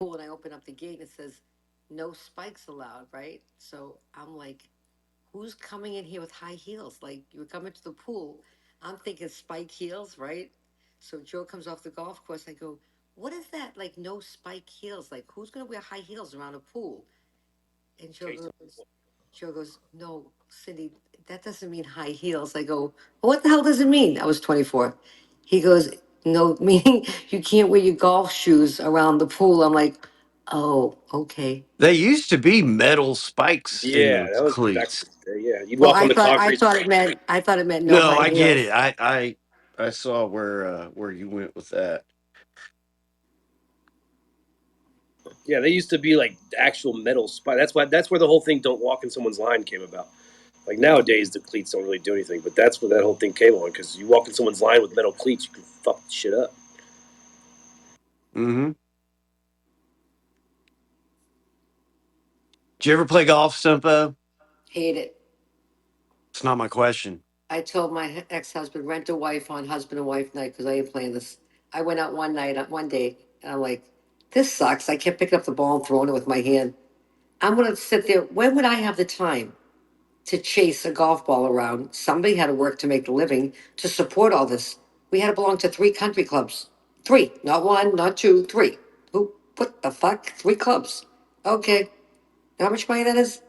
pool, and I open up the gate, and it says, "No spikes allowed." Right? So I'm like, "Who's coming in here with high heels? Like you're coming to the pool." I'm thinking spike heels, right? So Joe comes off the golf course. I go, "What is that? Like no spike heels? Like who's gonna wear high heels around a pool?" And Joe goes, "No, Cindy, that doesn't mean high heels." I go, "Well, what the hell does it mean?" I was 24. He goes, "No, meaning you can't wear your golf shoes around the pool." I'm like, "Oh, okay." They used to be metal spikes in Yeah, the that was back cleats. in the day. Yeah, you'd Well, walk on the concrete. I thought it meant no No, high I get heels. it. I saw where you went with that. Yeah, they used to be like actual metal spike. That's where the whole thing "don't walk in someone's line" came about. Like nowadays, the cleats don't really do anything, but that's where that whole thing came on. Because you walk in someone's line with metal cleats, you can fuck shit up. Mm-hmm. Did you ever play golf, Stumpo? Hate it. It's not my question. I told my ex-husband, rent a wife on husband and wife night because I ain't playing this. I went out one night, one day, and I'm like, this sucks. I kept picking up the ball and throwing it with my hand. I'm going to sit there. When would I have the time to chase a golf ball around? Somebody had to work to make a living to support all this. We had to belong to three country clubs. Three, not one, not two, three. Who, what the fuck? Three clubs. Okay. You know how much money that is?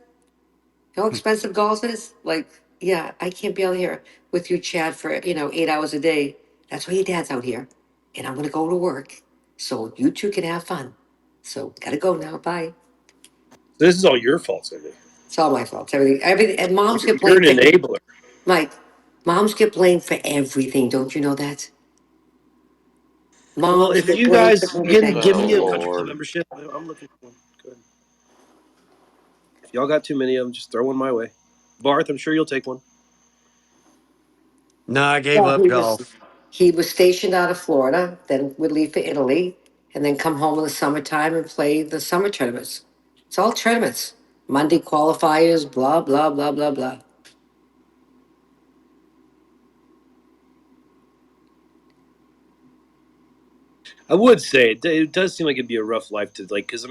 How expensive golf is? Like, yeah, I can't be out here with you, Chad, for 8 hours a day. That's why your dad's out here, and I'm gonna go to work, so you two can have fun. So gotta go now. Bye. So this is all your fault, Cindy. It's all my fault. Everything, and moms get You're blamed an for enabler. Mike. Moms get blamed for everything. Don't you know that? Well, Moms if get you blamed guys for can everything. give Oh me a country club Lord. membership, I'm looking for one. Go ahead. If y'all got too many of them, just throw one my way. Barth, I'm sure you'll take one. No, I gave Well, up golf. he was stationed out of Florida, then would leave for Italy, and then come home in the summertime and play the summer tournaments. It's all tournaments. Monday qualifiers, blah, blah, blah, blah, blah. I would say it does seem like it'd be a rough life to like, because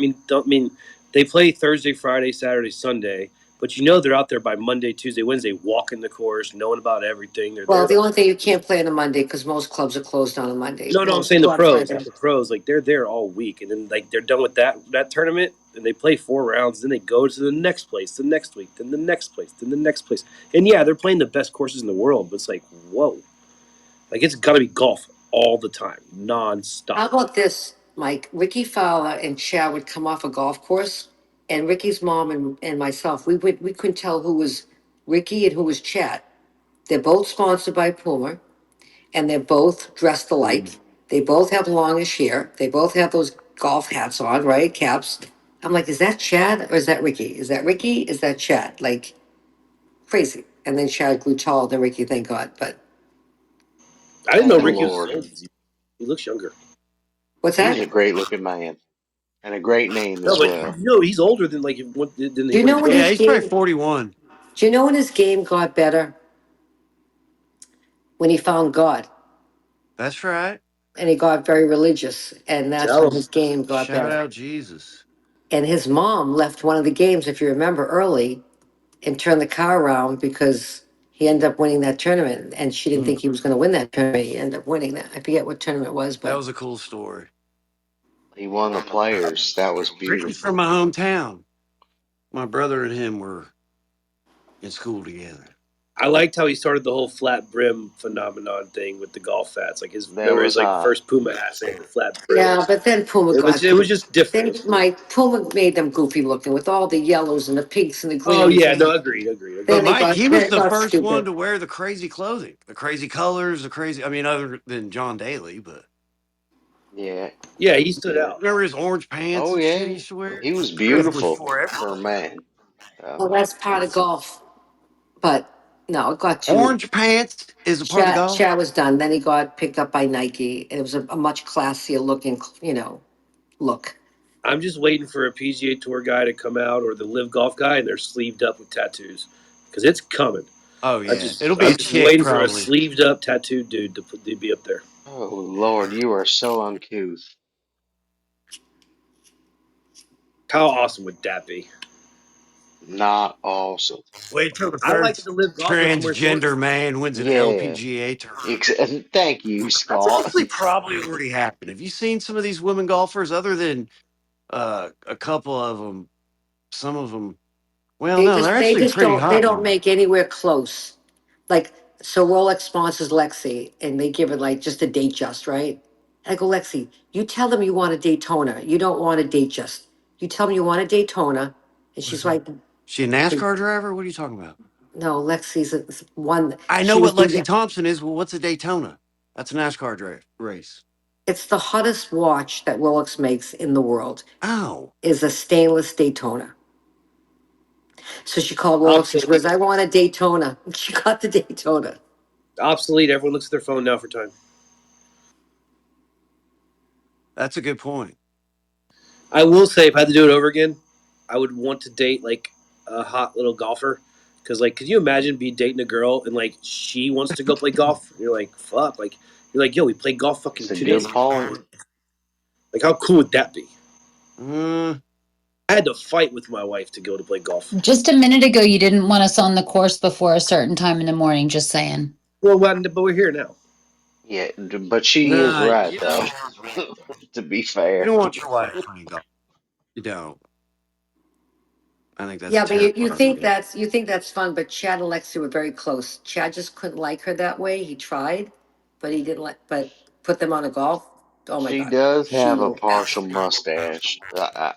they play Thursday, Friday, Saturday, Sunday, but they're out there by Monday, Tuesday, Wednesday, walking the course, knowing about everything. They're Well, there the the only thing you can't play on a Monday because most clubs are closed on a Monday. No, I'm Most saying the clubs, pros, rather. like they're there all week, and then like they're done with that tournament, and they play 4 rounds, then they go to the next place, the next week, then the next place, then the next place, and yeah, they're playing the best courses in the world, but it's like whoa, like it's got to be golf all the time, How nonstop. about this, Mike? Ricky Fowler and Chad would come off a golf course, and Ricky's mom and myself, we couldn't tell who was Ricky and who was Chad. They're both sponsored by Puma, and they're both dressed alike. They both have longish hair. They both have those golf hats on, right? Caps. I'm like, is that Chad or is that Ricky? Is that Ricky? Is that Chad? Like crazy. And then Chad grew taller than Ricky, thank God. But I didn't know Thank the Ricky was as Lord. old as he looks younger. what's He's a that? great looking man. And a great name No, as but well. he's older than like Do you when he know when Yeah, his played. he's probably game? 41. Do you know when his game got better? When he found God, That's right. and he got very religious, and that's Tell when him. his game got Shout better. out Jesus. And his mom left one of the games, if you remember, early and turned the car around because he ended up winning that tournament. And she didn't Mm, think he was going to win that tournament. He ended up winning that. I forget what tournament it was, that but was a cool story. He won the players. That was Ricky's from beautiful. my hometown. My brother and him were in school together. I liked how he started the whole flat brim phenomenon thing with the golf hats. Like That remember his was like hot. first Puma hats they had the flat yeah, brims. but then Puma got It was just then different. Puma made them goofy looking with all the yellows and the pinks and the Oh greens. yeah, no, And But then agreed. Mike, he then was it the got first one stupid. to wear the crazy clothing, the crazy colors, the crazy. I mean, other than John Daly, but Yeah. Yeah, he stood out. remember his orange pants Oh and shit he yeah. used to wear? He was That was beautiful before for a everything. man. Well, that's part of golf. But no, it got too. Orange pants is a part of golf. Chat was done. Then he got picked up by Nike, and it was a much classier looking, look. I'm just waiting for a PGA Tour guy to come out or the Live Golf guy, and they're sleeved up with tattoos because it's coming. Oh I yeah, it'll just be I'm a just chick waiting for a probably. sleeved up tattooed dude to be up there. Oh Lord, you are so uncouth. How awesome would that be? Not awesome. Wait till the I like first to live golf with somewhere transgender sports. man wins an Yeah. LPGA tournament. Thank you, That's Scott. honestly probably already happened. Have you seen some of these women golfers other than a couple of them? Some of them, well, They no, just they're they actually just pretty don't they hot don't now. make anywhere close. Like so Rolex sponsors Lexi and they give it like just a date just, right? And I go, Lexi, you tell them you want a Daytona. You don't want a date just. You tell them you want a Daytona. And What is she's that? like, She a NASCAR driver? What are you talking about? no, one I know she what would do Lexi that. Thompson is. Well, what's a Daytona? That's a NASCAR race. It's the hottest watch that Rolex makes in the world Oh, is a stainless Daytona. So she called Rolex and she goes, Obsolete. I want a Daytona. She got the Daytona. Obsolete. Everyone looks at their phone now for time. that's a good point. I will say, if I had to do it over again, I would want to date like a hot little golfer. Because, like, could you imagine be dating a girl and like she wants to go play golf? You're like, fuck. Like, you're like, yo, we played golf It's fucking a 2 days good ago. point. Like, how cool would that be? Uh, I had to fight with my wife to go to play golf. Just a minute ago, you didn't want us on the course before a certain time in the morning, just saying. Well, but we're here now. Yeah, but she is nah, right though. To be you fair. don't want your wife playing golf. You don't. I think that's a Yeah, but terrible idea. you think that's fun, but Chad and Lexi were very close. Chad just couldn't like her that way. He tried, but he didn't like but put them on a golf. Oh my She God. does She have a will partial mustache.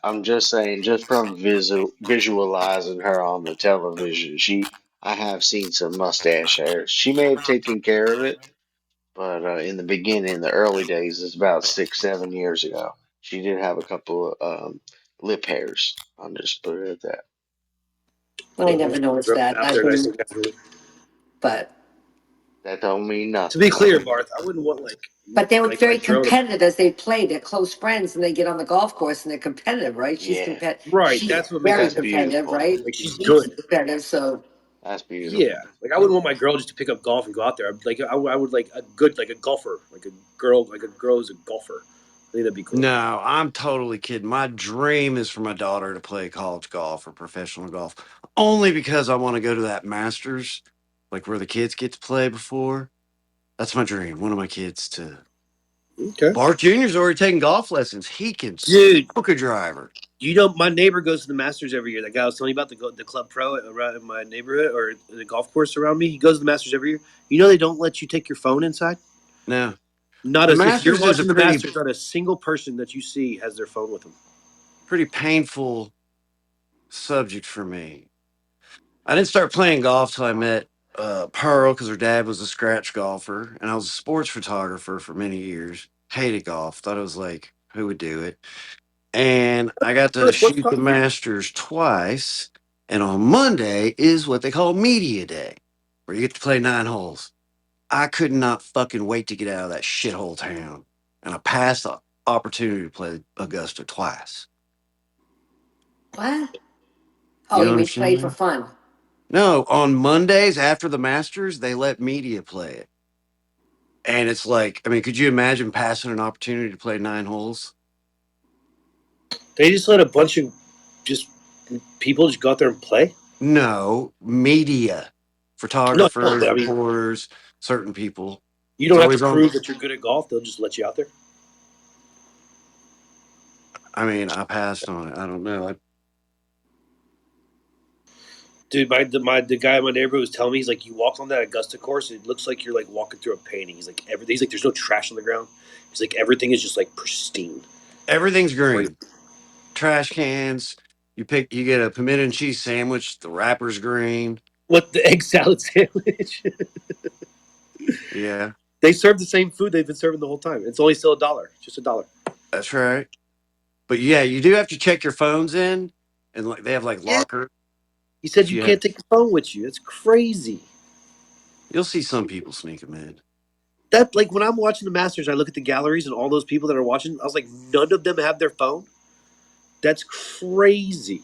I'm just saying, just from visualizing her on the television, I have seen some mustache hairs. She may have taken care of it, but in the beginning, the early days, it's about 6, 7 years ago. She did have a couple of lip hairs. I'll just put it at that. I never noticed Grow that. out I there nice didn't, and naturally. but That don't mean To be nothing clear, though. Barth, I wouldn't want they were like my very girl to. competitive as they played. They're close friends and they get on the golf course and they're competitive, right? Yeah, Right, She's that's what makes very it that's different. competitive, beautiful. right? Like she's He's good. competitive, so That's Yeah, beautiful. like I wouldn't want my girl just to pick up golf and go out there. I would like a good like a golfer, like a girl who's a golfer. I think that'd be cool. No, I'm totally kidding. My dream is for my daughter to play college golf or professional golf, only because I want to go to that Masters, like where the kids get to play before. That's my dream. One of my kids to. Okay, Bart Jr.'s already taking golf lessons. He can dude. smoke a driver. You know, my neighbor goes to the Masters every year. That guy I was telling you about the club pro around in my neighborhood or the golf course around me. He goes to the Masters every year. You know they don't let you take your phone inside. Now, Not the as if you're Masters is a watching the Masters, not a single person that you see has their phone with them. pretty painful subject for me. I didn't start playing golf till I met Pearl because her dad was a scratch golfer, and I was a sports photographer for many years. Hated golf. Thought it was like, who would do it? And I got You're to a sports shoot the photographer? Masters twice. And on Monday is what they call media day, where you get to play 9 holes. I could not fucking wait to get out of that shithole town. And I passed the opportunity to play Augusta twice. what? Oh, You you know what I'm mean play saying? for fun? No, on Mondays after the Masters, they let media play it. And it's like, I mean, could you imagine passing an opportunity to play 9 holes? They just let a bunch of just people just go out there and play. No, media, No, no. photographers, I mean, reporters, certain people. you It's don't have to always on. prove that you're good at golf. They'll just let you out there. I mean, I passed on it. I don't know. Dude, the guy in my neighborhood was telling me, he's like, you walk on that Augusta course, it looks like you're like walking through a painting. He's like, everything. He's like, there's no trash on the ground. He's like, everything is just like pristine. Everything's Great. green. Trash cans. You get a pimento and cheese sandwich. The wrapper's green. What the egg salad sandwich? Yeah, They serve the same food they've been serving the whole time. It's only still $1, just $1. that's right. But yeah, you do have to check your phones in, and like they have like Yeah. locker. He said So you you can't have. take your phone with you. It's crazy. You'll see some people sneak them in. That like when I'm watching the Masters, I look at the galleries and all those people that are watching. I was like, none of them have their phone. That's crazy.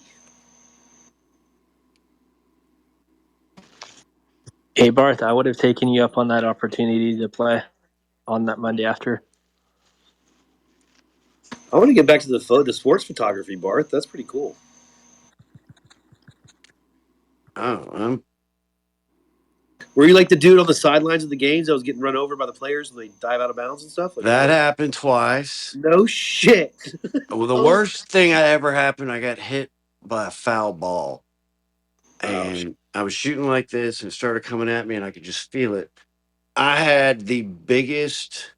Hey Barth, I would have taken you up on that opportunity to play on that Monday after. I want to get back to the sports photography, Barth. That's pretty cool. Oh, Were you like the dude on the sidelines of the games that was getting run over by the players when they dive out of bounds and stuff? Like, that happened twice. no shit. Well, the worst thing I ever happened, I got hit by a foul ball, Oh, and I was shooting like this, and it started coming at me, and I could just feel it. I had the biggest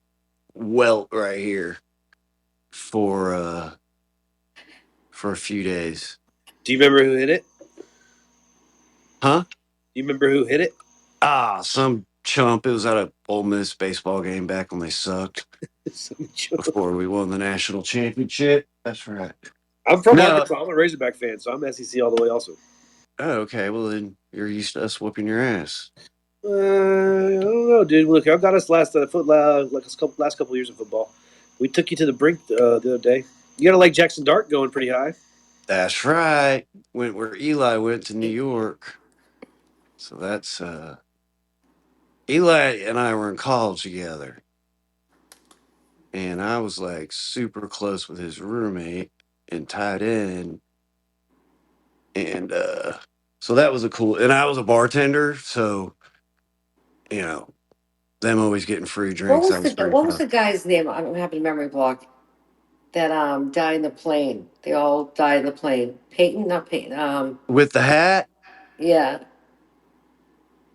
welt right here for a few days. do you remember who hit it? Huh? Do you remember who hit it? Some chump. It was at a Ole Miss baseball game back when they sucked Some joke. before we won the national championship. That's right. I'm from No. Arkansas. I'm a Razorback fan, so I'm SEC all the way. Also, Oh, okay. Well, then you're used to us whooping your ass. I don't know, dude. Look, I got us last couple years of football. We took you to the brink the other day. You got to like Jackson Dart going pretty high. That's right. Went where Eli went to New York. So that's Eli and I were in college together. And I was like super close with his roommate and tied in. And so that was a cool, and I was a bartender. So, you know, them always getting free drinks. That was pretty What was fun. the guy's name? I'm having a memory block. That died in the plane. They all died in the plane. Peyton, not Peyton. With the hat, Yeah,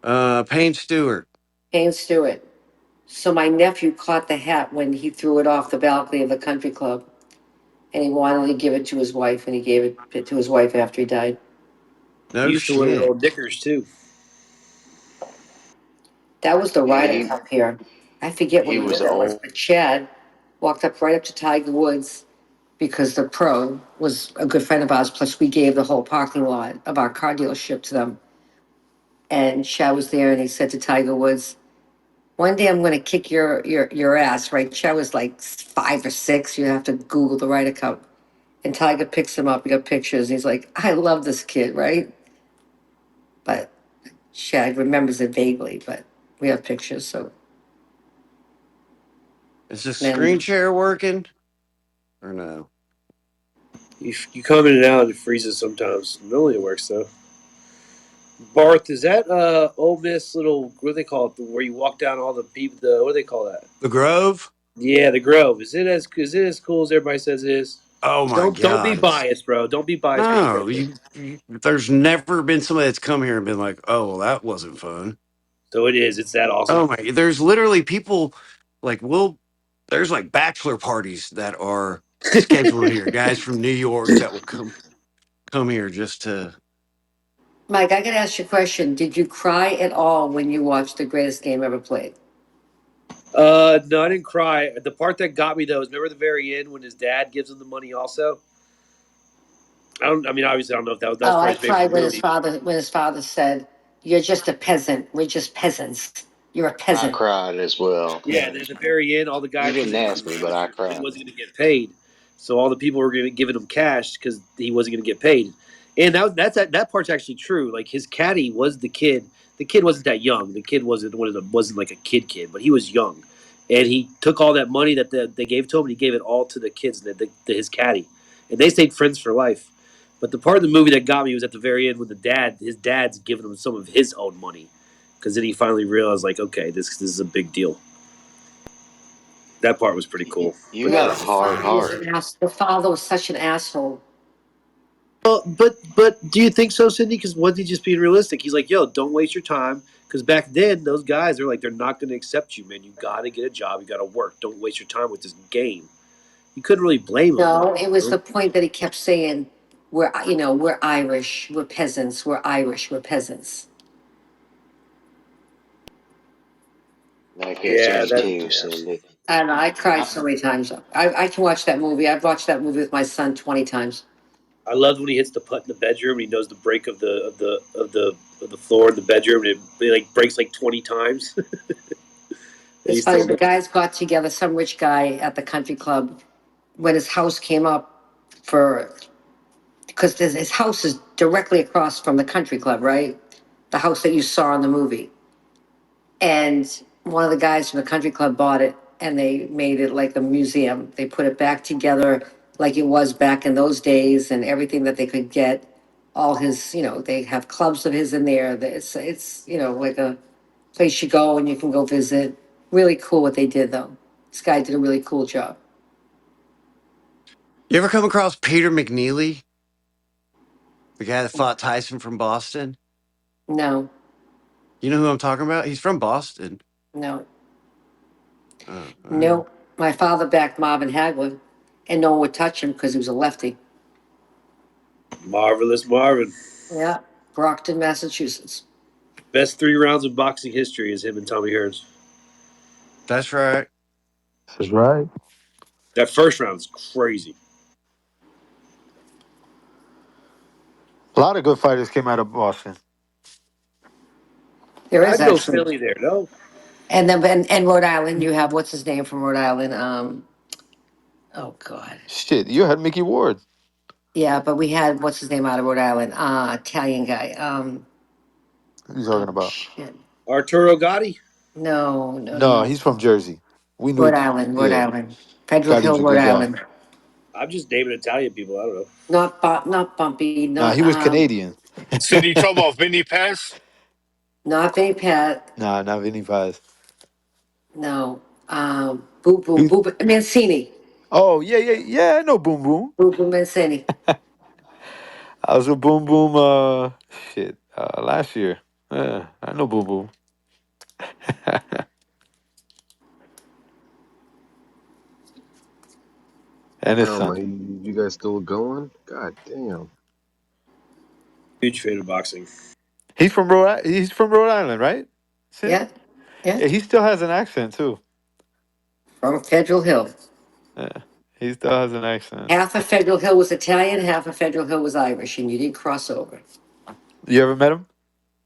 Payne Stewart. Payne Stewart. So my nephew caught the hat when he threw it off the balcony of the country club, and he wanted to give it to his wife, and he gave it to his wife after he died. He No used to wear shit. little knickers too. That was the Yeah, Ryder Cup here. I forget what he year was that was, old. but Chad walked up right up to Tiger Woods because the pro was a good friend of ours. Plus, we gave the whole parking lot of our car dealership to them. And Chad was there, and he said to Tiger Woods, "One day I'm going to kick your ass." Right? Chad was like 5 or 6. You have to Google the Ryder Cup. And Tiger picks him up. We got pictures. He's like, "I love this kid," right? But Chad remembers it vaguely. But we have pictures. So Is the then screen share working or no? You come in and out, and it freezes sometimes. Normally it works though. Barth, is that Ole Miss little what do they call it? Where you walk down all the people? The what do they call that? The Grove? Yeah, the Grove. Is it as cool as everybody says it is? Oh my Don't be God. biased, bro. Don't be biased because you No, went there. there's never been somebody that's come here and been like, oh, well, that wasn't fun. So it is. It's that awesome. Oh my, there's literally people like, there's like bachelor parties that are scheduled here. Guys from New York that will come here just to. Mike, I got to ask you a question. Did you cry at all when you watched the greatest game ever played? No, I didn't cry. The part that got me though is remember the very end when his dad gives him the money. Also, I don't. I mean, obviously, I don't know if that was Oh, part I of his favorite cried movie. when his father said, "You're just a peasant. We're just peasants. You're a I peasant." cried as well. Yeah, and at the very end, all the He guys because didn't ask me, but I he cried. wasn't going to get paid, so all the people were going to giving him cash because he wasn't going to get paid. And that part's actually true. Like his caddy was the kid. The kid wasn't that young. The kid wasn't like a kid, but he was young, and he took all that money that they gave to him and he gave it all to the kids, his caddy, and they stayed friends for life. But the part of the movie that got me was at the very end when his dad's giving him some of his own money, because then he finally realized like, okay, this is a big deal. That part was pretty cool. You But Yeah, got a but the hard father was heart. an ass. The father was such an asshole. but do you think so, Cindy? Because was he just being realistic? He's like, yo, don't waste your time. Because back then, those guys are like, they're not going to accept you, man. You got to get a job. You got to work. Don't waste your time with this game. You couldn't really blame him. No, it was You know? the point that he kept saying, we're Irish, we're peasants, we're Irish, we're peasants." That gets Yeah, me that. too, Yeah. Cindy. And I cried I, so many times. I can watch that movie. I've watched that movie with my son 20 times. I loved when he hits the putt in the bedroom. And he knows the break of the floor in the bedroom, and it like breaks like 20 times. And he It's funny, still the knows. guys got together, some rich guy at the country club, when his house came up for, because his house is directly across from the country club, right? The house that you saw in the movie. And one of the guys from the country club bought it. and they made it like a museum. They put it back together like it was back in those days, and everything that they could get. All his, they have clubs of his in there. It's like a place you go and you can go visit. Really cool what they did though. This guy did a really cool job. You ever come across Peter McNeely, the guy that fought Tyson from Boston? No, You know who I'm talking about? He's from Boston. no, All right. no. My father backed Marvin Hagler, and no one would touch him because he was a lefty. Marvelous Marvin. Yeah, Brockton, Massachusetts. Best 3 rounds of boxing history is him and Tommy Hearns. That's right. That's right. That first round is crazy. A lot of good fighters came out of Boston. There is I'd go actually, Philly there. No, and then and Rhode Island. You have what's his name from Rhode Island? Oh God. Shit, you had Mickey Ward. Yeah, but we had what's his name out of Rhode Island? Italian guy. What are you talking Oh about? shit. Arturo Gotti. No, no, no, No, no. he's from Jersey. We knew Rhode it. Island, Rhode Yeah, Island. Federal Gotti's Hill, a Rhode good guy. Island. I'm just naming Italian people. I don't know. Not Bumpy, Nah, he was Canadian. So you talk about Vinny Paz? not Vinny Pat. Nah, not Vinny Paz. No. Boo Boo He's, Boo Mancini. oh yeah, yeah, yeah. I know Boom Boom. Boo Boo Mancini. I was with Boom Boom. Shit. Last year. Yeah, I know Boom Boom. And his Damn, son. you guys still going? God damn. Huge fan of boxing. He's from He's from Rhode Island, right? Sin? Yeah, yeah. Yeah, he still has an accent too. From Federal Hill. Yeah, he still has an accent. Half of Federal Hill was Italian, half of Federal Hill was Irish, and you didn't cross over. You ever met him?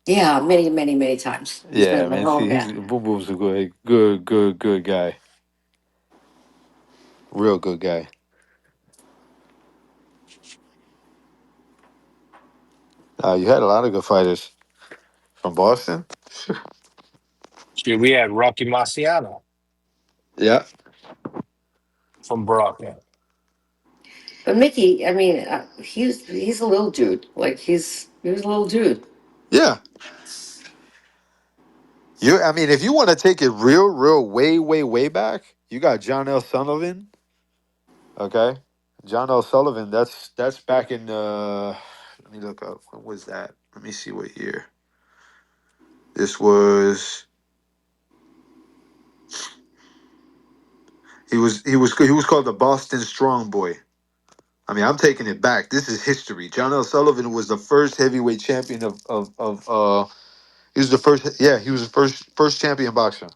Yeah, many, many, many times. He's been Yeah, at my man. home. See, Yeah. he's Boom Boom's a good guy. Real good guy. You had a lot of good fighters from Boston. Shit, we had Rocky Marciano Yeah, from Brockton. But Mickey, I mean, he's a little dude. Like he was a little dude. yeah. I mean, if you want to take it real, way back, you got John L. Sullivan. Okay, John L. Sullivan. That's back in. Let me look up. When was that? Let me see what year. This was. He was called the Boston Strong Boy. I mean, I'm taking it back. This is history. John L. Sullivan was the first heavyweight champion of. He was the first. Yeah, he was the first champion boxer.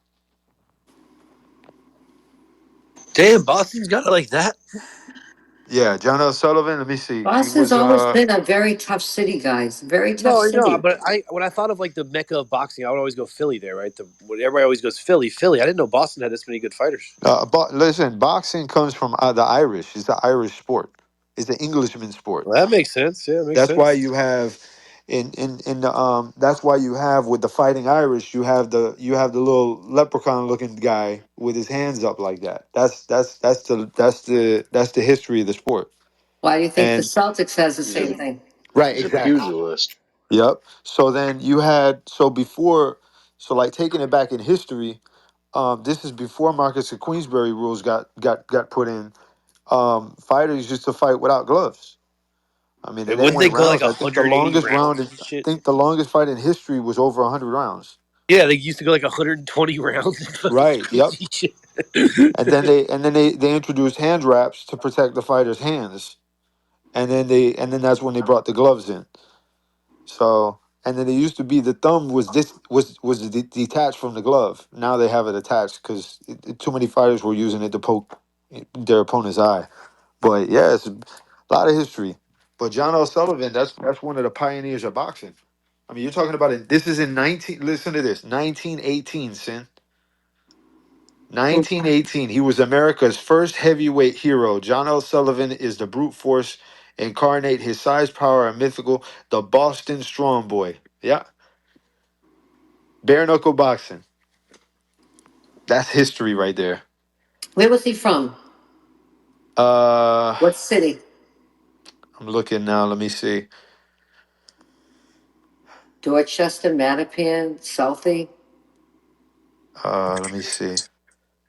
Damn, Boston's got it like that. Yeah, John L. Sullivan. Let me see. He Boston's was. always been a very tough city, guys. Very tough No, I know, city. but I when I thought of like the mecca of boxing, I would always go Philly there, right? When everybody always goes Philly, Philly. I didn't know Boston had this many good fighters. Listen, boxing comes from the Irish. It's the Irish sport. It's the Englishman sport. Well, that makes sense. Yeah, that makes That's why sense. you have in the that's why you have with the Fighting Irish. You have the little leprechaun looking guy with his hands up like that. That's the history of the sport. Why do you think the And Celtics has the He's a same thing? right, he's a exactly. pugilist. Yep. So then you had before, like taking it back in history. This is before Marcus and Queensberry rules got put in. Fighters used to fight without gloves. I mean, and And they wouldn't they went go like rounds. I think the 180 longest round, rounds I and shit? think the longest fight in history was over 100 rounds. Yeah, they used to go like 120 rounds. It's Right. Yep. crazy shit. And then they introduced hand wraps to protect the fighters' hands, and then that's when they brought the gloves in. So and then it used to be the thumb was detached from the glove. Now they have it attached because too many fighters were using it to poke their opponent's eye. But yeah, it's a lot of history. But John L. Sullivan, that's one of the pioneers of boxing. I mean, you're talking about it. This is in 19. Listen to this, 1918, Sin. 1918. He was America's first heavyweight hero. John L. Sullivan is the brute force incarnate. His size, power, and mythical. The Boston Strong Boy. Yeah, bare knuckle boxing. That's history right there. Where was he from? Uh, What city? I'm looking now. Let me see. Dorchester, Mattapan, Southie? Let me see.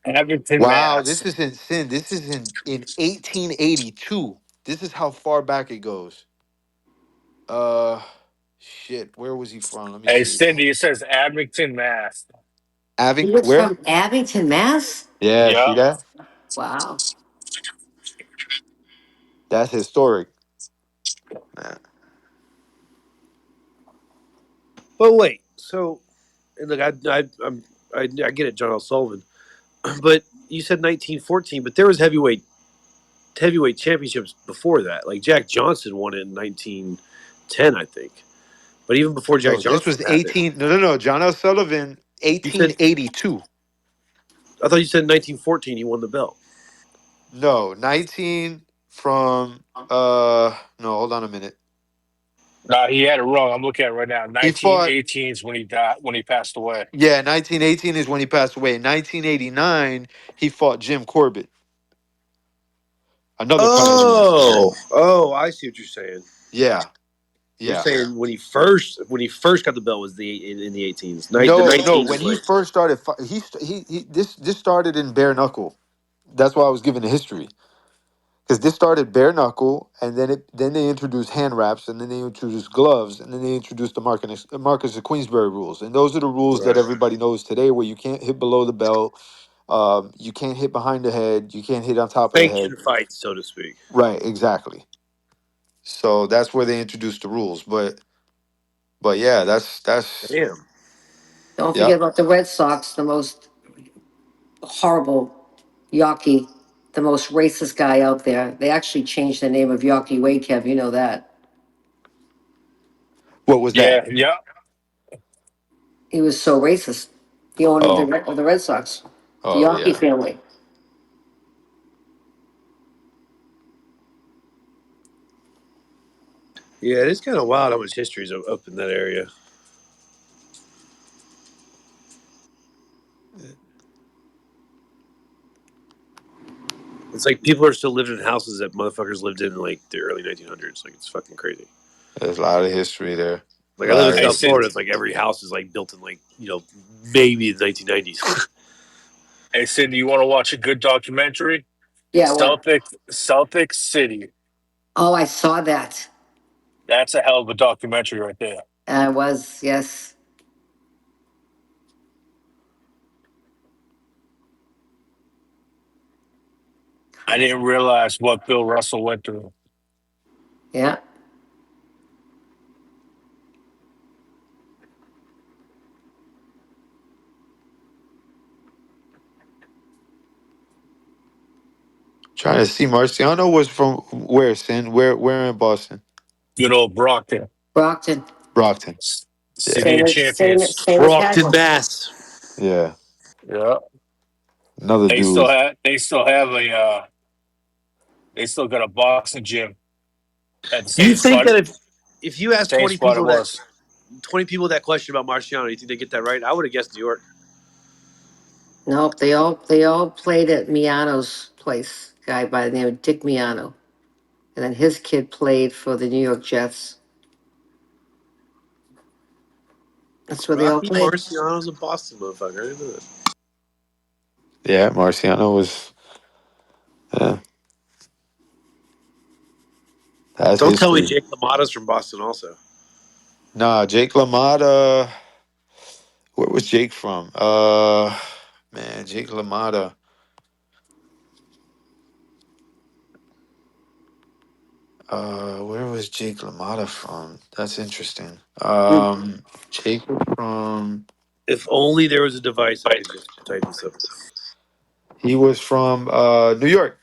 Abington, Wow, Mass. this is in sin. This is in 1882. This is how far back it goes. Uh, shit. Where was he from? Let me Hey, see. Cindy, it says Abington, Mass. He Abington. was Where? from Abington, Mass? Yeah. See Yeah. that? Wow. That's historic. Yeah. But wait, so and look, I get it, John L. Sullivan, but you said 1914, but there was heavyweight championships before that. Like Jack Johnson won it in 1910, I think. But even before Jack No, this Johnson was had it, 18. No, no, no. John L. Sullivan, you said 1882. I thought you said 1914 he won the belt. No, 19 from. No, hold on a minute. Nah, he had it wrong. I'm looking at it right now. He fought. 1918 is when he died, when he passed away. Yeah, 1918 is when he passed away. In 1989, he fought Jim Corbett, another pioneer. Oh, I see what you're saying. Yeah, You're yeah. saying when he first got the belt was in the 18s. The No, no. 19s When is he like first started, he this started in bare knuckle. That's why I was given the history, because this started bare knuckle, and then they introduced hand wraps, and then they introduced gloves, and then they introduced the Marcus of Queensberry rules, and those are the rules that right. everybody knows today, where you can't hit below the belt, you can't hit behind the head, you can't hit on top of the head. Sanctioned fights, so to speak. Right, exactly. So that's where they introduced the rules, but yeah, that's Damn. Don't forget yep. about the Red Sox, the most horrible Yawkey, the most racist guy out there. They actually changed the name of Yawkey Way, Kev. You know that. What was that? Yeah, yeah. He was so racist. The owner of Oh, the Red Sox, the oh Yawkey yeah. family. Yeah, it's kind of wild how much history is up in that area. It's like people are still living in houses that motherfuckers lived in like the early 1900s. Like it's fucking crazy. There's a lot of history there. A Like I live in lot of Hey, South Cindy, Florida. history. It's like every house is like built in like maybe the 1990s. hey, Cindy, you want to watch a good documentary? Yeah, what? Celtic City. Oh, I saw that. That's a hell of a documentary right there. I was, yes. I didn't realize what Bill Russell went through. Yeah. Trying to see Marciano was from where, Sin? Where in Boston? Good old Brockton, Brockton. Brockton. Yeah. City of Champions. Same as Brockton, Hatch. Mass. Yeah. Yeah, Another they still dude. have. They still have a. They still got a boxing gym at the You same think spot. that if you ask Same 20 spot it people that was. 20 people that question about Marciano, you think they get that right? I would have guessed New York. Nope, they all played at Miano's place, guy by the name of Dick Miano. And then his kid played for the New York Jets. That's where they all Rocky played. Marciano's a Boston motherfucker. I didn't know that. Yeah, Marciano was. Yeah, that's Don't tell me history. Jake LaMotta's from Boston also. Nah, Jake LaMotta. Where was Jake from? Man, Jake LaMotta. Where was Jake LaMotta from? That's interesting. Jake was from. If only there was a device I could just type this up. He was from New York.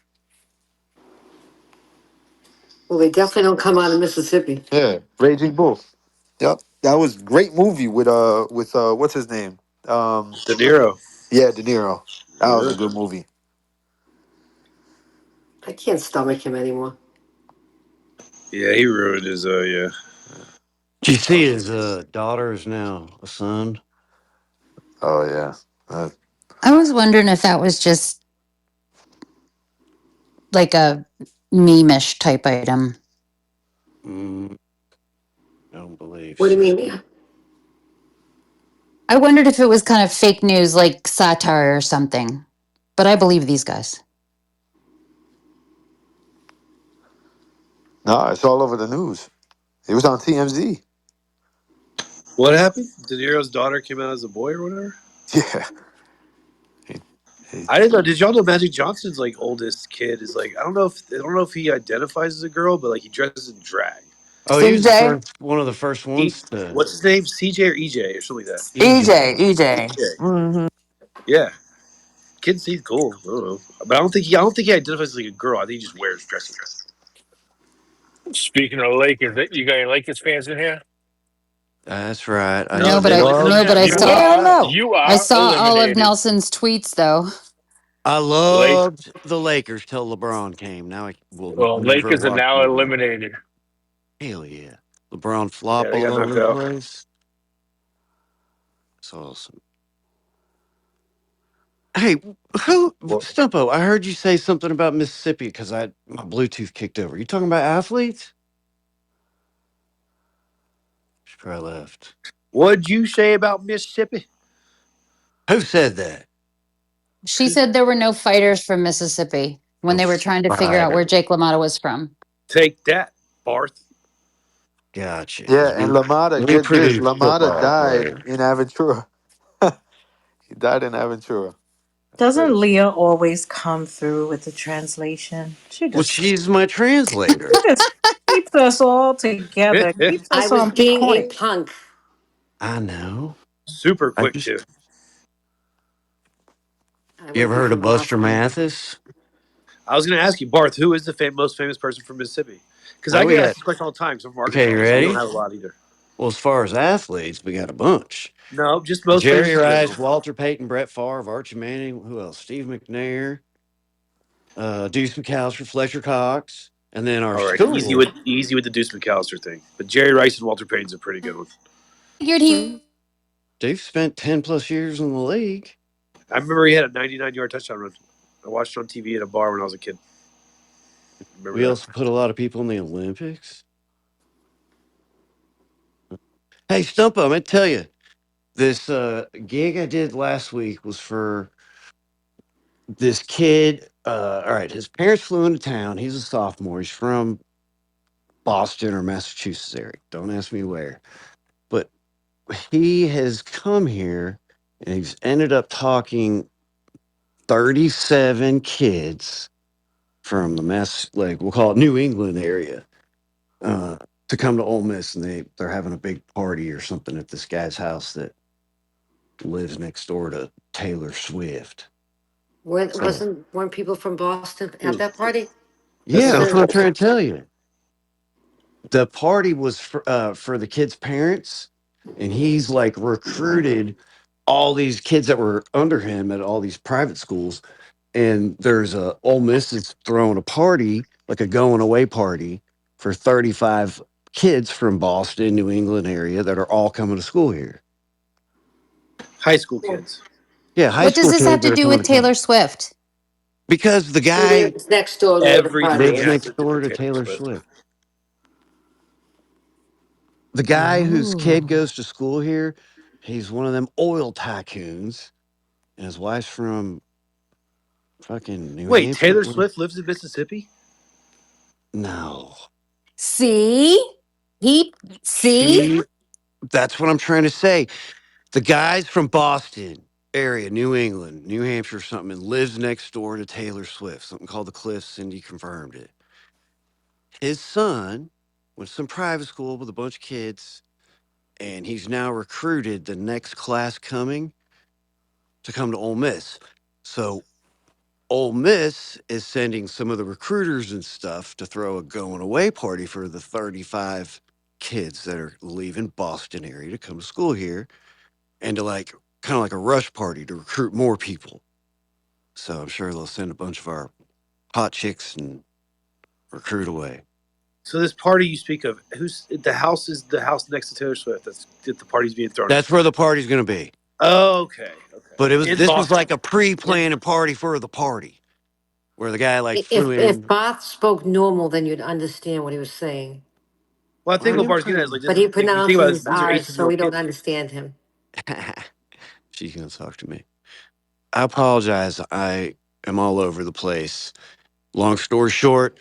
Well, they definitely don't come out of Mississippi. Yeah, Raging Bull. Yep, that was a great movie with what's his name? De Niro. Yeah, De Niro. That was Yeah, a good movie. I can't stomach him anymore. yeah, he ruined his. Yeah. Did you see his daughter is now a son? Oh yeah. Uh, I was wondering if that was just like a meme-ish type item. Mm, I don't believe What do so. you mean? I wondered if it was kind of fake news, like satire or something. But I believe these guys. No, it's all over the news. It was on TMZ. What happened? De Niro's daughter came out as a boy or whatever? Yeah. He- he- I didn't know. Did y'all know Magic Johnson's like oldest kid is like I don't know if he identifies as a girl, but like he dresses in drag. Oh, he was the CJ? first, one of the first He, ones to what's his name? CJ or EJ or something like that. EJ. EJ. EJ. Hmm. Yeah, kid seems cool. I don't know, but I don't think he identifies as like a girl. I think he just wears dresses. Speaking of Lakers, you got any Lakers fans in here? That's right. I No, No, they but don't I like the no, but Lakers. I You saw Hell are no. you I are saw all of eliminated. Nelson's tweets though. I Lake loved the Lakers till LeBron came. Now I will well, never Lakers are watch now them again. eliminated. Hell yeah. LeBron Yeah, flop they all got over knocked the out. place. It's awesome. Hey, who Well, Stumpo? I heard you say something about Mississippi because I my Bluetooth kicked over. You talking about athletes? She probably left. what'd you say about Mississippi? Who said that? She said there were no fighters from Mississippi when No they were trying to figure out fighter. where Jake LaMotta was from. Take that, Barth. Gotcha. Because Yeah, and Lamada, we get this, produce Lamada football died players. in Aventura. He died in Aventura. That's Doesn't crazy. Leah always come through with the translation? She Well, just she's my translator. she just keeps us all together, keeps I us was on being a point. punk. I know. Super I quick too. just. I You would ever be heard from of Buster Boston. Mathis? I was going to ask you, Barth, who is the most famous person from Mississippi? Because I We get got. asked this question all the time. So from Okay, you Arkansas, so we don't ready? have a lot either. Well, as far as athletes, we got a bunch. No, just most Jerry famous in Rice, general. Walter Payton, Brett Favre, Archie Manning. Who else? Steve McNair, Deuce McAllister, Fletcher Cox, and then our All right, school. easy with the Deuce McAllister thing. But Jerry Rice and Walter Payton's a pretty good one. Figured Well, he Dave spent 10 plus years in the league. I remember he had a 99-yard touchdown run. I watched it on TV at a bar when I was a kid. Remember We that? also put a lot of people in the Olympics. Hey, Stumpo, I'm going to tell you this gig I did last week was for this kid. All right, his parents flew into town. He's a sophomore. He's from Boston or Massachusetts area. Don't ask me where. But he has come here and he's ended up talking 37 kids from the like we'll call it New England area, uh, to come to Ole Miss, and they're having a big party or something at this guy's house that lives next door to Taylor Swift. So Weren't people from Boston at that party? That yeah, sounds that's what I'm awesome. trying to tell you. The party was for the kids' parents, and he's like recruited all these kids that were under him at all these private schools. And there's a Ole Miss is throwing a party, like a going away party for 35 kids from Boston, New England area that are all coming to school here. High school Cool. kids. Yeah, high what does school this have kids to that are do coming with to come Taylor Swift? because the He guy lives next door to where the party Everything lives is. has next to do door with to Taylor Taylor Swift. Swift. The guy whose kid Ooh. goes to school here, he's one of them oil tycoons, and his wife's from fucking New Wait, Hampshire. Taylor Swift lives in Mississippi? No, See? He see? she. That's what I'm trying to say. The guy's from Boston area, New England, New Hampshire, or something, and lives next door to Taylor Swift. Something called the Cliffs. Cindy confirmed it. His son went to some private school with a bunch of kids, and he's now recruited the next class coming to come to Ole Miss. So Ole Miss is sending some of the recruiters and stuff to throw a going away party for the 35 kids that are leaving Boston area to come to school here and to like kind of like a rush party to recruit more people. So I'm sure they'll send a bunch of our hot chicks and recruit away. So this party you speak of, who's the house is the house next to Taylor Swift. That's that the party's being thrown at. That's where the party's going to be. Okay, okay. But In this was Boston. like a pre-planned party for the party. where the guy like flew If in. Both spoke normal, then you'd understand what he was saying. Well, I I think what am Bart's getting trying at is like But this he is like, you think about pronounces this, his these are R's, 18 year so we old don't kids. understand him. to. She's gonna talk to me. I apologize. I am all over the place. Long story short,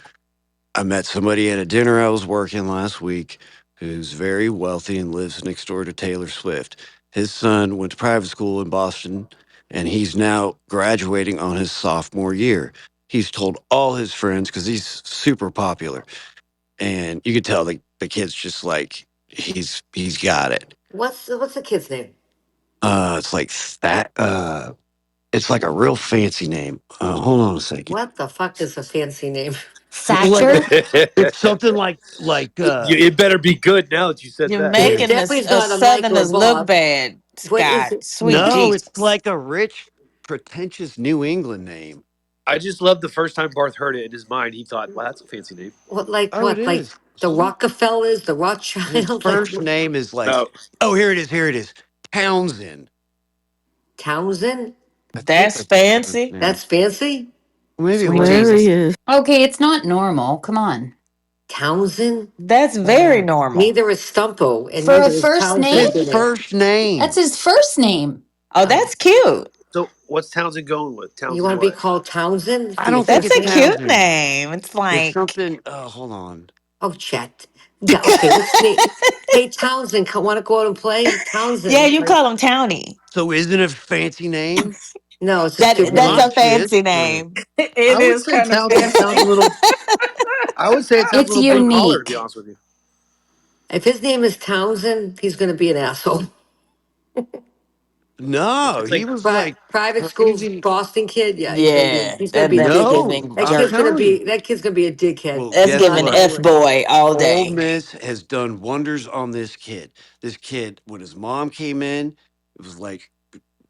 I met somebody at a dinner I was working last week who's very wealthy and lives next door to Taylor Swift. His son went to private school in Boston and he's now graduating on his sophomore year. He's told all his friends because he's super popular. And you could tell the kid's just like he's got it. What's the kid's name? It's like that it's like a real fancy name. Hold on a second. What the fuck is a fancy name? Well, like Thatcher? it's something like It better be good now that you said You're that. It making definitely us is not a Mike or a Southerners look Bob. bad, What is Scott. it? Sweet no, it's Jesus. like a rich, pretentious New England name. I just love the first time Barth heard it in his mind, he thought, "Wow, that's a fancy name." What like Oh, it what? Like is. the Rockefellers, the His Rothschild, like first name is like, No, oh, here it is, here it is, Townsend. Townsend? I think That's that's his first fancy. name. That's fancy? Maybe it Sweet wasn't. Jesus. Okay, it's not normal. Come on. Townsend? That's very Uh, normal. Neither is Stumpo and For a neither is first it's name? Townsend his in it. first That's name. his first name. Oh, Oh. that's cute. so what's Townsend going with? You Townsend want to be what? called Townsend I for your don't think That's first it's a name? cute Townsend. name. It's It's like, something. Hold on. Oh, Chet. Okay, what's the name? Hey, Townsend, want to go out and play? yeah, Townsend. you Like, call him Townie. So isn't it a fancy name? no, it's a That stupid that's name. a Obnoxious, fancy but name. I It would is say kind of Townsend sounds a fancy. little. I would say it sounds a It's little blue collar, to be unique. honest with you. If his name is Townsend, he's going to be an asshole. no, It's he like was like Private school crazy. Boston kid, yeah, Yeah, he's going to be a that's dickhead. No, giving That I'm kid's going jerk. to telling you. be that kid's going to be a dickhead. Well, That's guess Mark giving my what? F words. boy all Ole day. Miss has done wonders on this kid. This kid, when his mom came in, it was like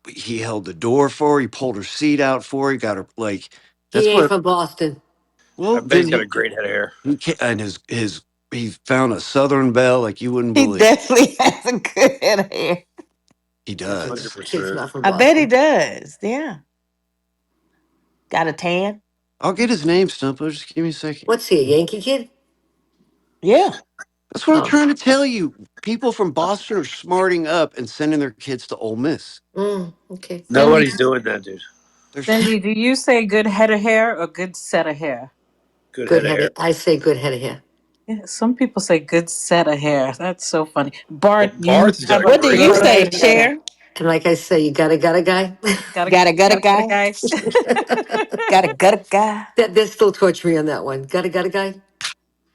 he held the door for her. He pulled her seat out for her. He got her like. He That's ain't what. from Boston. I Well, bet then he's got a great head of hair. and his he found a Southern belle like you wouldn't He believe. definitely has a good head of hair. He Definitely, Hundred does. kid's percent. not from I bet he Boston. does. Yeah. Got a tan? I'll get his name, Stumpo. Just give me a second. What's he, a Yankee kid? Yeah. That's what I'm Oh, trying to tell you. People from Boston are smarting up and sending their kids to Ole Miss. okay. Cindy, Nobody's doing that, dude. They're Cindy, do you say good head of hair or good set of hair? Good Good head of head. hair. I say good head of hair. Yeah, some people say good set of hair. That's so funny. Well, Bart, you Barth has got have a a What do great you head of Like, hair. say, good. Cher? and like I say, you got a guy. Gotta Got a gotta get a guy? guy. Got a guy? That they're still torturing me on that one. Got a guy.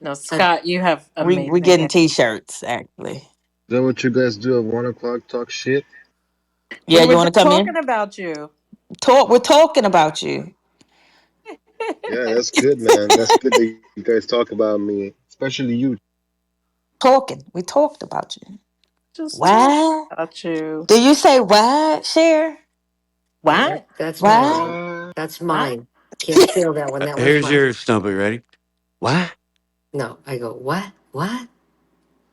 No, I, Scott, you have We amazing getting hair. t-shirts, actually. Is that what you guys do at 1 o'clock? Talk shit? Yeah, We were you want just to come talking in? about you. We're talking about you. Yeah, that's good, man. That's good that you guys talk about me, especially you. Talking. We talked about you. Just talking What? about you. Do you say what, Cher? yeah, What? that's mine. What? What? That's What? mine. Can't steal that one. That one's Here's mine. your Stumpo. Ready? What? No, I go what? What?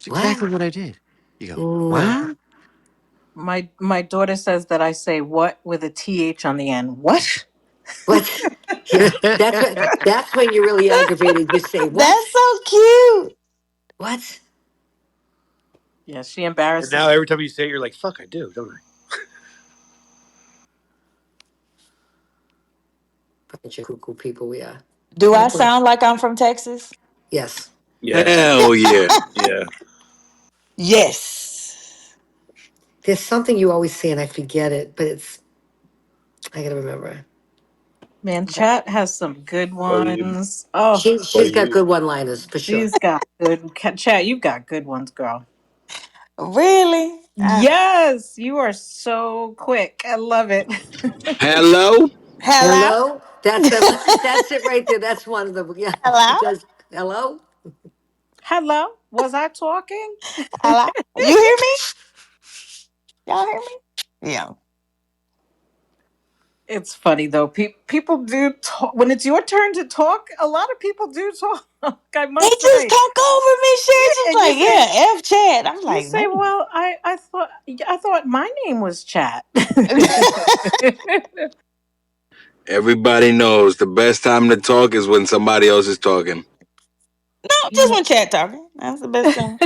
It's What? exactly what I did. You go, No. what? My daughter says that I say what with a th on the end. What? What? Yeah, that's when you're really aggravated. You say what? That's so cute. What? Yeah, she And now embarrasses. every time you say it, you're like, "Fuck, I do, don't I?" Bunch of cuckoo people we are. Do I Okay. sound like I'm from Texas? Yes. Yes. Hell yeah. Yeah. Yes. There's something you always say and I forget it, but I gotta remember. Man, chat has some good Oh, you, ones. Oh, oh, She's got you. good one-liners for sure. she's got good chat. You've got good ones, girl. Really? Yes, you are so quick. I love it. Hello? Hello? Hello? That's it right there. That's one of the yeah. Hello? Because hello? Hello, was I talking? Hello? You hear me? Y'all hear me? Yeah. It's funny though. People do talk when it's your turn to talk. A lot of people do talk. I They must just say, talk over me. Shit, just and like, yeah, F chat. I'm you like, say, man. well, I thought my name was Chat. Everybody knows the best time to talk is when somebody else is talking. No, just when chat talking. That's the best time.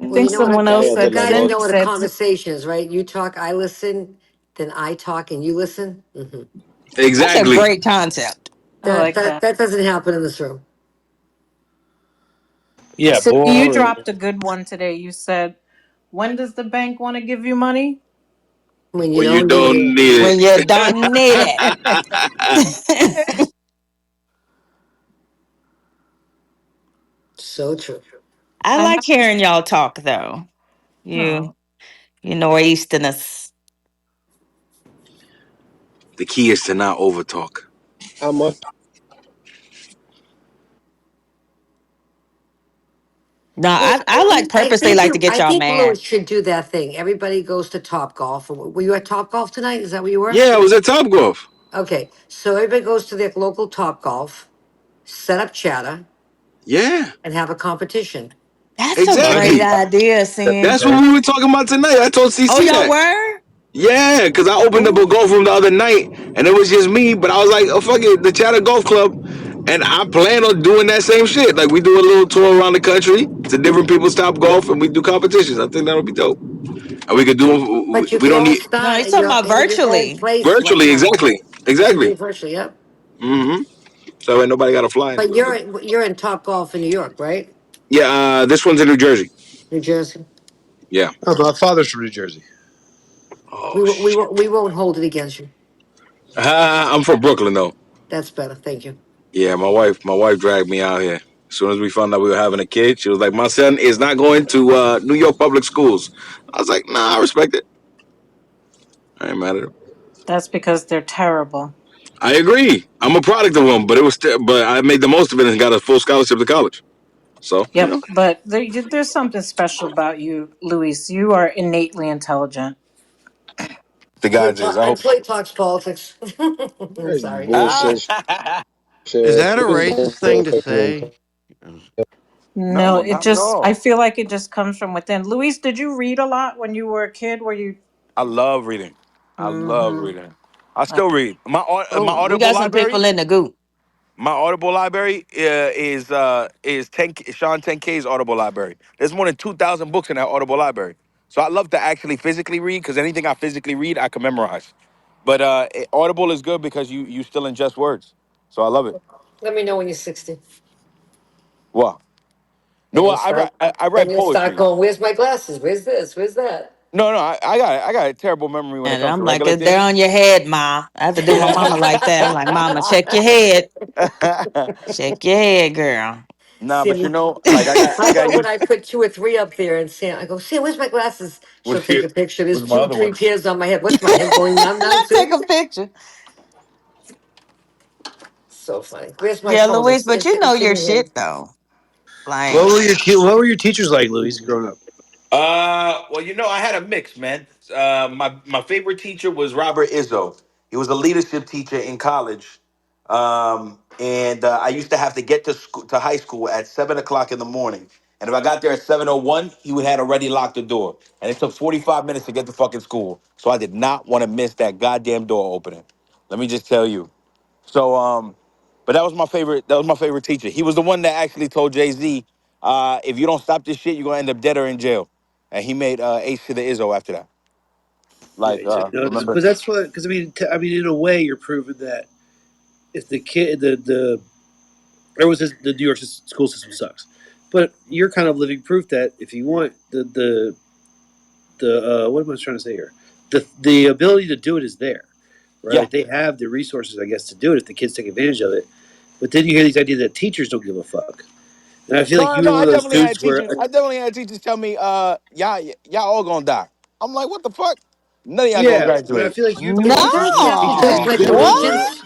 I Well, think you know what? someone else Yeah, You said. guys no. Cindy know what a said. conversation is, right? You talk, I listen, then I talk, and you listen. That's a Exactly. great concept. I That like that that. that doesn't happen in this room. Yeah, Cindy, you boring. dropped a good one today. You said, "When does the bank want to give you money?" When you When you don't need don't it, need When you don't need it. it. so true. I I like have. hearing y'all talk though. You Oh, you northeasterners. The key is to not overtalk. How much? No, Well, I like purposely like to get I y'all think mad. Lewis should do that thing. Everybody goes to Top Golf. Were you at Top Golf tonight? Is that where you were? Yeah, I was at Top Golf. Okay, so everybody goes to their local Top Golf, set up chatter, Yeah, and have a competition. That's a That great exactly. idea, Sin. That's what we were talking about tonight. I told Oh, CC y'all that. were? Yeah, because I opened up a Ooh, golf room the other night and it was just me, but I was like, oh, fuck it, the Chatter Golf Club. And I plan on doing that same shit. Like, we do a little tour around the country to different people's Top Golf and we do competitions. I think that'll be dope. And we could do, But you we can don't all need no, start he's talking about in your own virtually. place right virtually, now. exactly. You can do Exactly. it virtually, yep. Mm-hmm. So ain't nobody got to fly But into it. But you're in Top Golf in New York, right? yeah, this one's in New Jersey. New Jersey. Yeah. Oh, my father's from New Jersey. Oh, shit. We won't hold it against you. I'm from Brooklyn, though. That's better. Thank you. Yeah, my wife dragged me out here. As soon as we found out we were having a kid, she was like, "My son is not going to New York public schools." I was like, "Nah, I respect it. I ain't mad at her." that's because they're terrible. I agree. I'm a product of them, but but I made the most of it and got a full scholarship to college. So Yep, but there's something special about you, Luis. You are innately intelligent. the guy is. I hope Until he so. talks politics. I'm That's sorry. bullshit. Is Shit. that a racist thing to say? No, No, it not at just, I all. feel like it just comes from within. Luis, did you read a lot when you were a kid? Were you? I love reading. I love Mm-hmm. reading. I still read. My Oh, we Audible got some library. people in the group. My Audible library is 10 Sean 10K's Audible library. There's more than 2,000 books in that Audible library. So I love to actually physically read because anything I physically read, I can memorize. But Audible is good because you still ingest words. So I love it. Let me know when you're 60. Well, no, Then you start. I Then read you'll start poetry. going. Where's my glasses? Where's this? Where's that? No, I got a terrible memory when it And comes to I'm like, regular they're on things. your head, Ma. I have to do my mama like that. I'm like, Mama, check your head. Check your head, girl. Nah, but See, like I I got know when used I put two or three up there and Sam, I go, Sam, where's my glasses? She'll with take a picture. There's my two, other three ones. pairs on my head. What's my head going numb now Take too? a picture. So funny. Where's my Yeah, phone? Louise, but you know It's in your your hand. shit though. Like, What were your teachers like, Louise, growing up? Well, I had a mix, man. My favorite teacher was Robert Izzo. He was a leadership teacher in college, and I used to have to get to high school at 7 o'clock in the morning. And if I got there at 7:01, he would had already locked the door, and it took 45 minutes to get to fucking school. So I did not want to miss that goddamn door opening. Let me just tell you. So, but that was my favorite. That was my favorite teacher. He was the one that actually told Jay Z, "If you don't stop this shit, you're gonna end up dead or in jail." And he made Ace to the Izzo after that. Yeah, Like, remember? but that's what because I mean, in a way, you're proving that if the kid the there was the New York school system sucks, but you're kind of living proof that if you want the what am I trying to say here, the ability to do it is there, Yeah. right? They have the resources, I guess, to do it if the kids take advantage of it. But then you hear these ideas that teachers don't give a fuck, and I feel like No, you no, were one I of those definitely had dudes where teachers. I definitely had teachers tell me, y'all all gonna die. I'm like, what the fuck? None of y'all gonna yeah, but I graduate. feel like you're the Did one your of those dad have you teachers do the who no. Pledge of could have What? Allegiance?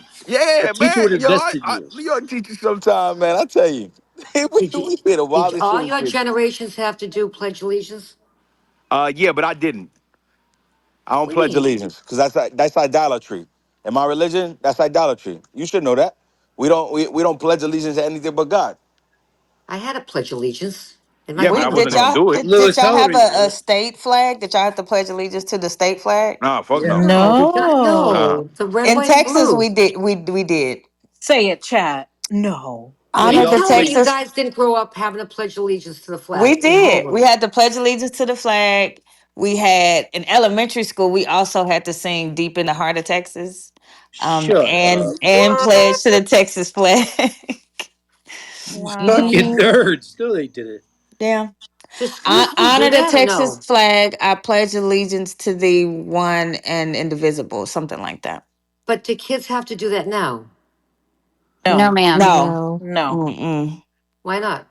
a Yeah, teacher man. would invest in you. New York teachers sometime, man. I tell you, we Did you? we be the Did wildest shit all with your kids. generations have to do Pledge Allegiance? Yeah, but I didn't. I don't What do you pledge mean? allegiance because that's idolatry. In my religion, that's idolatry. You should know that. We don't pledge allegiance to anything but God. I had a Pledge Allegiance. Am I Yeah, but We I wrong? wasn't Did gonna y'all do it. did Lewis, y'all how old have are you, a man? state flag? Did y'all have to pledge allegiance to the state flag? Nah, fuck Yeah. no. No, we got Nah. no. The red, In white, and Texas, blue. we did say it, chat. No. Yeah, So we honor you're the all telling me pledged. you Texas. guys didn't grow up having to pledge allegiance to the We flag in your did. We homeroom? had to pledge allegiance to the flag. We had in elementary school. We also had to sing "Deep in the Heart of Texas," Shut up. and pledge What? to the Texas flag. You Wow. fucking Mhm. nerds. No, they didn't. Yeah. Do I schools do honor the that or Texas no? flag. I pledge allegiance to the one and indivisible, something like that. But do kids have to do that now? No, No. ma'am. No. No, No. Mm-mm. Why not?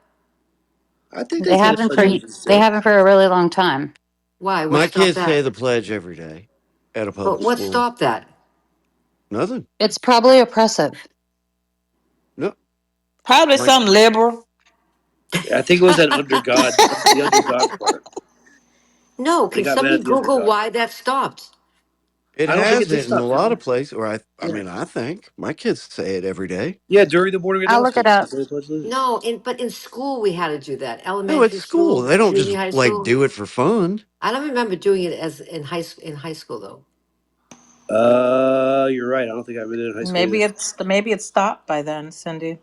I think they They say the haven't pledge for of allegiance they still. haven't for a really long time. Why? What My stopped kids say that? the pledge every day at a But public what school. stopped that? Nothing. It's probably oppressive. No. Probably My some liberal. Yeah, I think it was that under God, the under God part. No, They can got mad somebody at the under Google God why part. that stopped? it I don't think it did hasn't in a stop. lot of places. Or I Yeah. mean, I think my kids say it every day. Yeah, during the morning I'll look it announcements, they up. say the pledge of allegiance. No, but in school we had to do that. No, at Elementary school school, they don't just junior high like school. do it for fun. I don't remember doing it as in high school though. You're right. I don't think I did it in high school either. Maybe it's stopped by then, Cindy.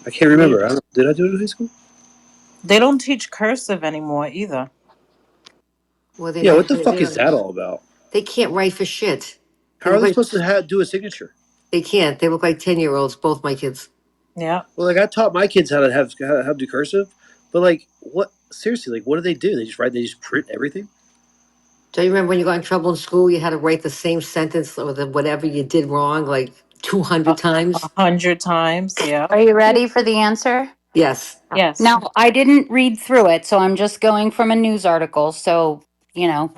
I can't remember. Maybe. Did I do it in high school? They don't teach cursive anymore either. Well, they Yeah, don't. what the fuck is that all about? They can't write for shit. They How are look they like supposed to do a signature? they can't. They look like 10-year-olds. Both my kids. Yeah. Well, like I taught my kids how to do cursive, but like what? Seriously, like what do they do? They just write. They just print everything. Do you remember when you got in trouble in school? You had to write the same sentence or whatever you did wrong like 200 times. 100 times. Yeah. Are you ready for the answer? Yes. Yes. Now, I didn't read through it, so I'm just going from a news article, so,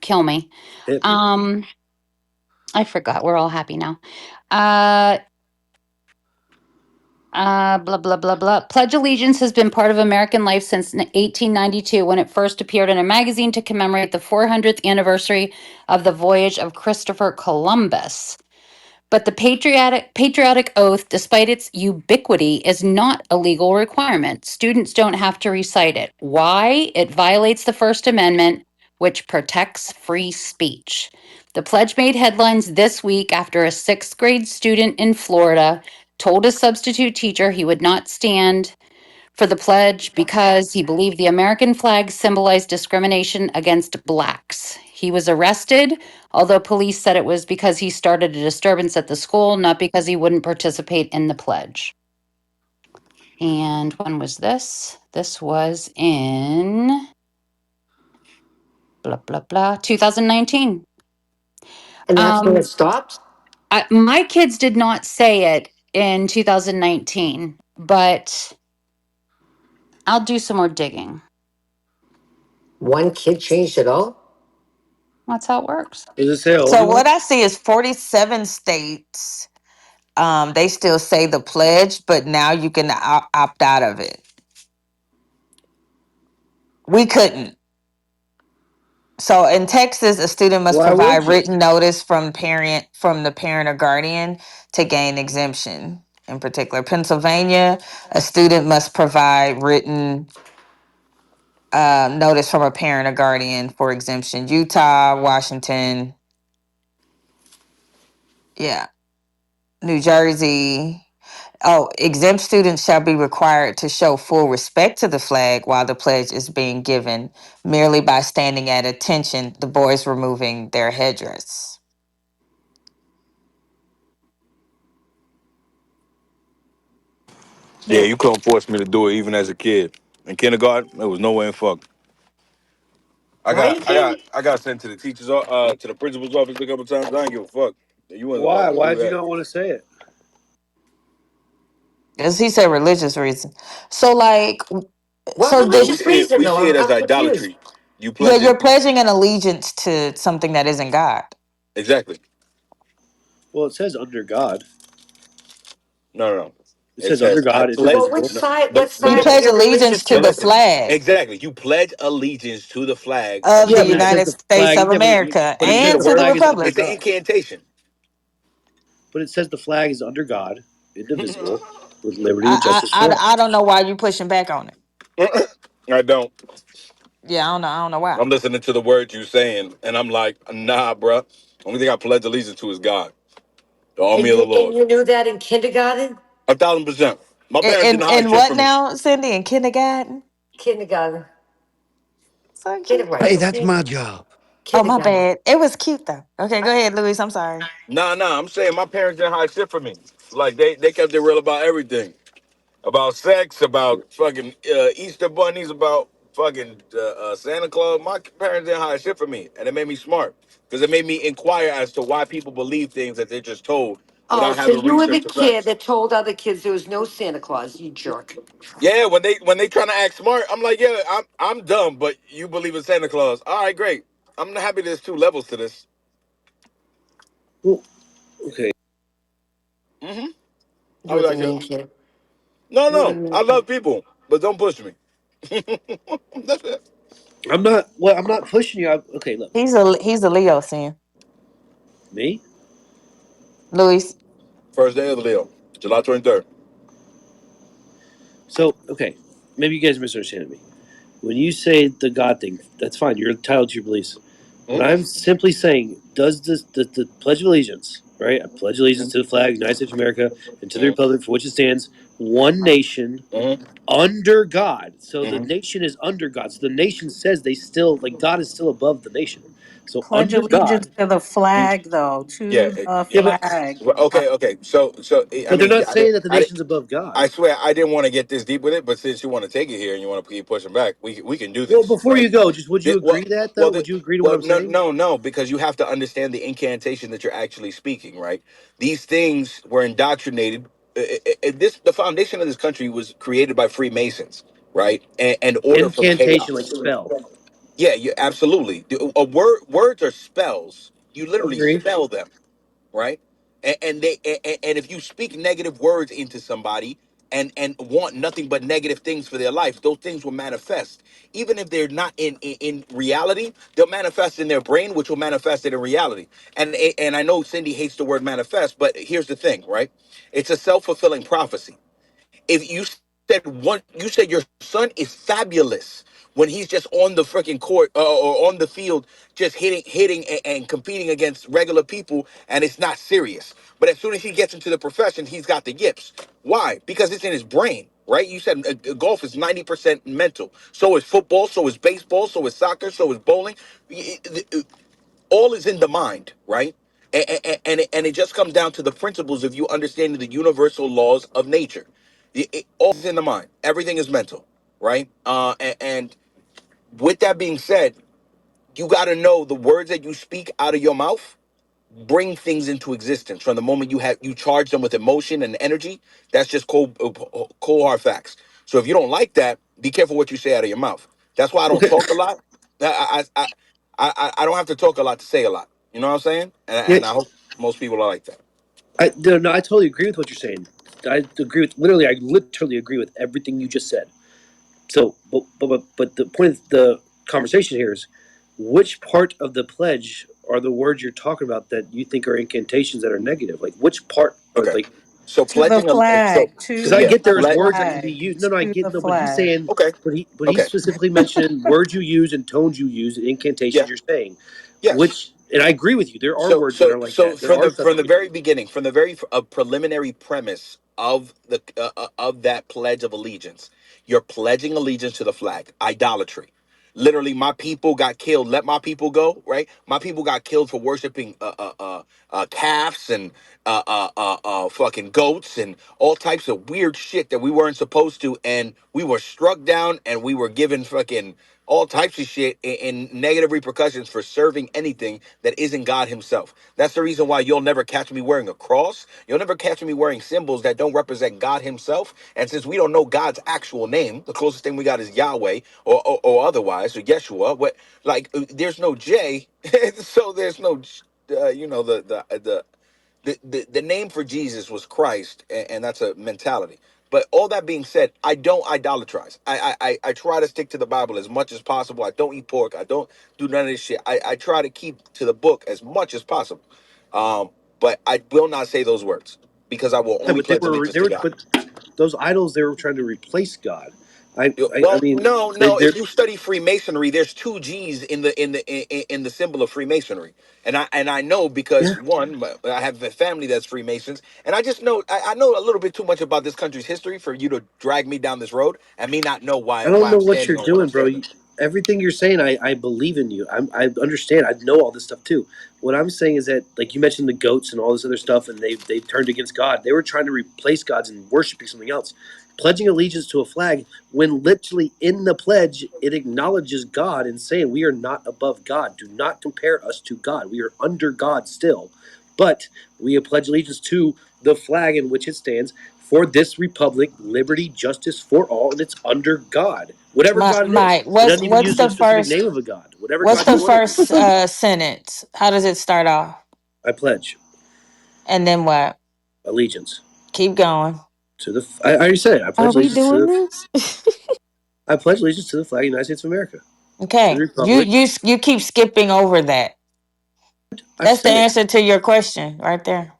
kill me. Hit me. Um, I forgot. We're all happy now. Uh, blah, blah, blah, blah. Pledge Allegiance has been part of American life since 1892 when it first appeared in a magazine to commemorate the 400th anniversary of the voyage of Christopher Columbus. But the patriotic oath, despite its ubiquity, is not a legal requirement. Students don't have to recite it. Why? It violates the First Amendment, which protects free speech. The pledge made headlines this week after a sixth grade student in Florida told a substitute teacher he would not stand for the pledge because he believed the American flag symbolized discrimination against blacks. He was arrested, although police said it was because he started a disturbance at the school, not because he wouldn't participate in the pledge. And when was this? This was in blah blah blah 2019. And that's when it Um, stopped? my kids did not say it in 2019, but I'll do some more digging. One kid changed it all? That's how it works. Does it say how old So he what was? I see is 47 states. They still say the pledge, but now you can opt out of it. We couldn't. So in Texas, a student must Why provide would you? written notice from the parent or guardian to gain exemption. In particular, Pennsylvania, a student must provide written notice from a parent or guardian for exemption. Utah, Washington, yeah, New Jersey. Oh, exempt students shall be required to show full respect to the flag while the pledge is being given, merely by standing at attention, the boys removing their headdress. Yeah, Yeah. you couldn't force me to do it even as a kid. In kindergarten, there was no way in fuck. Why you can't? I got sent to the to the principal's office a couple times. I didn't give a fuck. You wasn't allowed Why? to Why do did you that. not want to say it? As he said, religious reason. So, like, What so No, we religious this, see it. reason We though? see it as I'm confused. idolatry. You yeah, pledge you're it pledging an allegiance to something that isn't God. exactly. Well, it says under God. No, no, no. It It says under says I God, pledge. Well, which indivisible. No, side? no, What no. You side of pledge your allegiance religious to No, the religion? listen. flag Exactly. You pledge allegiance to the flag of of the the Yeah, but it United says United the States. States flag. of Yeah, America But it says again, and the to the flag is under Republic. it's the God. incantation. But it says the flag is under God, indivisible, with liberty and I, justice I, for all. I, I don't know why you pushing back on it. I don't. Yeah, I don't know why. I'm listening to the words you saying, and I'm like, nah, bruh. Only thing I pledge allegiance to is God, the army of the And Lord. you knew that in kindergarten? 1,000%. My parents didn't hide And shit what from me. now, Cindy? In kindergarten? Kindergarten. So cute. Hey, Kindergarten. that's my job. Oh, my Kindergarten. bad. It was cute though. Okay, go ahead, Louise. I'm sorry. Nah. I'm saying my parents didn't hide shit from me. Like they kept it real about everything, about sex, about fucking Easter bunnies, about fucking Santa Claus. My parents didn't hide shit from me, and it made me smart because it made me inquire as to why people believe things that they're just told Oh, without so having you were the research the kid facts. that told other kids there was no Santa Claus, you jerk. Yeah, when they trying to act smart, I'm like, yeah, I'm dumb, but you believe in Santa Claus. All right, great. I'm happy there's two levels to this. Well, okay. Mm-hmm. You I was was a like, mean kid. You were a no, mean I love kid. people, but don't push me. That's it. I'm not. Well, I'm not pushing you. Okay, look, He's a Leo, Sin. me. Louise. First day of the Leo, July 23rd. So, okay, maybe you guys are misunderstanding me. When you say the God thing, that's fine. You're entitled to your beliefs. But Mm-hmm. I'm simply saying, does the Pledge of Allegiance, right? I pledge allegiance to the flag, of the United States of America, and to the Mm-hmm. republic for which it stands, one nation, Mm-hmm. under God. So the Mm-hmm. nation is under God. So the nation says they still like God is still above the nation. So Pledge under allegiance God. to the flag, though, Yeah, to the Yeah, but flag. well, okay. So I but they're mean, not saying that the nation's above I God. swear I didn't want to get this deep with it, but since you want to take it here and you want to keep pushing back, we can do Well, this, before right? you go, just would you Well, agree that though? well, Would you agree to what I'm no, saying? no, because you have to understand the incantation that you're actually speaking, right? These things were indoctrinated. The foundation of this country was created by Freemasons, right? And order from Incantation, like chaos. spell. Yeah, you absolutely. Words are spells. You literally Agree. spell them, right? And if you speak negative words into somebody and want nothing but negative things for their life, those things will manifest. Even if they're not in reality, they'll manifest in their brain, which will manifest it in reality. And I know Cindy hates the word manifest, but here's the thing, right? It's a self-fulfilling prophecy. If you said your son is fabulous when he's just on the freaking court or on the field just hitting and competing against regular people and it's not serious, but as soon as he gets into the profession he's got the yips. Why? Because it's in his brain, right? You said golf is 90% mental, so is football, so is baseball, so is soccer, so is bowling. All is in the mind, right? And it just comes down to the principles of you understanding the universal laws of nature. All is in the mind. Everything is mental, right? And with that being said, you got to know the words that you speak out of your mouth bring things into existence from the moment you charge them with emotion and energy. That's just cold hard facts. So if you don't like that, be careful what you say out of your mouth. That's why I don't Okay. talk a lot. I don't have to talk a lot to say a lot. You know what I'm saying? Yeah, And I hope most people are like that. no, I totally agree with what you're saying. I agree with literally. I literally agree with everything you just said. So, but the point of the conversation here is, which part of the pledge are the words you're talking about that you think are incantations that are negative? Like which part are Okay. like? So To the pledging a so flag, Because so I to yeah. get the there's words that can be flag, used. No, I to get the no, but he's flag. saying, Okay. but he Okay. specifically mentioned words you use and tones you use and Yeah. incantations you're saying, Yes. which and I agree with you. There are So words that so are like so that. There are from the substitutions. very beginning, from the very preliminary premise of the of that pledge of allegiance, you're pledging allegiance to the flag. Idolatry. Literally, my people got killed. Let my people go. Right? My people got killed for worshiping calves and fucking goats and all types of weird shit that we weren't supposed to, and we were struck down and we were given fucking all types of shit and negative repercussions for serving anything that isn't God Himself. That's the reason why you'll never catch me wearing a cross. You'll never catch me wearing symbols that don't represent God Himself. And since we don't know God's actual name, the closest thing we got is Yahweh or otherwise, or Yeshua. What there's no J, so there's no the name for Jesus was Christ, and that's a mentality. But all that being said, I don't idolatrize. I try to stick to the Bible as much as possible. I don't eat pork. I don't do none of this shit. I try to keep to the book as much as possible. But I will not say those words because I will Yeah, only but they pledge were allegiance to God. but those idols they were trying to replace God. I Well, mean, no, no. they're If you study Freemasonry, there's two G's in the symbol of Freemasonry, and I know because yeah. one, I have a family that's Freemasons, and I just know I know a little bit too much about this country's history for you to drag me down this road and me not know I why don't know I'm what you're standing on what I'm doing, bro. standing. Everything you're saying, I believe in you. I understand. I know all this stuff too. What I'm saying is that, like you mentioned, the goats and all this other stuff, and they turned against God. They were trying to replace gods and worshiping something else. Pledging allegiance to a flag, when literally in the pledge it acknowledges God and saying we are not above God. Do not compare us to God. We are under God still, but we pledge allegiance to the flag in which it stands for this republic, liberty, justice for all, and it's under God, whatever God it is. My It doesn't even what's use the the specific first name of a God, whatever what's God you the want it to be. first sentence? How does it start off? I pledge And then what? allegiance Keep going. to the. I already said it. I Are pledge we allegiance to doing the. this? I pledge allegiance to the flag of the United States of America, to the Okay. You republic. you you keep skipping over that. I've That's the said it. answer to your question right there.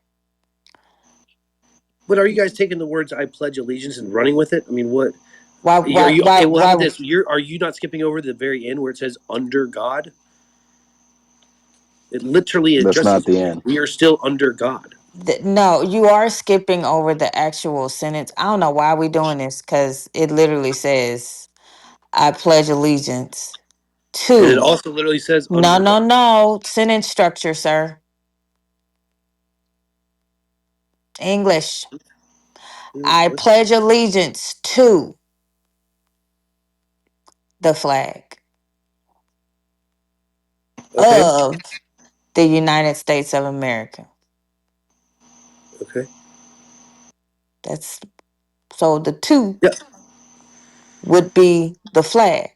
But are you guys taking the words "I pledge allegiance" and running with it? I mean, what? Why Are why you why okay? Well, how about why this? Are you not skipping over the very end where it says "under God"? It literally That's not addresses the end. we are still under God. no, you are skipping over the actual sentence. I don't know why we doing this because it literally says, I pledge allegiance And it to. also literally says No, under no, God. no. Sentence structure, sir. English. I What? pledge allegiance to the flag Okay. of the United States of America. Okay. That's so the two Yeah. would be the flag.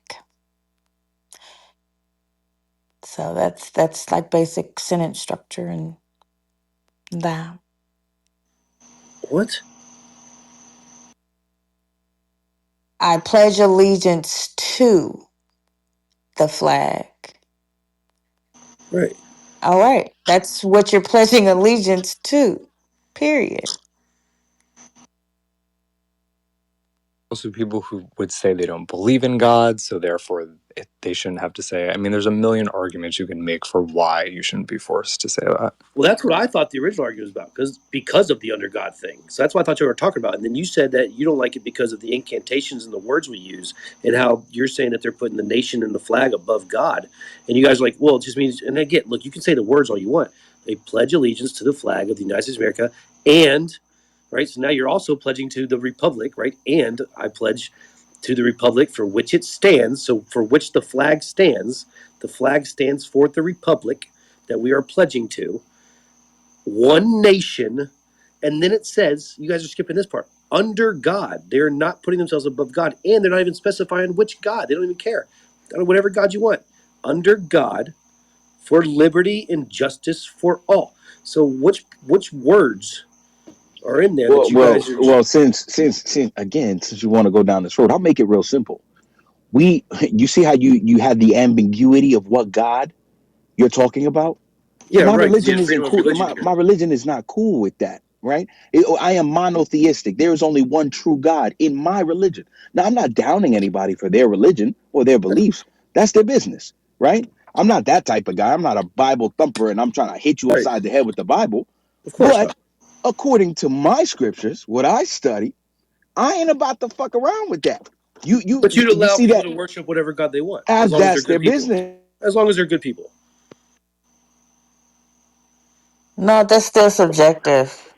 So that's like basic sentence structure and that. What? I pledge allegiance to the flag. Right. All right. That's what you're pledging allegiance to. Period. Also people who would say they don't believe in God, so therefore they shouldn't have to say. I mean, there's a million arguments you can make for why you shouldn't be forced to say that. Well, that's what I thought the original argument was about, because of the under God thing. So that's what I thought you were talking about. And then you said that you don't like it because of the incantations and the words we use, and how you're saying that they're putting the nation and the flag above God. And you guys are like, well, it just means. And again, look, you can say the words all you want. They pledge allegiance to the flag of the United States of America, and right. So now you're also pledging to the republic, right? And I pledge to the republic for which it stands. So for which the flag stands. The flag stands for the republic that we are pledging to, one nation, and then it says, you guys are skipping this part, under God. They're not putting themselves above God, and they're not even specifying which God. They don't even care. Whatever God you want. Under God, for liberty and justice for all. So which words are in there that Well, you well, guys are well. Since again, since you want to go down this road, I'll make it real simple. You see how you had the ambiguity of what God you're talking about. yeah, My right, because you religion had isn't freedom of cool. religion My here. religion is not cool with that, right? I am monotheistic. There is only one true God in my religion. Now, I'm not downing anybody for their religion or their beliefs. That's their business, right? I'm not that type of guy. I'm not a Bible thumper and I'm trying to hit you Right. upside the head with the Bible. Of course But not. according to my scriptures, what I study, I ain't about to fuck around with that. But you'd You allow see people that to worship whatever God they want, as as long as they're that's their good people. business. As long as they're good people. No, that's still subjective.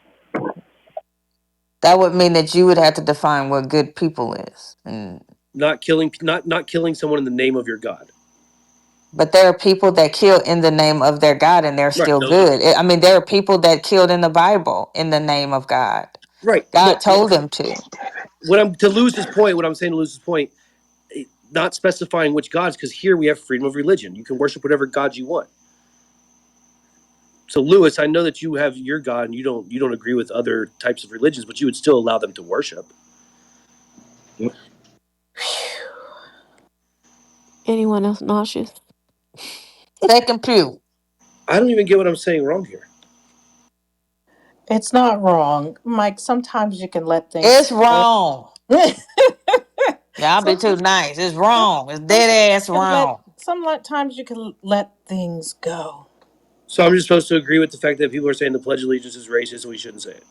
That would mean that you would have to define what good people is. Not killing someone in the name of your God. But there are people that kill in the name of their God and they're Right. still Those are good. I mean, there are people that killed in the Bible in the name of God. right. God No, told them to. what I'm to lose his point. What I'm saying to lose his point, not specifying which gods, because here we have freedom of religion. You can worship whatever god you want. So, Lewis, I know that you have your God, and you don't agree with other types of religions, but you would still allow them to worship. Yep. Anyone else nauseous? Second pew. I don't even get what I'm saying wrong here. It's not wrong, Mike. Sometimes you can let things It's slide. wrong. Y'all be too nice. It's wrong. It's dead ass wrong. Sometimes you can let things go. So I'm just supposed to agree with the fact that people are saying the Pledge of Allegiance is racist and we shouldn't say it.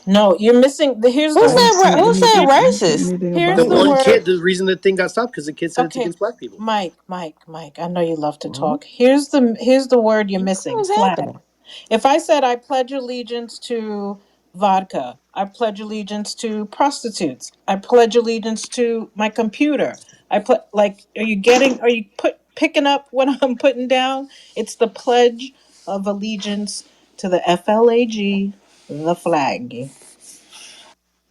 No, you're missing the here's Who the I didn't said see who said here, racist? anything The here's about the one word. kid, the reason the thing got stopped because the kid said it's Okay, against black people. Mike. I know you love to what? talk. Here's the word you're missing. What is Flag. happening? If I said I pledge allegiance to vodka, I pledge allegiance to prostitutes. I pledge allegiance to my computer. I put like, are you picking up what I'm putting down? It's the pledge of allegiance to the FLAG, the flag.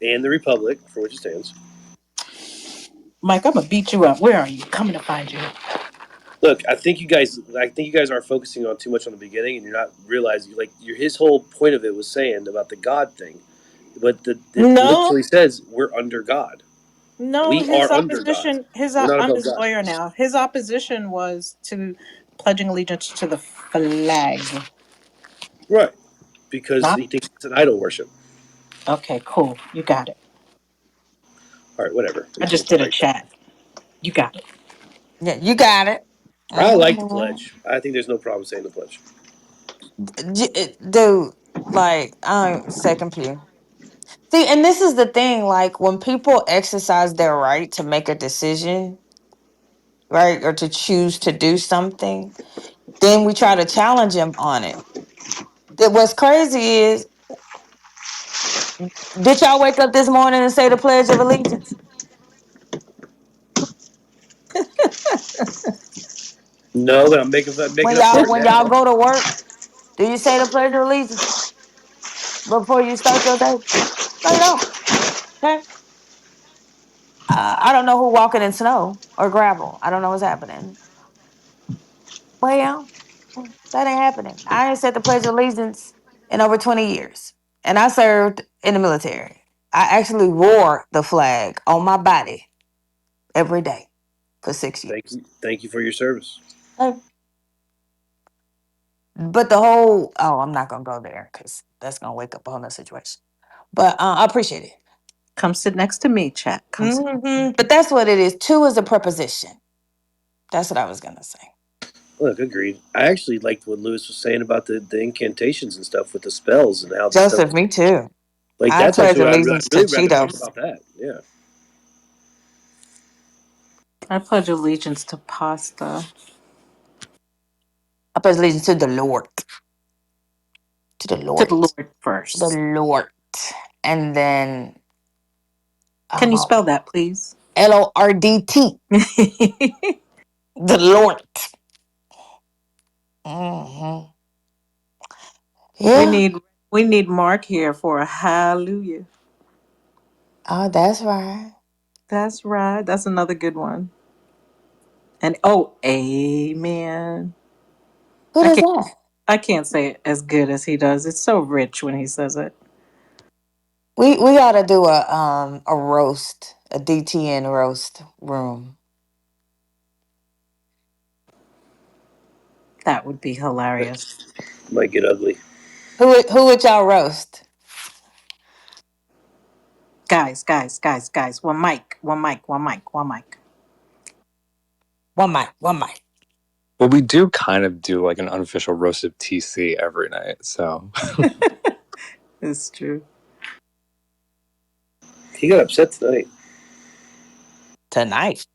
And the Republic, for which it stands. Mike, I'm gonna beat you up. Where are you? Coming to find you. Look, I think you guys are focusing on too much on the beginning, and you're not realizing like his whole point of it was saying about the God thing, but it No, literally says we're under God. no, We his are under God. opposition, We're not I'm above his God. lawyer now. His opposition was to pledging allegiance to the flag. Right. Because Not he thinks it's an idol worship. okay, cool. You got it. All right, whatever. I It's just did a like chat. You got it. Yeah, you got it. I like the Mhm. pledge. I think there's no problem saying the pledge. Dude, like, I second pew. See, and this is the thing, like when people exercise their right to make a decision, right, or to choose to do something, then we try to challenge them on it. What's crazy is, did y'all wake up this morning and say the Pledge of Allegiance? No, but I'm making When up y'all for it when y'all now. go to work, do you say the Pledge of Allegiance before you start your day? No, you don't. Okay. I don't know who walking in snow or gravel. I don't know what's happening. Well, that ain't happening. I ain't said the Pledge of Allegiance in over 20 years. And I served in the military. I actually wore the flag on my body every day for 6 years. Thank you for your service. Okay. But the whole, oh, I'm not going to go there because that's going to wake up a whole nother situation. But I appreciate it. Come sit next to me, chat. Come sit. But that's what it is. To is a preposition. That's what I was going to say. Look, agreed. I actually liked what Lewis was saying about the incantations and stuff with the spells and how the stuff Joseph, was me too. like. I That's pledge actually what I allegiance to really rather talk Cheetos. about that. Yeah. I pledge allegiance to pasta. I pledge allegiance to the Lord. To the To the Lord. Lord The first. Lord. And then Can you spell that, please? LORDT. The Lord. Hmm. we Yeah. need we need Mark here for a hallelujah. Oh, that's right. That's right. That's another good one. And oh, amen. Who I does can't that? I can't say it as good as he does. It's so rich when he says it. We gotta do a roast, a DTN roast room. That would be hilarious. Might get ugly. Who would y'all roast? Guys. One mic. One mic. Well, we do kind of do like an unofficial roast of TC every night. So It's true. He got upset tonight. Tonight.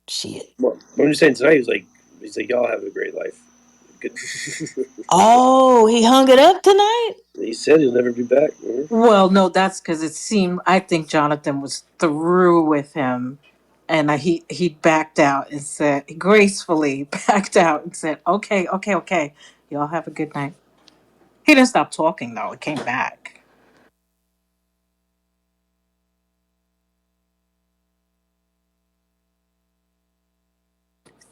Shit. Well, what I'm just saying tonight. He's like, y'all have a great life. Good. Oh, he hung it up tonight? He said he'll never be back. Well, no, that's because it seemed. I think Jonathan was through with him, and he backed out and said gracefully backed out and said, "Okay, y'all have a good night." He didn't stop talking though. It came back.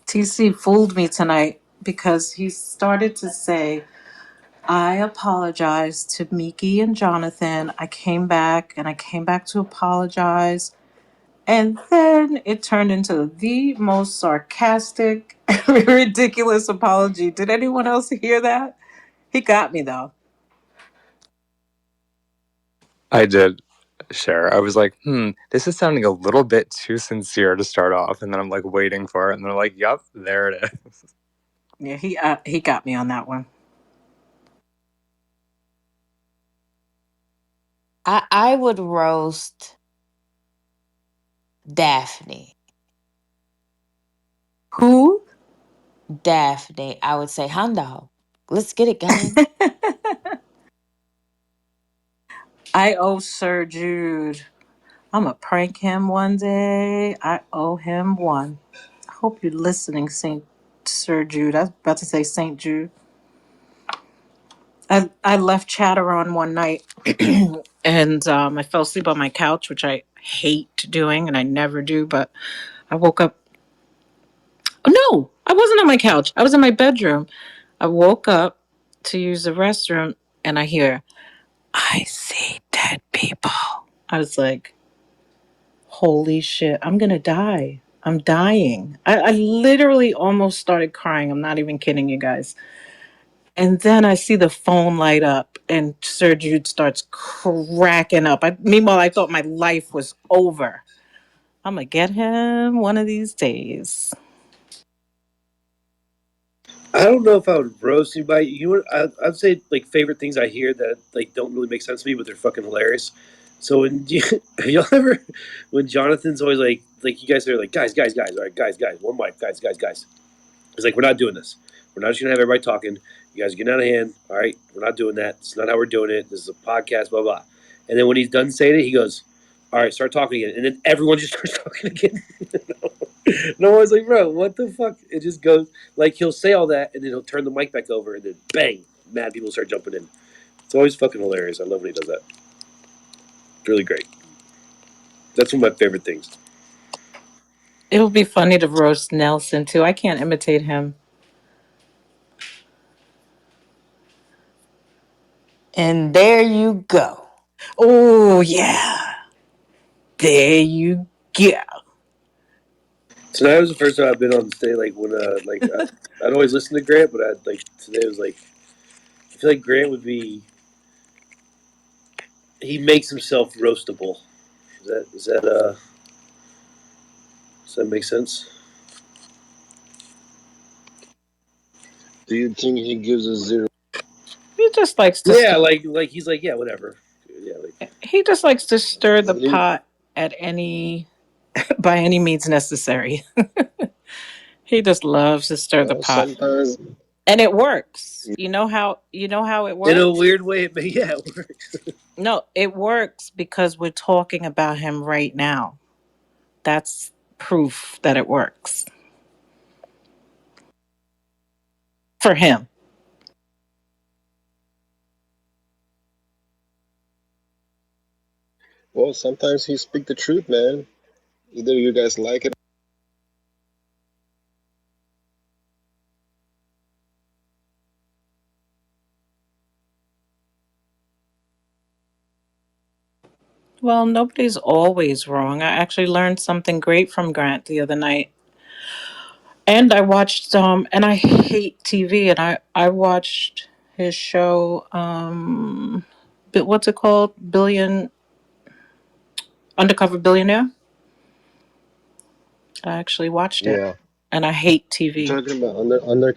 TC fooled me tonight because he started to say, "I apologize to Miki and Jonathan. I came back to apologize." And then it turned into the most sarcastic, ridiculous apology. Did anyone else hear that? He got me though. I did. share. I was like, this is sounding a little bit too sincere to start off, and then I'm like waiting for it, and they're like, "Yep, there it is." Yeah, he got me on that one. I would roast Daphne. Who? Daphne. I would say, Hondo, let's get it, guys. I owe Sir Jude. I'm gonna prank him one day. I owe him one. I hope you're listening, Saint Sir Jude. I was about to say Saint Jude. I left Chatter on one night, and I fell asleep on my couch, which I hate doing, and I never do. But I woke up. Oh, no, I wasn't on my couch. I was in my bedroom. I woke up to use the restroom, and I hear, "I see dead people." I was like, holy shit, I'm gonna die. I'm dying. I literally almost started crying. I'm not even kidding you guys. And then I see the phone light up and Sir Jude starts cracking up. Meanwhile, I thought my life was over. I'm gonna get him one of these days. I don't know if I would roast anybody. I'd say like favorite things I hear that like don't really make sense to me, but they're fucking hilarious. So when y'all ever when Jonathan's always like you guys are like guys, all right, guys, one mic, guys. He's like, we're not doing this. We're not just gonna have everybody talking. You guys are getting out of hand. All right, we're not doing that. It's not how we're doing it. This is a podcast, blah blah. And then when he's done saying it, he goes, "All right, start talking again." And then everyone just starts talking again. No one's like, "Bro, what the fuck?" It just goes like he'll say all that, and then he'll turn the mic back over, and then bang, mad people start jumping in. It's always fucking hilarious. I love when he does that. It's really great. That's one of my favorite things. It would be funny to roast Nelson too. I can't imitate him. And there you go. Oh yeah. There you go. Tonight was the first time I've been on stage. Like when I'd always listen to Grant, but I'd like today was like I feel like Grant would be. He makes himself roastable. Does that make sense? Do you think he gives a zero? He just likes to Yeah, like he's like yeah, whatever. Yeah, like he just likes to stir the At least, pot at any by any means necessary. He just loves to stir the pot. sometimes. And it works. You know how it in a works? weird way, but yeah, it works. No, it works because we're talking about him right now. That's proof that it works for him. Well, sometimes he speak the truth, man. Either you guys like it. Well, nobody's always wrong. I actually learned something great from Grant the other night. And I watched and I hate TV, and I watched his show but what's it called? Billion Undercover Billionaire. I actually watched it, Yeah, and I hate you're TV. talking about under.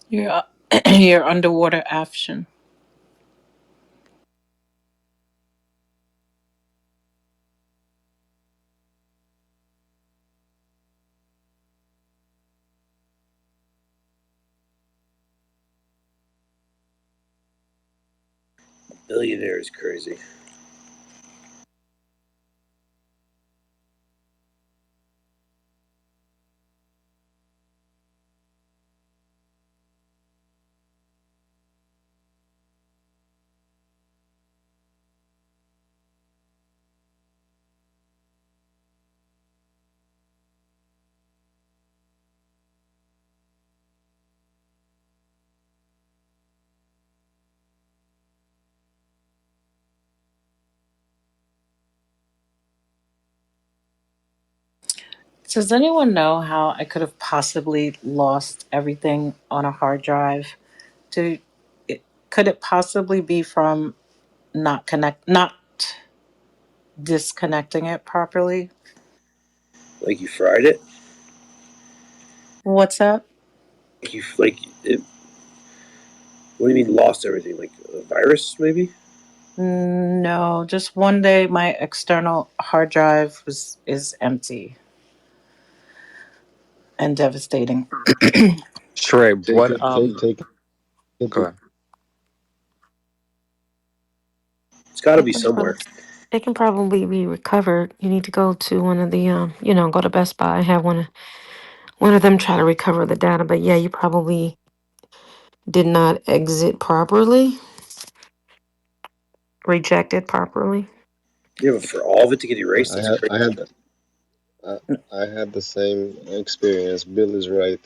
Your your underwater action. Billionaire is crazy. Does anyone know how I could have possibly lost everything on a hard drive? Do could it possibly be from not disconnecting it properly? Like you fried it. What's that? Like you like it. What do you mean lost everything? Like a virus, maybe? No, just one day my external hard drive was is empty and devastating. Sheree, Take what it, take it go to ahead. It's got to It be can somewhere. prob- it can probably be recovered. You need to go to one of the go to Best Buy, have one of them try to recover the data. But yeah, you probably did not exit properly, reject it properly. Yeah, but for all of it to get erased, I that's had crazy. I had I, I had the same experience. Bill is right.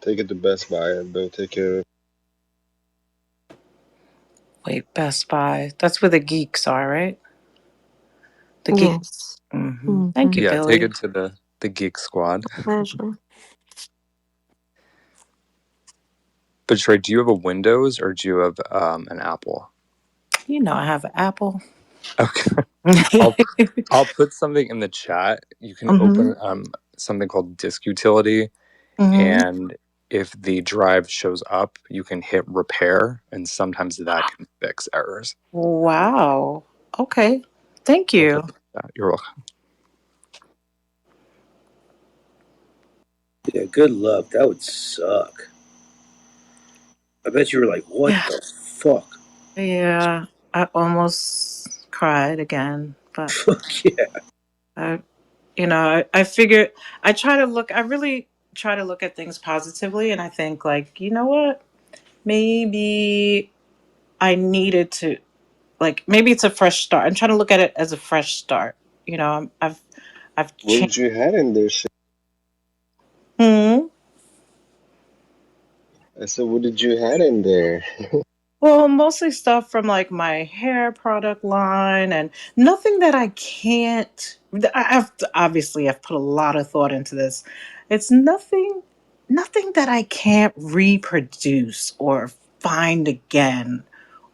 Take it to Best Buy and they'll take care of Wait, Best Buy. That's where the geeks are, right? The geek. Yes. Thank Mm-hmm. you, Yeah, take Billy. it to the Geek Squad. Pleasure. But Sheree, do you have a Windows or do you have an Apple? You know I have an Apple. Okay. I'll I'll put something in the chat. You can hmm open something called Disk Utility, hmm and if the drive shows up, you can hit repair, and sometimes that can fix errors. Wow. Okay. Thank I'll put you. that. You're welcome. Yeah, good luck. That would suck. I bet you were like, what Yeah. the fuck? Yeah. I almost cried again, but Fuck yeah. I, I figured I really try to look at things positively, and I think like, you know what? Maybe I needed to maybe it's a fresh start. I'm trying to look at it as a fresh start. I've what changed. did you had in there? Hmm. I said, what did you had in there? Well, mostly stuff from like my hair product line and nothing that I can't. I've put a lot of thought into this. It's nothing that I can't reproduce or find again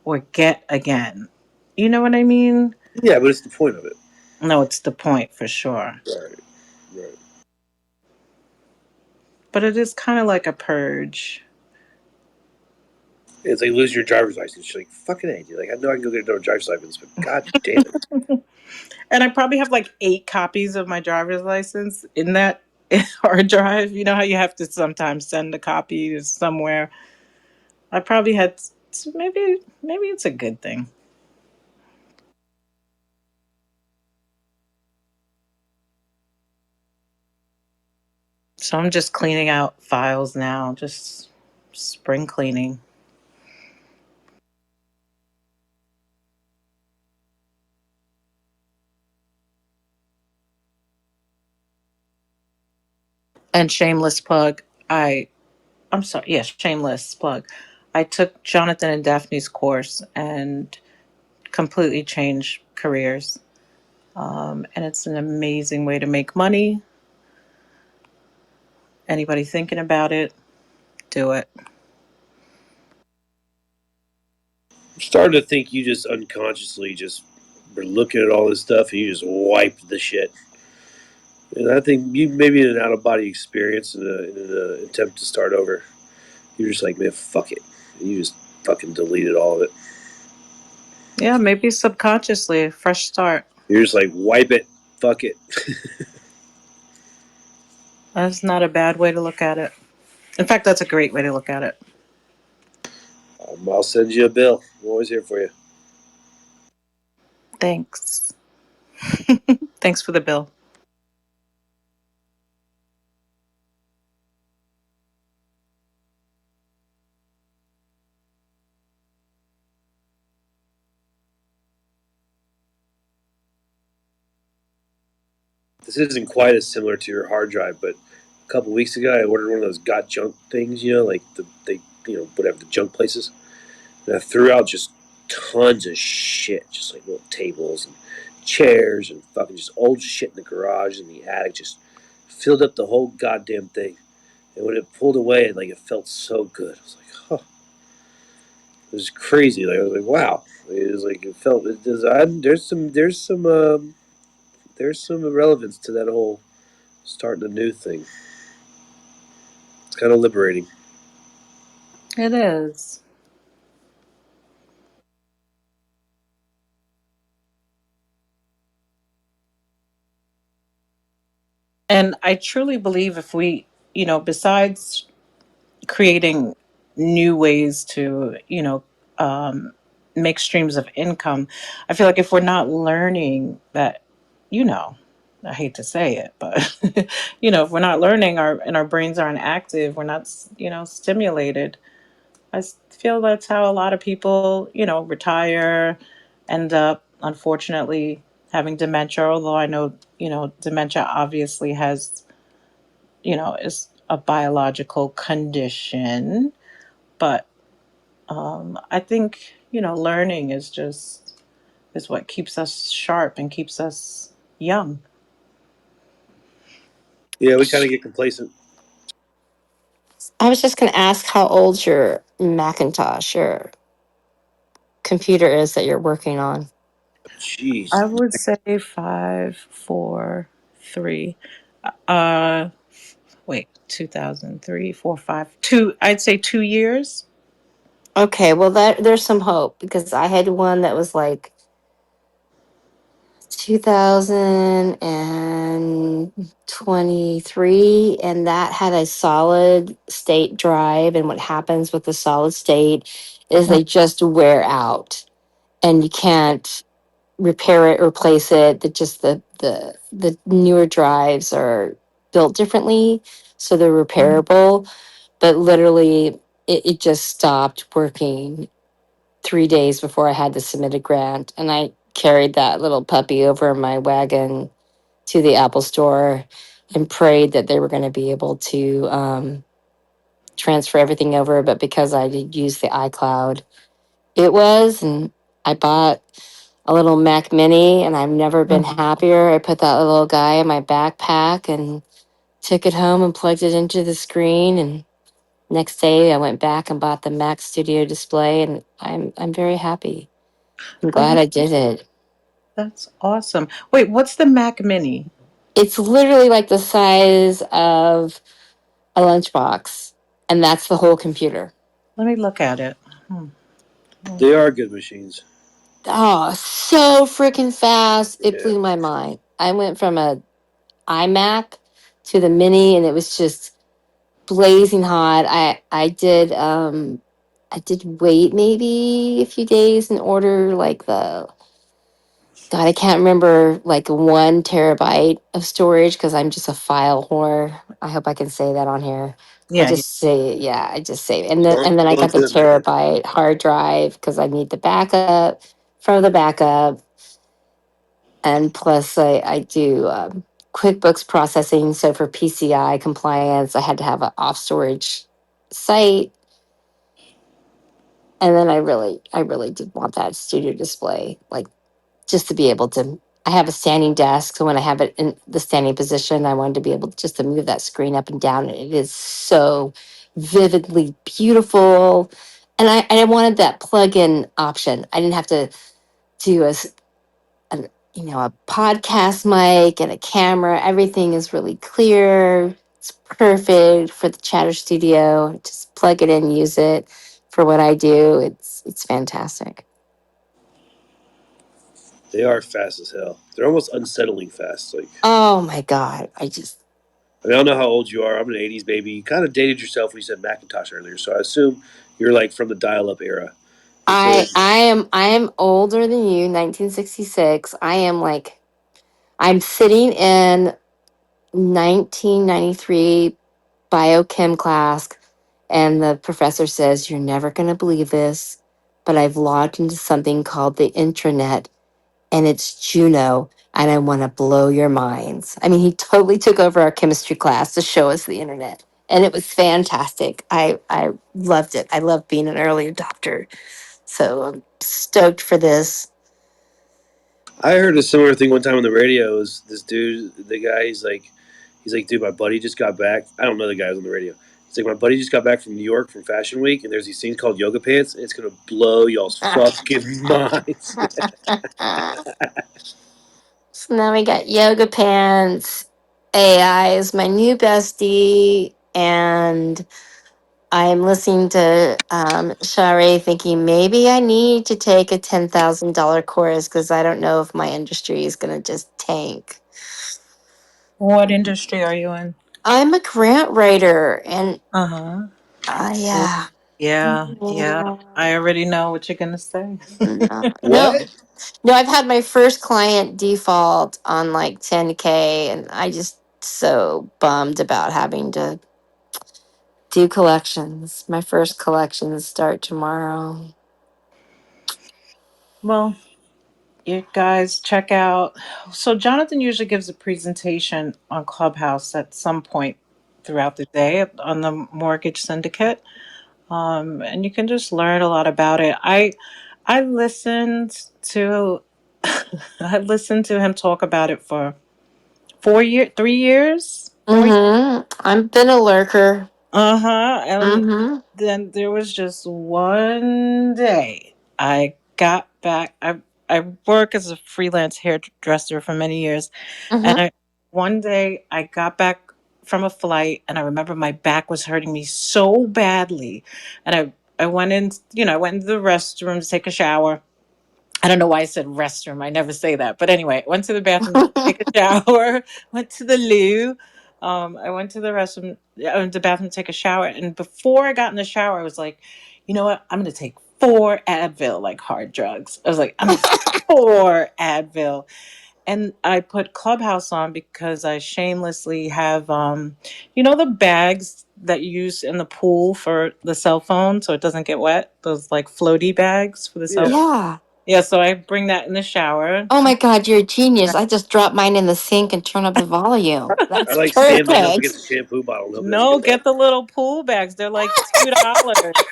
or get again. You know what I mean? Yeah, but it's the point of it. No, it's the point for sure. Right, right. But it is kind of like a purge. It's like losing your driver's license. You're like, fucking A, dude. Like, I know I can go get another driver's license, but god damn it. And I probably have like 8 copies of my driver's license in that hard drive. You know how you have to sometimes send a copy to somewhere. I probably had maybe it's a good thing. So I'm just cleaning out files now, just spring cleaning. And shameless plug, I'm sorry, yes, shameless plug. I took Jonathan and Daphne's course and completely changed careers. And it's an amazing way to make money. Anybody thinking about it, do it. I'm starting to think you just unconsciously just were looking at all this stuff and you just wiped the shit. And I think you maybe in an out of body experience in an attempt to start over, you're just like, man, fuck it. And you just fucking deleted all of it. Yeah, maybe subconsciously, fresh start. You're just like, wipe it, fuck it. That's not a bad way to look at it. In fact, that's a great way to look at it. I'll send you a bill. I'm always here for you. Thanks. Thanks for the bill. This isn't quite as similar to your hard drive, but a couple weeks ago I ordered one of those got junk things, like whatever the junk places. And I threw out just tons of shit, just like little tables and chairs and fucking just old shit in the garage and the attic, just filled up the whole goddamn thing. And when it pulled away, like it felt so good. I was like, huh, it was crazy. Like I was like, wow. It was like it felt. There's some relevance to that whole starting a new thing. It's kind of liberating. It is. And I truly believe if we, besides creating new ways to, make streams of income, I feel like if we're not learning that, you know, I hate to say it, but if we're not learning our brains aren't active, we're not, stimulated. Feel that's how a lot of people, retire, end up unfortunately having dementia. Although I know, dementia obviously has, is a biological condition, but I think learning is what keeps us sharp and keeps us young. Yeah, we kind of get complacent. I was just going to ask how old your Macintosh, your computer is that you're working on. Jeez. I would say 5, 4, 3. Uh, Wait, 2003, 4, 5, 2. I'd say 2 years. Okay, well that there's some hope because I had one that was like 2023 and that had a solid state drive, and what happens with the solid state is they just wear out and you can't repair it, replace it. That just the newer drives are built differently, so they're repairable. But literally, it just stopped working 3 days before I had to submit a grant, and I carried that little puppy over in my wagon to the Apple Store and prayed that they were going to be able to transfer everything over. But because I did use the iCloud, it was, and I bought a little Mac Mini, and I've never been happier. I put that little guy in my backpack and took it home and plugged it into the screen. And next day, I went back and bought the Mac Studio display, and I'm very happy. I'm Oh, glad I did it. that's awesome. Wait, what's the Mac Mini? It's literally like the size of a lunchbox, and that's the whole computer. Let me look at it. Hmm. They are good machines. Oh, so freaking fast! It Yeah. blew my mind. I went from a iMac to the Mini, and it was just blazing hot. I did wait maybe a few days and order like the God, I can't remember, like 1 terabyte of storage because I'm just a file whore. I hope I can say that on here. I Yeah, yeah. just say, yeah, I just say, As and then I long got as the it doesn't hurt. terabyte hard drive because I need the backup from the backup, and plus I do QuickBooks processing. So for PCI compliance, I had to have an off storage site, and then I really did want that studio display, like just to be able to. I have a standing desk, so when I have it in the standing position, I wanted to be able just to move that screen up and down. And it is so vividly beautiful, and I wanted that plug-in option. I didn't have to do a podcast mic and a camera. Everything is really clear. It's perfect for the Chatter Studio. Just plug it in, use it for what I do. It's fantastic. They are fast as hell. They're almost unsettling fast. Like, Oh my God. I just I mean, I don't know how old you are. I'm an '80s baby. You kind of dated yourself when you said Macintosh earlier, so I assume you're like from the dial-up era. And so, I am older than you, 1966. I am like I'm sitting in 1993 biochem class, and the professor says, "You're never going to believe this, but I've logged into something called the intranet, and it's Juno, and I want to blow your minds." I mean, he totally took over our chemistry class to show us the internet, and it was fantastic. I loved it. I love being an early adopter. So I'm stoked for this. I heard a similar thing one time on the radio. Is this dude, the guy? He's like, dude, my buddy just got back. I don't know the guys on the radio. He's like, my buddy just got back from New York from Fashion Week, and there's these things called yoga pants, and it's gonna blow y'all's fucking minds. So now we got yoga pants. AI is my new bestie, and I'm listening to Share thinking maybe I need to take a $10,000 course because I don't know if my industry is going to just tank. What industry are you in? I'm a grant writer, and Uh huh. yeah. Yeah, yeah. Yeah. I already know what you're gonna say. No, no, What? no, I've had my first client default on like 10K, and I just so bummed about having to do collections. My first collections start tomorrow. Well, you guys check out. So Jonathan usually gives a presentation on Clubhouse at some point throughout the day on the mortgage syndicate, and you can just learn a lot about it. I listened to I listened to him talk about it for 4 year, 3 years, 4 years. I've been a lurker. Uh-huh. And Mm-hmm. then there was just one day I got back. I work as a freelance hairdresser for many years, and Mm-hmm. I one day I got back from a flight, and I remember my back was hurting me so badly, and I went in, I went into the restroom to take a shower. I don't know why I said restroom. I never say that. But anyway, went to the bathroom to take a shower, went to the loo. I went to the restroom, the bathroom to take a shower. And before I got in the shower, I was like, you know what? I'm going to take 4 Advil, like hard drugs. I was like, I'm going to take 4 Advil. And I put Clubhouse on because I shamelessly have, the bags that you use in the pool for the cell phone so it doesn't get wet? Those like floaty bags for the cell Yeah. phone. Yeah. Yeah, so I bring that in the shower. Oh my God, you're a genius. I just drop mine in the sink and turn up the volume. I That's like stand mine up perfect. against a shampoo bottle and hope it doesn't No, get wet. get the little pool bags. They're like $2.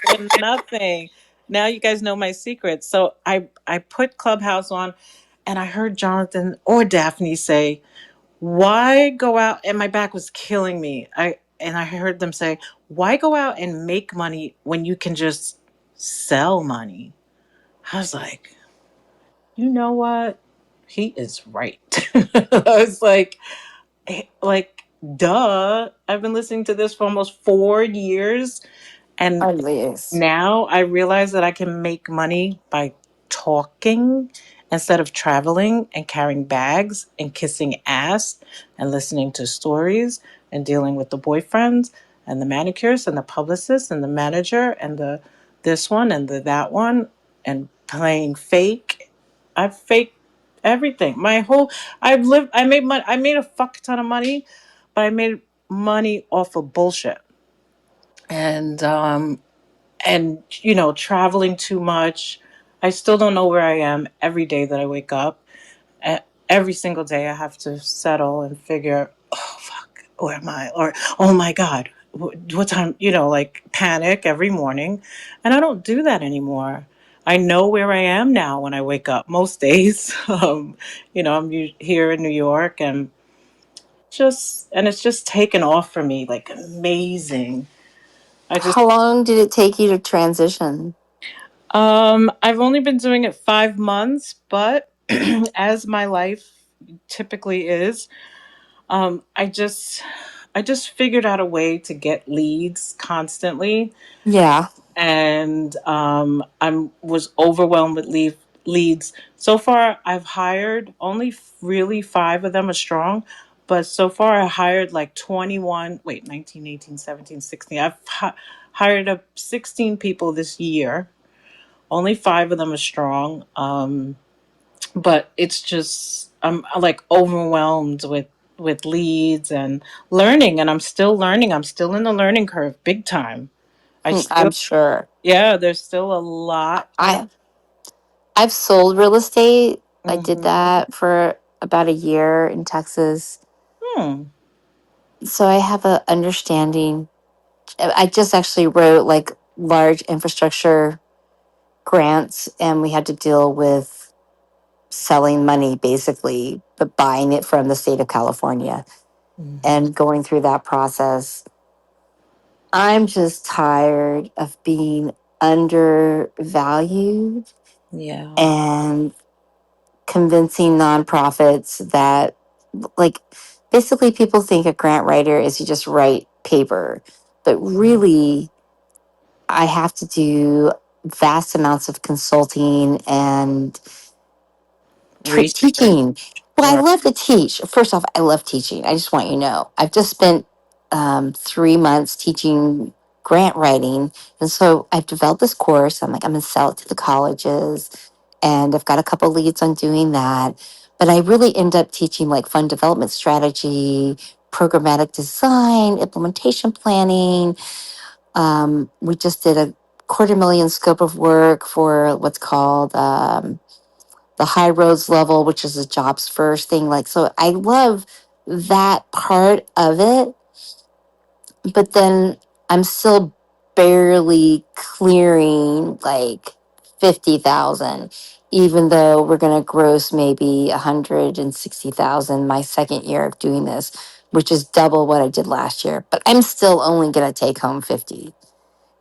They're nothing. Now you guys know my secret. So I put Clubhouse on, and I heard Jonathan or Daphne say, "Why go out?" And my back was killing me. I heard them say, "Why go out and make money when you can just sell money?" I was like, you know what? He is right. I was like, duh. I've been listening to this for almost 4 years, and At least. now I realize that I can make money by talking instead of traveling and carrying bags and kissing ass and listening to stories and dealing with the boyfriends and the manicures and the publicist and the manager and the this one and the that one and playing fake. I've faked everything. I made money. I made a fuck ton of money, but I made money off of bullshit. And traveling too much. I still don't know where I am every day that I wake up. Every single day I have to settle and figure, oh fuck, where am I? Or oh my god, what time? Like panic every morning, and I don't do that anymore. I know where I am now when I wake up most days. I'm here in New York, and it's just taken off for me like amazing. I just How long did it take you to transition? I've only been doing it 5 months, but as my life typically is, I just figured out a way to get leads constantly, Yeah. and I was overwhelmed with leads. So far, I've hired only really 5 of them are strong, but so far I hired like 21. Wait, 19, 18, 17, 16. I've hired up 16 people this year. Only 5 of them are strong. But it's just I'm like overwhelmed with leads and learning, and I'm still learning. I'm still in the learning curve, big time. I I'm still, sure. yeah, there's still a lot to. I I've sold real estate. I did Mhm. that for about a year in Texas. Hmm. So I have a understanding. I just actually wrote like large infrastructure grants, and we had to deal with selling money basically, but buying it from the state of California. Mhm. and going through that process. I'm just tired of being undervalued Yeah. and convincing nonprofits that, like, basically people think a grant writer is you just write paper, but really I have to do vast amounts of consulting and Research. teaching. Well, I Right. love to teach. First off, I love teaching. I just want you to know. I've just spent 3 months teaching grant writing. And so I've developed this course. I'm like, I'm going to sell it to the colleges. And I've got a couple leads on doing that. But I really end up teaching like fund development strategy, programmatic design, implementation planning. We just did a 250,000 scope of work for what's called the high roads level, which is a jobs first thing. Like, so I love that part of it, but then I'm still barely clearing like 50,000, even though we're going to gross maybe 160,000 my second year of doing this, which is double what I did last year. But I'm still only going to take home 50.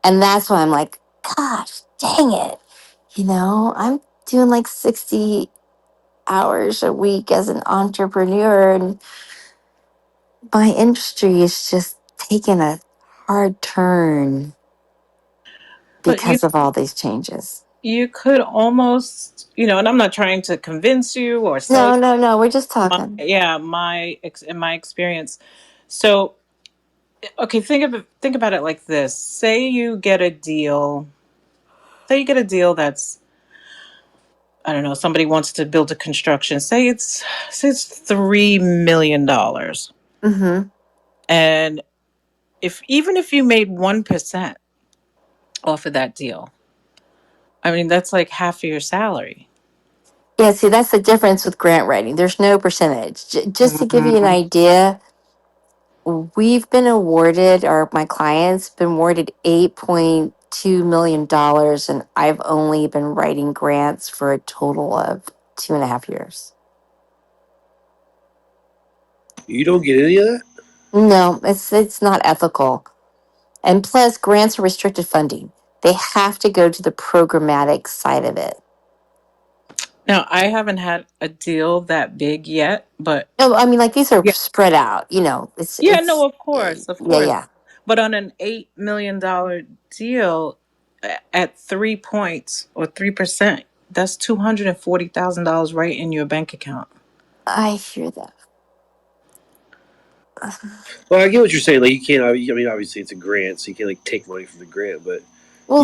And that's why I'm like, gosh, dang it. I'm doing like 60 hours a week as an entrepreneur, and my industry is just taking a hard turn But because of all these changes. you could almost, and I'm not trying to convince you or sell you. No, no, no, we're just My, talking. yeah, in my experience. So, okay, think about it like this. Say you get a deal that's, I don't know, somebody wants to build a construction. Say it's $3 million. Mm-hmm. And even if you made 1% off of that deal, I mean that's like half of your salary. Yeah, see, that's the difference with grant writing. There's no percentage. Just to give you an Mhm. idea, we've been awarded, or my clients been awarded $8.2 million, and I've only been writing grants for a total of 2.5 years. You don't get any of that? No, it's not ethical. And plus, grants are restricted funding. They have to go to the programmatic side of it. Now, I haven't had a deal that big yet, but No, I mean, like, these are yeah, spread out. yeah, no, of course, of Yeah, course. yeah. But on an $8 million deal at 3 points or 3%, that's $240,000 right in your bank account. I hear that. Well, I get what you're saying. Like you can't. I mean, obviously it's a grant, so you can't like take money from the grant. But Well,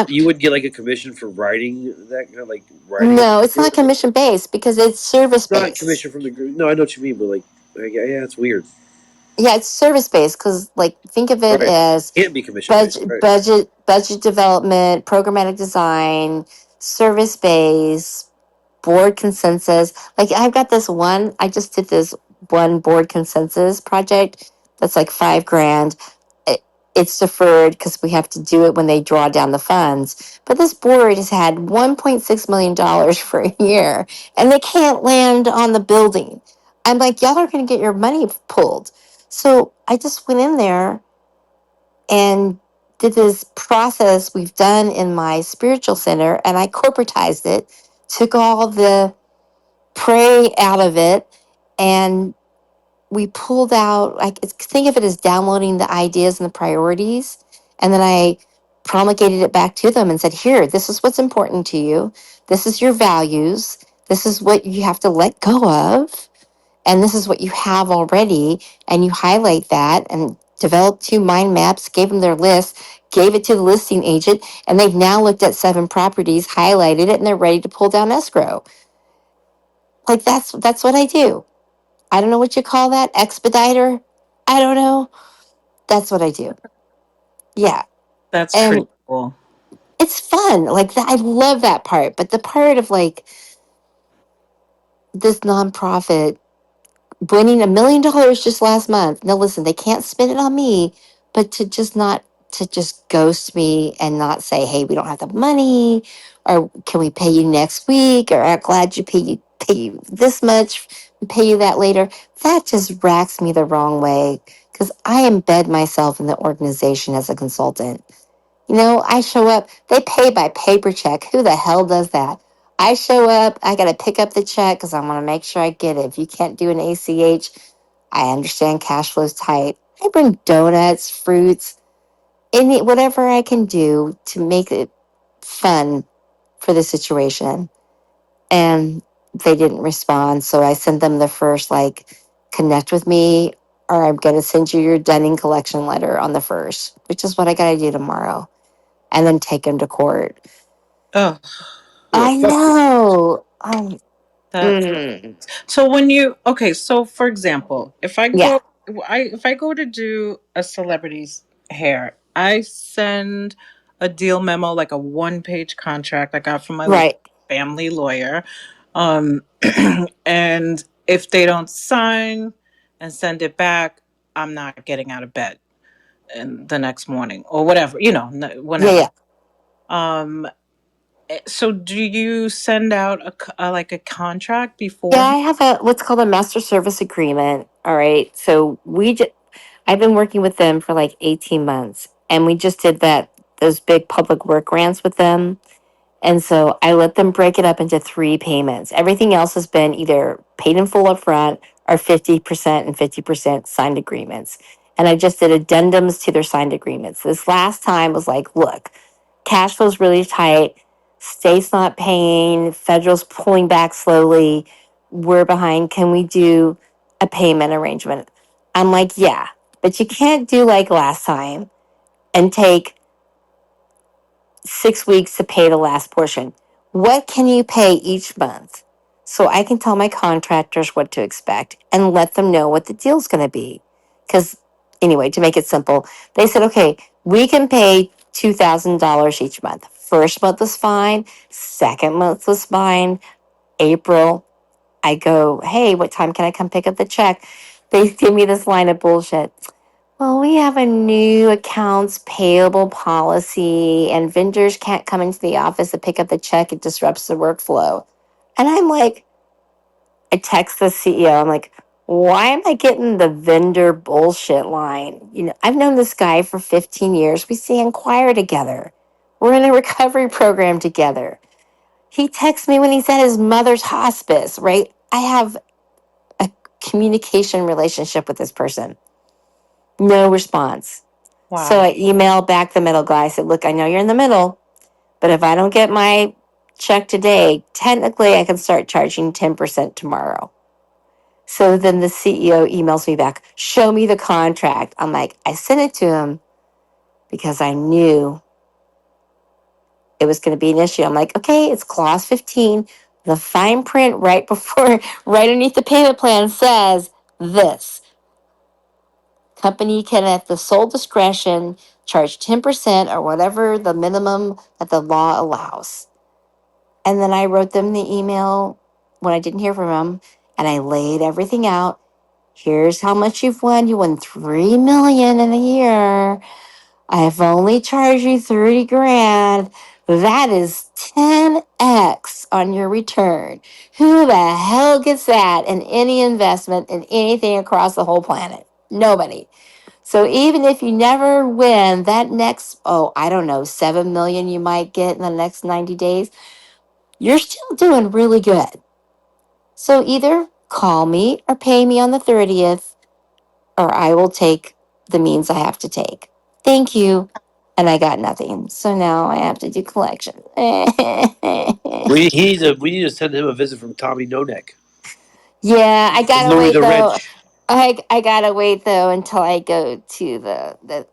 you wouldn't get like a commission for writing that kind of like writing a no, it's not proposal. commission based because it's service It's not based. commission from the group. No, I know what you mean, but like yeah, it's weird. Yeah, it's service based because, like, think of it Right? as Can't be commission based. Right? budget development, programmatic design, service based, board consensus. Like, I've got this one. I just did this one board consensus project that's like 5 grand. It, it's deferred because we have to do it when they draw down the funds. But this board has had $1.6 million for a year, and they can't land on the building. I'm like, y'all are going to get your money pulled. So I just went in there and did this process we've done in my spiritual center, and I corporatized it, took all the pray out of it, and we pulled out, like, think of it as downloading the ideas and the priorities, and then I promulgated it back to them and said, here, this is what's important to you, this is your values, this is what you have to let go of, and this is what you have already. And you highlight that and develop 2 mind maps, gave them their list, gave it to the listing agent, and they've now looked at 7 properties, highlighted it, and they're ready to pull down escrow. Like, that's what I do. I don't know what you call that, expediter. I don't know. That's what I do. Yeah. That's pretty And cool. it's fun. Like that, I love that part. But the part of like this nonprofit winning $1 million just last month. No, listen, they can't spend it on me, but to just ghost me and not say, hey, we don't have the money, or can we pay you next week, or I'm glad you pay you this much. pay you that later. That just racks me the wrong way because I embed myself in the organization as a consultant. You know, I show up, they pay by paper check. Who the hell does that? I show up, I got to pick up the check because I want to make sure I get it. If you can't do an ACH, I understand cash flow's tight. I bring donuts, fruits, any whatever I can do to make it fun for the situation. And they didn't respond. So I sent them the first, like, connect with me, or I'm going to send you your Dunning collection letter on the first, which is what I got to do tomorrow, and then take him to court. Oh, Oh, I fuck this. know. that. So when you okay, so for example, Yeah, if I go to do a celebrity's hair, I send a deal memo, like a one-page contract I got from my right. family lawyer. Um and if they don't sign and send it back, I'm not getting out of bed and the next morning or whatever, Yeah, whenever. yeah. Um so do you send out like a contract Yeah, beforehand? I have a what's called a master service agreement. All right. So I've been working with them for like 18 months, and we just did those big public work grants with them. And so I let them break it up into three payments. Everything else has been either paid in full upfront or 50% and 50% signed agreements. And I just did addendums to their signed agreements. This last time was like, look, cash flow's really tight. State's not paying. Federal's pulling back slowly. We're behind. Can we do a payment arrangement? I'm like, yeah, but you can't do like last time and take 6 weeks to pay the last portion. What can you pay each month? So I can tell my contractors what to expect and let them know what the deal's going to be. Because, anyway, to make it simple, they said, okay, we can pay $2,000 each month. First month was fine. Second month was fine. April, I go, hey, what time can I come pick up the check? They give me this line of bullshit. Well, we have a new accounts payable policy, and vendors can't come into the office to pick up the check. It disrupts the workflow. And I'm like, I text the CEO. I'm like, why am I getting the vendor bullshit line? You know, I've known this guy for 15 years. We see Inquire together. We're in a recovery program together. He texts me when he's at his mother's hospice, right? I have a communication relationship with this person. No response. So Wow. I emailed back the middle guy. I said, look, I know you're in the middle, but if I don't get my check today, technically I can start charging 10% tomorrow. So then the CEO emails me back, show me the contract. I'm like, I sent it to him because I knew it was going to be an issue. I'm like, okay, it's clause 15. The fine print right before, right underneath the payment plan says this. Company can, at the sole discretion, charge 10% or whatever the minimum that the law allows. And then I wrote them the email when I didn't hear from them, and I laid everything out. Here's how much you've won. You won 3 million in a year. I've only charged you 30 grand. That is 10x on your return. Who the hell gets that in any investment in anything across the whole planet? Nobody. So even if you never win that next, oh, I don't know, 7 million you might get in the next 90 days, you're still doing really good. So either call me or pay me on the 30th, or I will take the means I have to take. Thank you. And I got nothing. So now I have to do collection. We need to send him a visit from Tommy No Neck Yeah, I and gotta Louis wait the though. Wrench. I gotta wait though until I go to the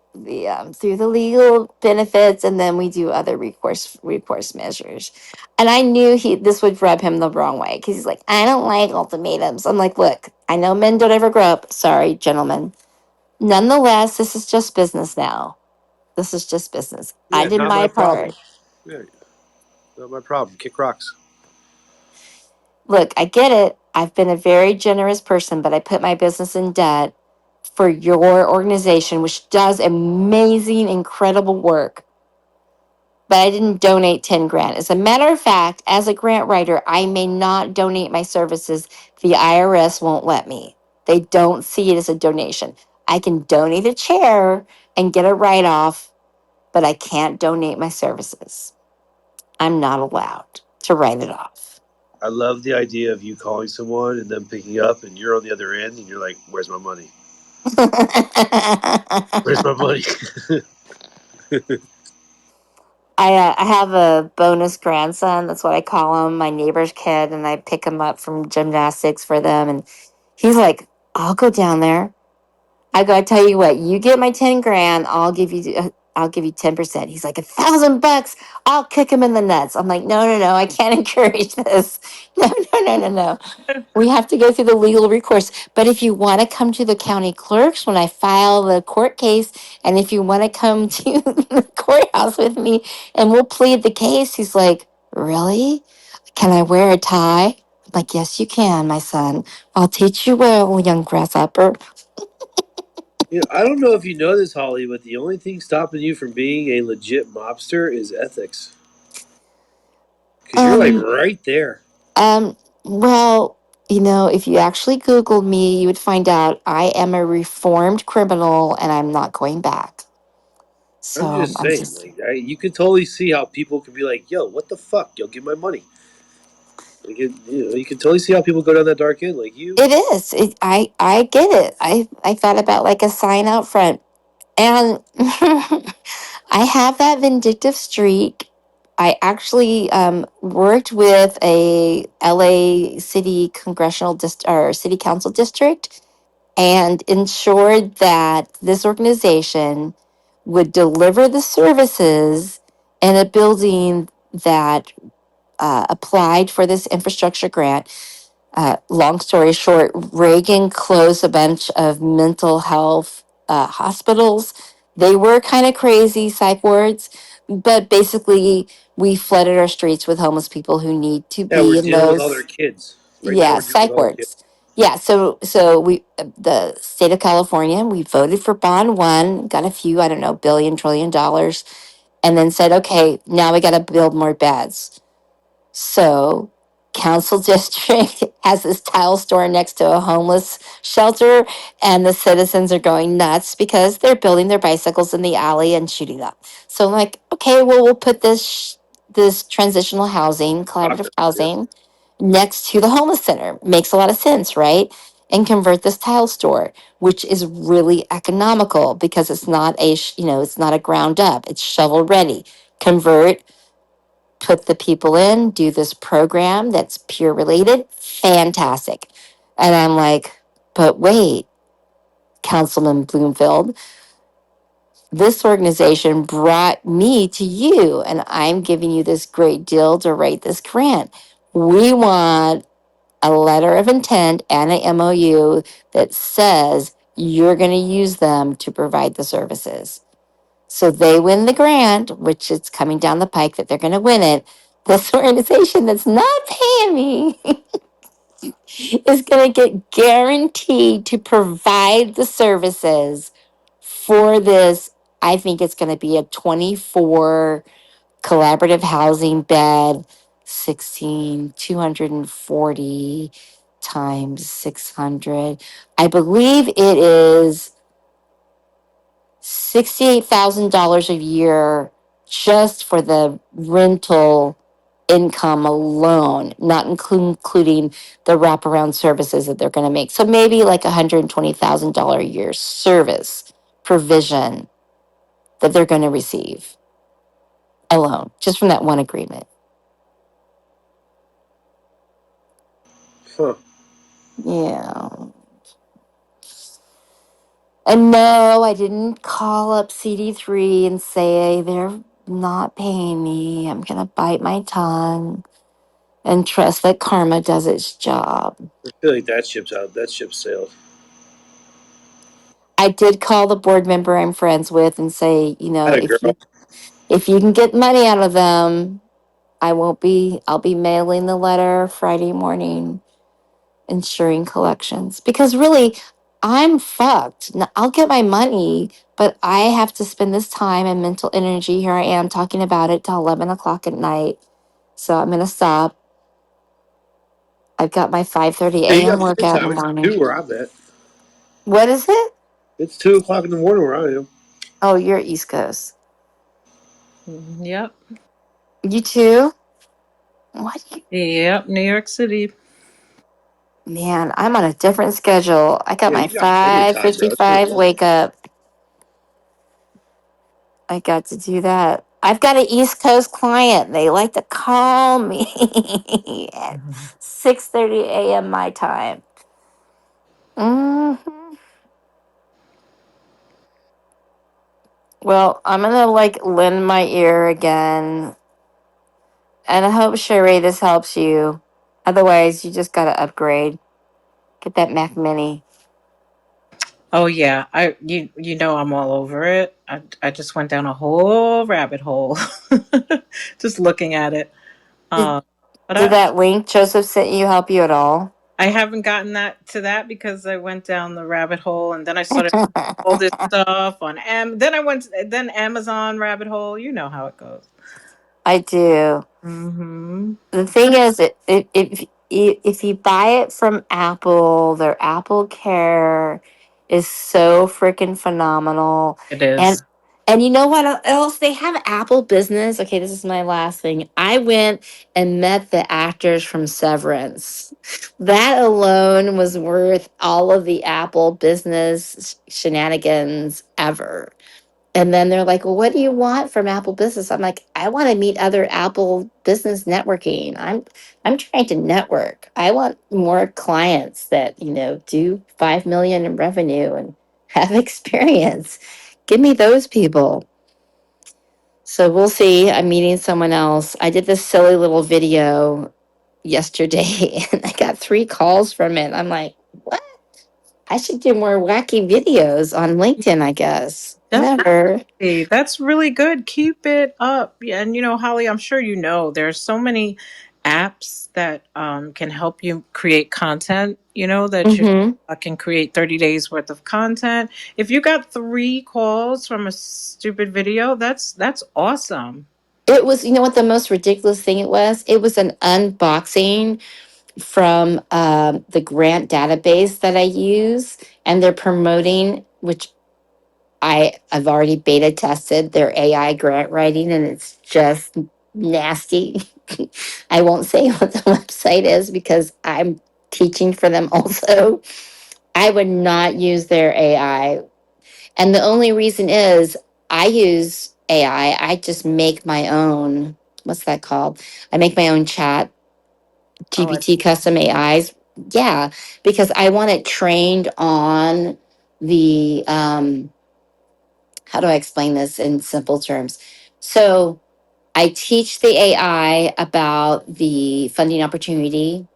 through the legal benefits, and then we do other recourse measures. And I knew this would rub him the wrong way because he's like, I don't like ultimatums. I'm like, look, I know men don't ever grow up. Sorry, gentlemen. Nonetheless, this is just business now. This is just business. I Yeah, did not my my part. problem. Yeah, not my problem. Kick rocks. Look, I get it. I've been a very generous person, but I put my business in debt for your organization, which does amazing, incredible work. but I didn't donate 10 grand. As a matter of fact, as a grant writer, I may not donate my services. The IRS won't let me. They don't see it as a donation. I can donate a chair and get a write off, but I can't donate my services. I'm not allowed to write it off. I love the idea of you calling someone and them picking up, and you're on the other end, and you're like, "Where's my money? Where's my money?" I have a bonus grandson. That's what I call him, my neighbor's kid, and I pick him up from gymnastics for them. And he's like, "I'll go down there. I go. I tell you what, you get my 10 grand. I'll give you 10%." He's like, $1,000. I'll kick him in the nuts. I'm like, no, no, no. I can't encourage this. No, no, no, no, no. We have to go through the legal recourse. But if you want to come to the county clerks when I file the court case, and if you want to come to the courthouse with me and we'll plead the case, he's like, really? Can I wear a tie? I'm like, yes, you can, my son. I'll teach you well, young grasshopper. I don't know if you know this, Holly, but the only thing stopping you from being a legit mobster is ethics, because you're like Um, right there. well, if you actually Googled me, you would find out I am a reformed criminal and I'm not going back. I'm So just I'm saying, just like, you can totally see how people can be like, "Yo, what the fuck? Yo, give my money." Like, you can totally see how people go down that dark end, like you. It is. I get it. I thought about like a sign out front. And I have that vindictive streak. I actually worked with a LA city congressional or city council district and ensured that this organization would deliver the services in a building that applied for this infrastructure grant. Long story short, Reagan closed a bunch of mental health hospitals. They were kind of crazy psych wards, but basically, we flooded our streets with homeless people who need to Yeah, we're be in dealing with all their those, kids right now. yeah, We're dealing with psych all their kids. wards. Yeah, so we, the state of California, we voted for bond one, got a few, I don't know, billion, trillion dollars, and then said, okay, now we got to build more beds. So, council district has this tile store next to a homeless shelter, and the citizens are going nuts because they're building their bicycles in the alley and shooting up. So, I'm like, okay, well, we'll put this transitional housing, collaborative Process. Yeah. housing, next to the homeless center. Makes a lot of sense, right? And convert this tile store, which is really economical because it's not it's not a ground up. It's shovel ready. Convert, put the people in, do this program that's peer related, fantastic. And I'm like, but wait, Councilman Bloomfield, this organization brought me to you, and I'm giving you this great deal to write this grant. We want a letter of intent and a MOU that says you're going to use them to provide the services. So they win the grant, which is coming down the pike that they're going to win it. This organization that's not paying me is going to get guaranteed to provide the services for this. I think it's going to be a 24 collaborative housing bed, 16, 240 times 600. I believe it is $68,000 a year just for the rental income alone, not including the wraparound services that they're going to make. So maybe like $120,000 a year service provision that they're going to receive alone, just from that one agreement. Huh. Yeah. And no, I didn't call up CD3 and say they're not paying me. I'm going to bite my tongue and trust that karma does its job. I feel like that ship's out. That ship sailed. I did call the board member I'm friends with and say, Had a girl. if you can get money out of them, I'll be mailing the letter Friday morning, ensuring collections. Because really, I'm fucked. I'll get my money, but I have to spend this time and mental energy. Here I am talking about it till 11 o'clock at night. So I'm going to stop. I've got my 5:30 Yeah, you a.m. got plenty of workout in time. the It's morning. 2 where I'm at. What is it? It's 2 o'clock in the morning where I am. Oh, you're East Coast. Yep. You too? What? Yep. New York City. Man, I'm on a different schedule. I got Yeah, my you got plenty of time, bro. It's no 5:55 rush. wake up. I got to do that. I've got an East Coast client. They like to call me at 6:30 a.m. my time. hmm Well, I'm gonna like lend my ear again, and I hope Sherry this helps you. Otherwise, you just gotta upgrade. Get that Mac Mini. Oh yeah, you know I'm all over it. I just went down a whole rabbit hole, just looking at it. Did, Uh, but did that link Joseph sent you help you at all? I haven't gotten that to that because I went down the rabbit hole and then I started all this stuff on Then I went then Amazon rabbit hole. You know how it goes. I do. Mm-hmm. The thing is, if you buy it from Apple, their Apple Care is so freaking phenomenal. It And is. and you know what else? They have Apple Business. Okay, this is my last thing. I went and met the actors from Severance. That alone was worth all of the Apple Business shenanigans ever. And then they're like, well, what do you want from Apple Business? I'm like, I want to meet other Apple Business networking. I'm trying to network. I want more clients that, do 5 million in revenue and have experience. Give me those people. So we'll see. I'm meeting someone else. I did this silly little video yesterday and I got 3 calls from it. I'm like, what? I should do more wacky videos on LinkedIn, I guess. Whatever. Hey, that's really good. Keep it up. Yeah, and Holly, I'm sure you know there's so many apps that can help you create content, that you Mm-hmm. can create 30 days worth of content. If you got 3 calls from a stupid video, that's awesome. It was, you know what the most ridiculous thing it was? It was an unboxing from the grant database that I use, and they're promoting, which I've already beta tested their AI grant writing, and it's just nasty. I won't say what the website is because I'm teaching for them also. I would not use their AI. And the only reason is I use AI. I just make my own, what's that called? I make my own chat, Oh, GPT custom AIs. Yeah, because I want it trained on the, how do I explain this in simple terms? So I teach the AI about the funding opportunity,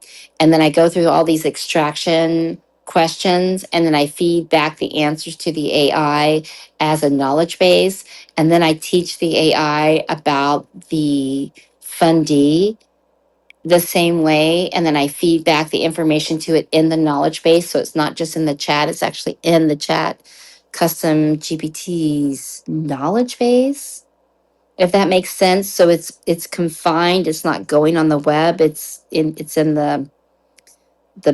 and then I go through all these extraction questions, and then I feed back the answers to the AI as a knowledge base. And then I teach the AI about the fundee the same way. And then I feed back the information to it in the knowledge base. So it's not just in the chat, it's actually in the chat custom GPT's knowledge base, if that makes sense. So it's confined, it's not going on the web, it's in the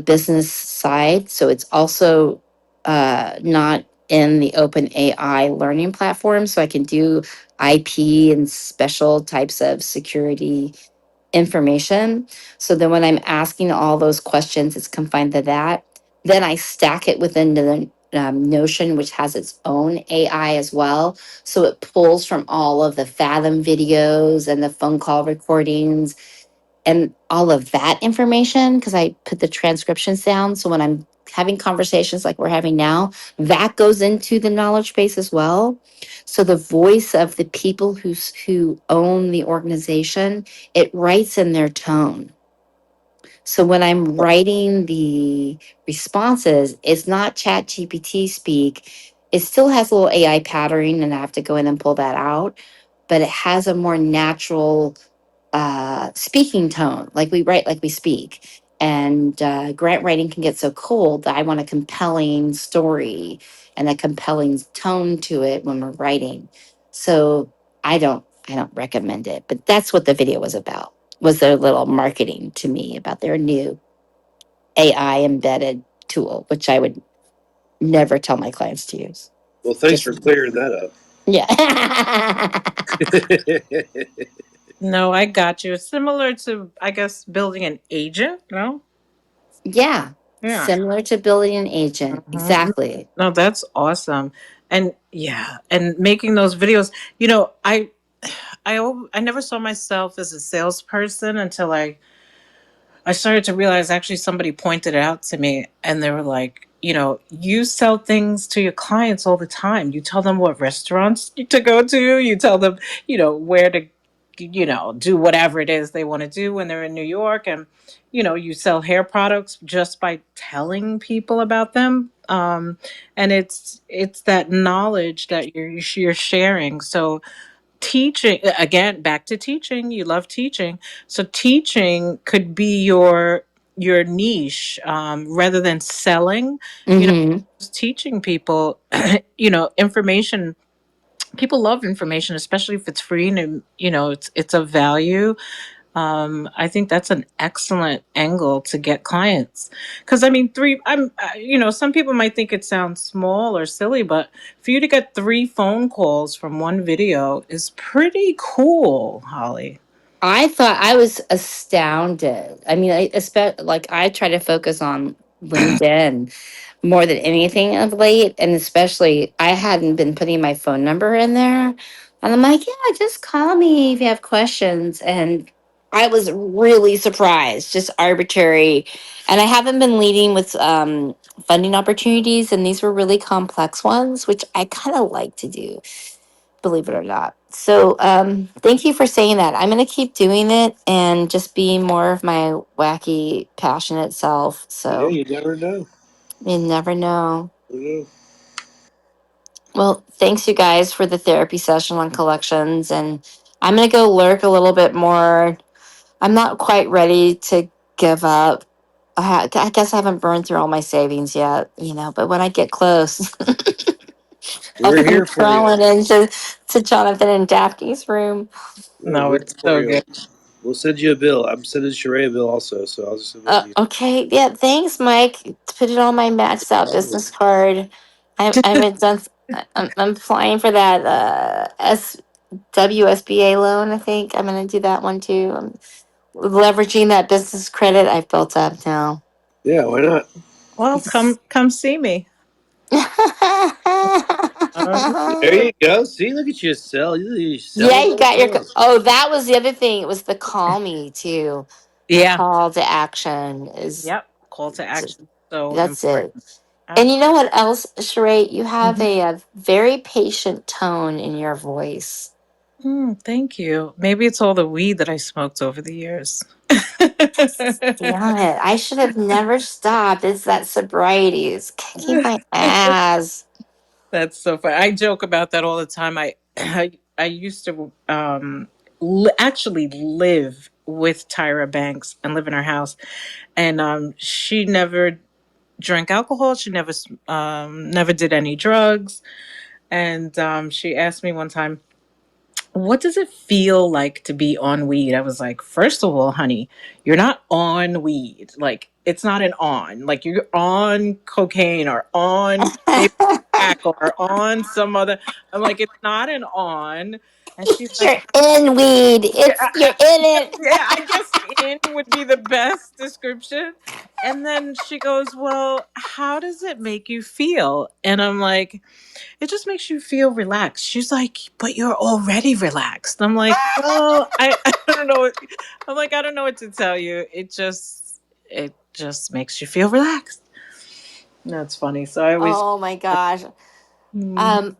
business side. So it's also not in the open AI learning platform. So I can do IP and special types of security information. So then when I'm asking all those questions, it's confined to that. Then I stack it within the Notion, which has its own AI as well. So it pulls from all of the Fathom videos and the phone call recordings and all of that information because I put the transcriptions down. So when I'm having conversations like we're having now, that goes into the knowledge base as well. So the voice of the people who own the organization, it writes in their tone. So when I'm writing the responses, it's not chat GPT speak. It still has a little AI patterning and I have to go in and pull that out, but it has a more natural speaking tone, like we write, like we speak. And grant writing can get so cold that I want a compelling story and a compelling tone to it when we're writing. So I don't recommend it, but that's what the video was about. Was their little marketing to me about their new AI embedded tool, which I would never tell my clients to use. Well, thanks Just for clearing that yeah. up. No, I got you. It's similar to, I guess, building an agent. No, Yeah. yeah. Similar to building an agent. Mhm. Exactly. No, that's awesome. And yeah, and making those videos. You know, I never saw myself as a salesperson until I started to realize actually somebody pointed it out to me and they were like, you know, you sell things to your clients all the time. You tell them what restaurants to go to, you tell them, you know, where to, you know, do whatever it is they want to do when they're in New York. And, you know, you sell hair products just by telling people about them. And it's that knowledge that you're sharing. So teaching again, back to teaching, you love teaching, so teaching could be your niche, rather than selling, you know, Mm-hmm. just teaching people you know, information. People love information, especially if it's free and you know it's of value. I think that's an excellent angle to get clients. Because I mean, you know, some people might think it sounds small or silly, but for you to get 3 phone calls from one video is pretty cool, Holly. I thought I was astounded. I mean, like I try to focus on LinkedIn more than anything of late, and especially I hadn't been putting my phone number in there, and I'm like, yeah, just call me if you have questions. And I was really surprised, just arbitrary. And I haven't been leading with funding opportunities, and these were really complex ones, which I kind of like to do, believe it or not. So thank you for saying that. I'm going to keep doing it and just be more of my wacky, passionate self. Yeah, So you never know. you never know. You Well, thanks you guys for the therapy session on collections. And I'm going to go lurk a little bit more. I'm not quite ready to give up. I guess I haven't burned through all my savings yet, you know, but when I get close, I'll We're come here for you. crawling into Jonathan and Daphne's room. We're No, here it's for so you. good. We'll send you a bill. I'm sending Sheree a bill also, so I'll just send that to you. Okay, yeah, thanks, Mike. Put it on my maxed out Problem. business card. I haven't done. I'm applying for that WSBA loan. I think I'm going to do that one too. I'm leveraging that business credit I've built up now. Yeah, why not? Well, Yes. come see me. Um, There you go. See, look at you sell. You Yeah, selling you those got your. bills. Oh, that was the other thing. It was the call me too. The yeah. call to action is. Yep. Call to action. So That's it. important. And you know Absolutely. what else, Sheree? You have a very patient tone in your voice. Thank you. Maybe it's all the weed that I smoked over the years. Damn it. I should have never stopped. It's that sobriety. It's kicking my ass. That's so funny. I joke about that all the time. I used to actually live with Tyra Banks and live in her house, and she never drank alcohol. She never did any drugs, and she asked me one time, what does it feel like to be on weed? I was like, first of all, honey, you're not on weed. Like, it's not an on. Like, you're on cocaine or on maybe crack or on some other. I'm like, it's not an on. And she's like, You're in weed. yeah, You're in it. yeah, I guess in would be the best description. And then she goes, well, how does it make you feel? And I'm like, it just makes you feel relaxed. She's like, but you're already relaxed. I'm like, well, I don't know. I'm like, I don't know what to tell you. It just makes you feel relaxed. That's funny. So I always. Oh my gosh. Mhm.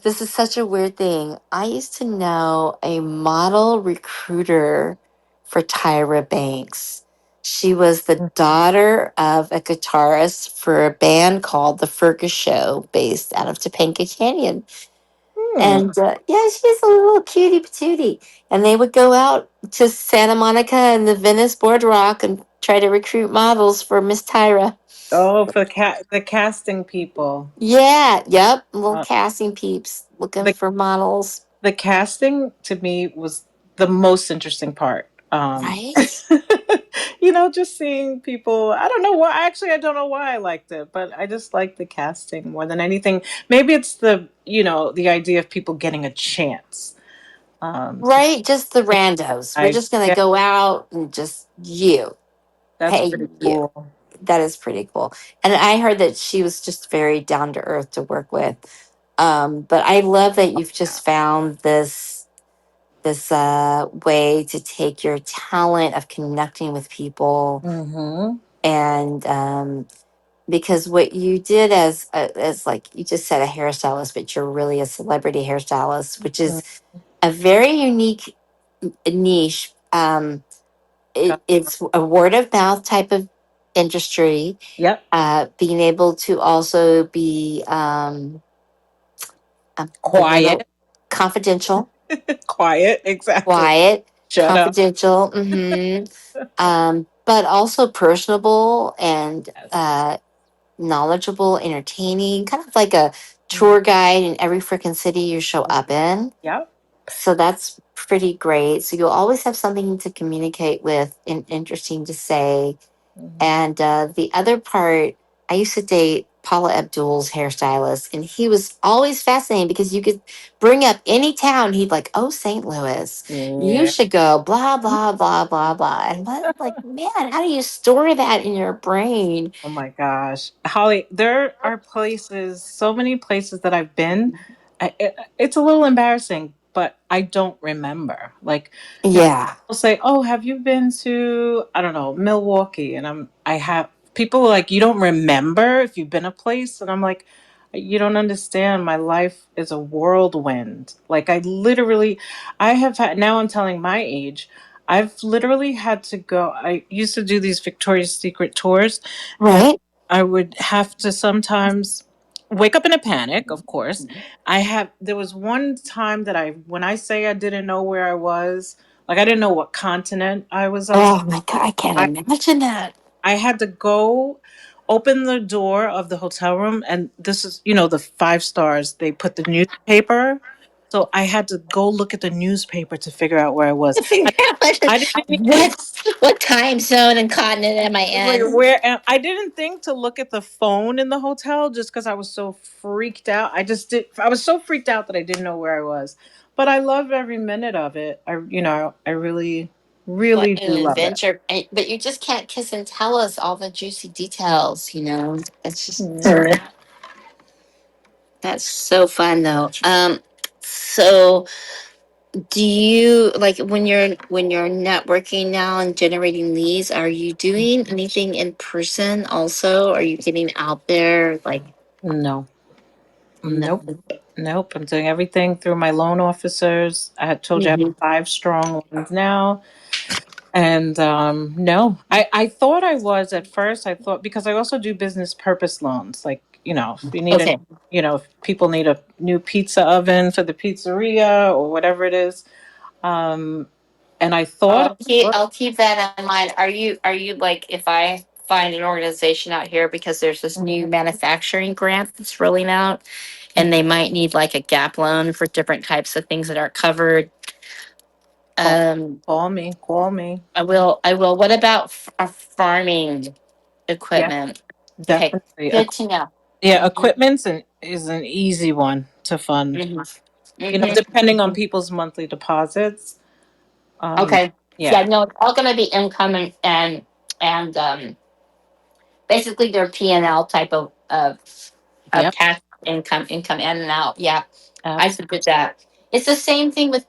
This is such a weird thing. I used to know a model recruiter for Tyra Banks. She was the daughter of a guitarist for a band called The Fergus Show, based out of Topanga Canyon. Hmm. And yeah, she's a little cutie patootie. And they would go out to Santa Monica and the Venice Boardwalk and try to recruit models for Miss Tyra. Oh, for the casting people. Yeah, yep. Little Uh, casting peeps looking the for models. the casting to me was the most interesting part. Right? Just seeing people. I don't know why. Actually, I don't know why I liked it, but I just liked the casting more than anything. Maybe it's the idea of people getting a chance. To Right? Just the randos. We're just gonna yeah, go out and just you. that's Hey, pretty you. cool. That is pretty cool. And I heard that she was just very down to earth to work with. But I love that you've just found this way to take your talent of connecting with people Mm-hmm. and because what you did as like you just said a hairstylist, but you're really a celebrity hairstylist, which is a very unique niche. It's a word of mouth type of industry. Yep. Being able to also be the word Quiet. confidential, Quiet. Exactly. quiet, Shut up. confidential, but also personable and Yes. knowledgeable, entertaining, kind of like a Mm-hmm. tour guide in every freaking city you show up in. Yep. So that's pretty great. So you'll always have something to communicate with and interesting to say. Mm-hmm. And the other part, I used to date Paula Abdul's hairstylist, and he was always fascinating because you could bring up any town. He'd like, "Oh, St. Louis, you Yeah. should go." Blah blah blah blah blah. And I'm like, man, how do you store that in your brain? Oh my gosh, Holly, there are places, so many places that I've been. It's a little embarrassing, but I don't remember. Like, Yeah. people say, "Oh, have you been to I don't know Milwaukee?" And I have people are like, "You don't remember if you've been a place," and I'm like, "You don't understand. My life is a whirlwind. Like, I have had. Now I'm telling my age. I've literally had to go. I used to do these Victoria's Secret tours, and Right. I would have to sometimes wake up in a panic, of course. There was one time that when I say I didn't know where I was, like I didn't know what continent I was on. Oh my god, I can't I, imagine that. I had to go open the door of the hotel room, and this is, the 5 stars, they put the newspaper. So I had to go look at the newspaper to figure out where I was. I didn't What time zone and continent am I Like, in? I didn't think to look at the phone in the hotel just because I was so freaked out. I was so freaked out that I didn't know where I was. But I love every minute of it. I really, What really an do love it. adventure. But you just can't kiss and tell us all the juicy details, you know? It's just, Mm. that's so fun though. So do you like when you're networking now and generating leads, are you doing anything in person also? Are you getting out there like No, no? nope, nope. I'm doing everything through my loan officers. I had told you I have Mhm. 5 strong ones now. And no, I thought I was at first. I thought because I also do business purpose loans. Like, if you need Okay. if people need a new pizza oven for the pizzeria or whatever it is. And I thought, I'll keep that in mind. Are you like if I find an organization out here because there's this new manufacturing grant that's rolling out and they might need like a gap loan for different types of things that aren't covered. call, Um call me. I will. What about farming Yeah, equipment? Okay, definitely. good to know. Yeah, Mm-hmm. is an easy one to fund. Mm-hmm. Mm-hmm. Depending on people's monthly deposits. Um, Okay. yeah. Yeah, no, it's all gonna be income and basically their P&L type of Yep. tax income in and out. Yeah, Yep. I did that. It's the same thing with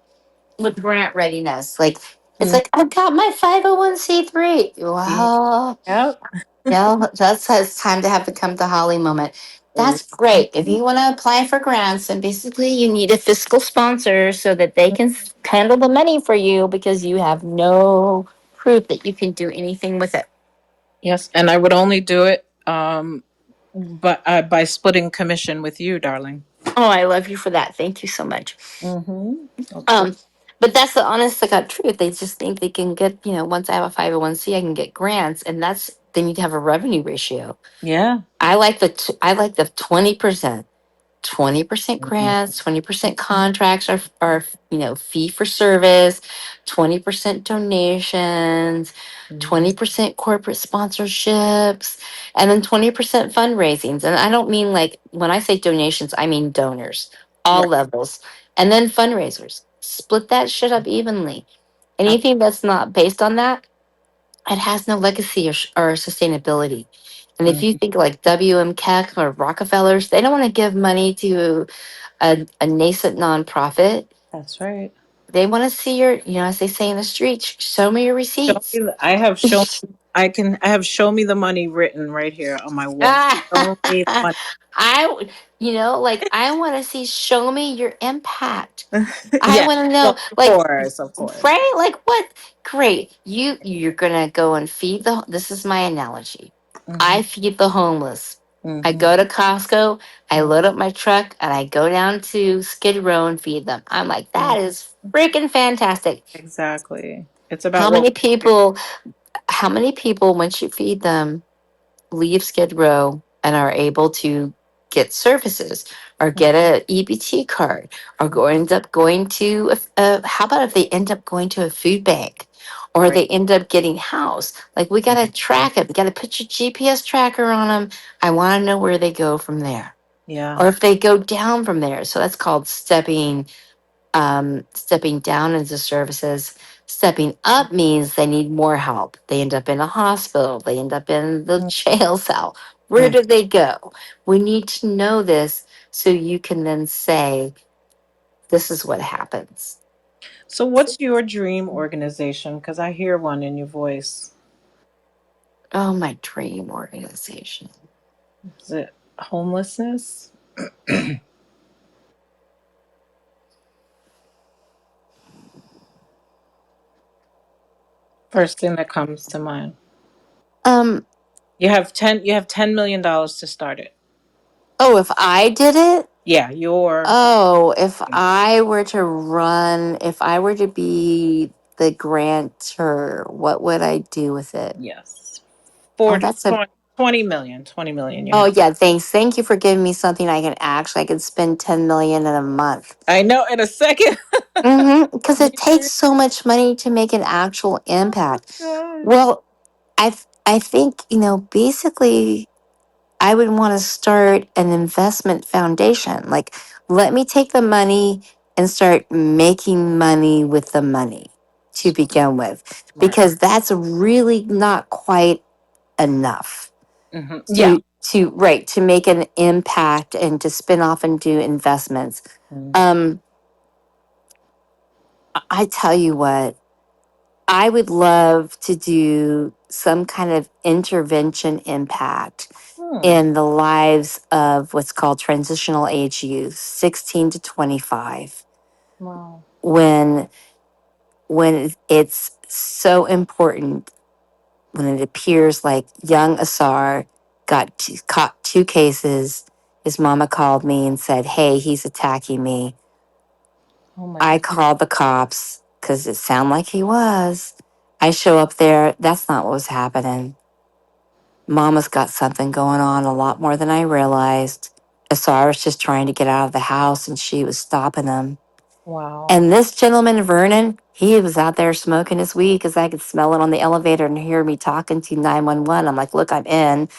grant readiness. Like it's Mm, like I've got my 501(c)(3). Wow. yep. No, it's time to have the come to Holly moment. That's great. If you want to apply for grants, and basically you need a fiscal sponsor so that they can handle the money for you because you have no proof that you can do anything with it. Yes, and I would only do it but by splitting commission with you, darling. Oh, I love you for that. Thank you so much. Mm-hmm. Of Um, course. But that's the honest to God truth. They just think they can get, once I have a 501c, I can get grants, and that's they need to have a revenue ratio. Yeah. I like the 20%. 20% Mhm. grants, 20% contracts are fee for service, 20% donations, Mhm. 20% corporate sponsorships, and then 20% fundraisings. And I don't mean like when I say donations, I mean donors, all Right. levels, and then fundraisers. Split that shit up evenly. Ab- Anything that's not based on that, it has no legacy or sustainability. And if you mhm. think like WM Keck or Rockefellers, they don't want to give money to a nascent nonprofit. That's right. They want to see your, as they say in the streets, show me your Show receipts. me I have shown I have show me the money written right here on my wall. Show me the money. Like I want to see, show me your impact. I Yeah. want to So know, of like, course, of course. right? Like what? Great. You're gonna go and feed this is my analogy. Hmm. I feed the homeless. I Hmm. go to Costco, I load up my truck, and I go down to Skid Row and feed them. I'm like, that is freaking fantastic. Exactly. It's about How what many people, how many people, once you feed them, leave Skid Row and are able to get services or get a EBT card or end up going to how about if they end up going to a food bank or right. they end up getting housed? Like we got to track it. We got to put your GPS tracker on them. I want to know where they go from there Yeah. or if they go down from there. So that's called stepping down into services. Stepping up means they need more help. They end up in a hospital. They end up in the jail cell. Where Mhm. did they go? We need to know this so you can then say, this is what happens. So what's your dream organization? Because I hear one in your voice. Oh, my dream organization. Is it homelessness? First thing that comes to mind. Um, You have $10 million to start it. oh, if I did it, Yeah, your oh, if I were to be the grantor, what would I do with it? yes. Oh, 40 that's a 20 million. 20 million you Oh have. yeah, thanks. Thank you for giving me something I could spend 10 million in a month. I know in a second. Because Me it takes too. so much money to make an actual Oh impact. gosh. Well, I think, basically I would want to start an investment foundation. Like, let me take the money and start making money with the money to begin with, Right. because that's really not quite enough Yeah. to make an impact and to spin off and do investments. Mhm. um I tell you what, I would love to do some kind of intervention impact Hmm. in the lives of what's called transitional age youth, 16 to 25, Wow. when it's so important, when it appears like young Asar caught two cases. His mama called me and said, "Hey, he's attacking me." Oh my I god. called the cops because it sounded like he was. I show up there. That's not what was happening. Mama's got something going on a lot more than I realized. Asar was just trying to get out of the house and she was stopping him. Wow. And this gentleman, Vernon, he was out there smoking his weed because I could smell it on the elevator and hear me talking to 911. I'm like, look, I'm in.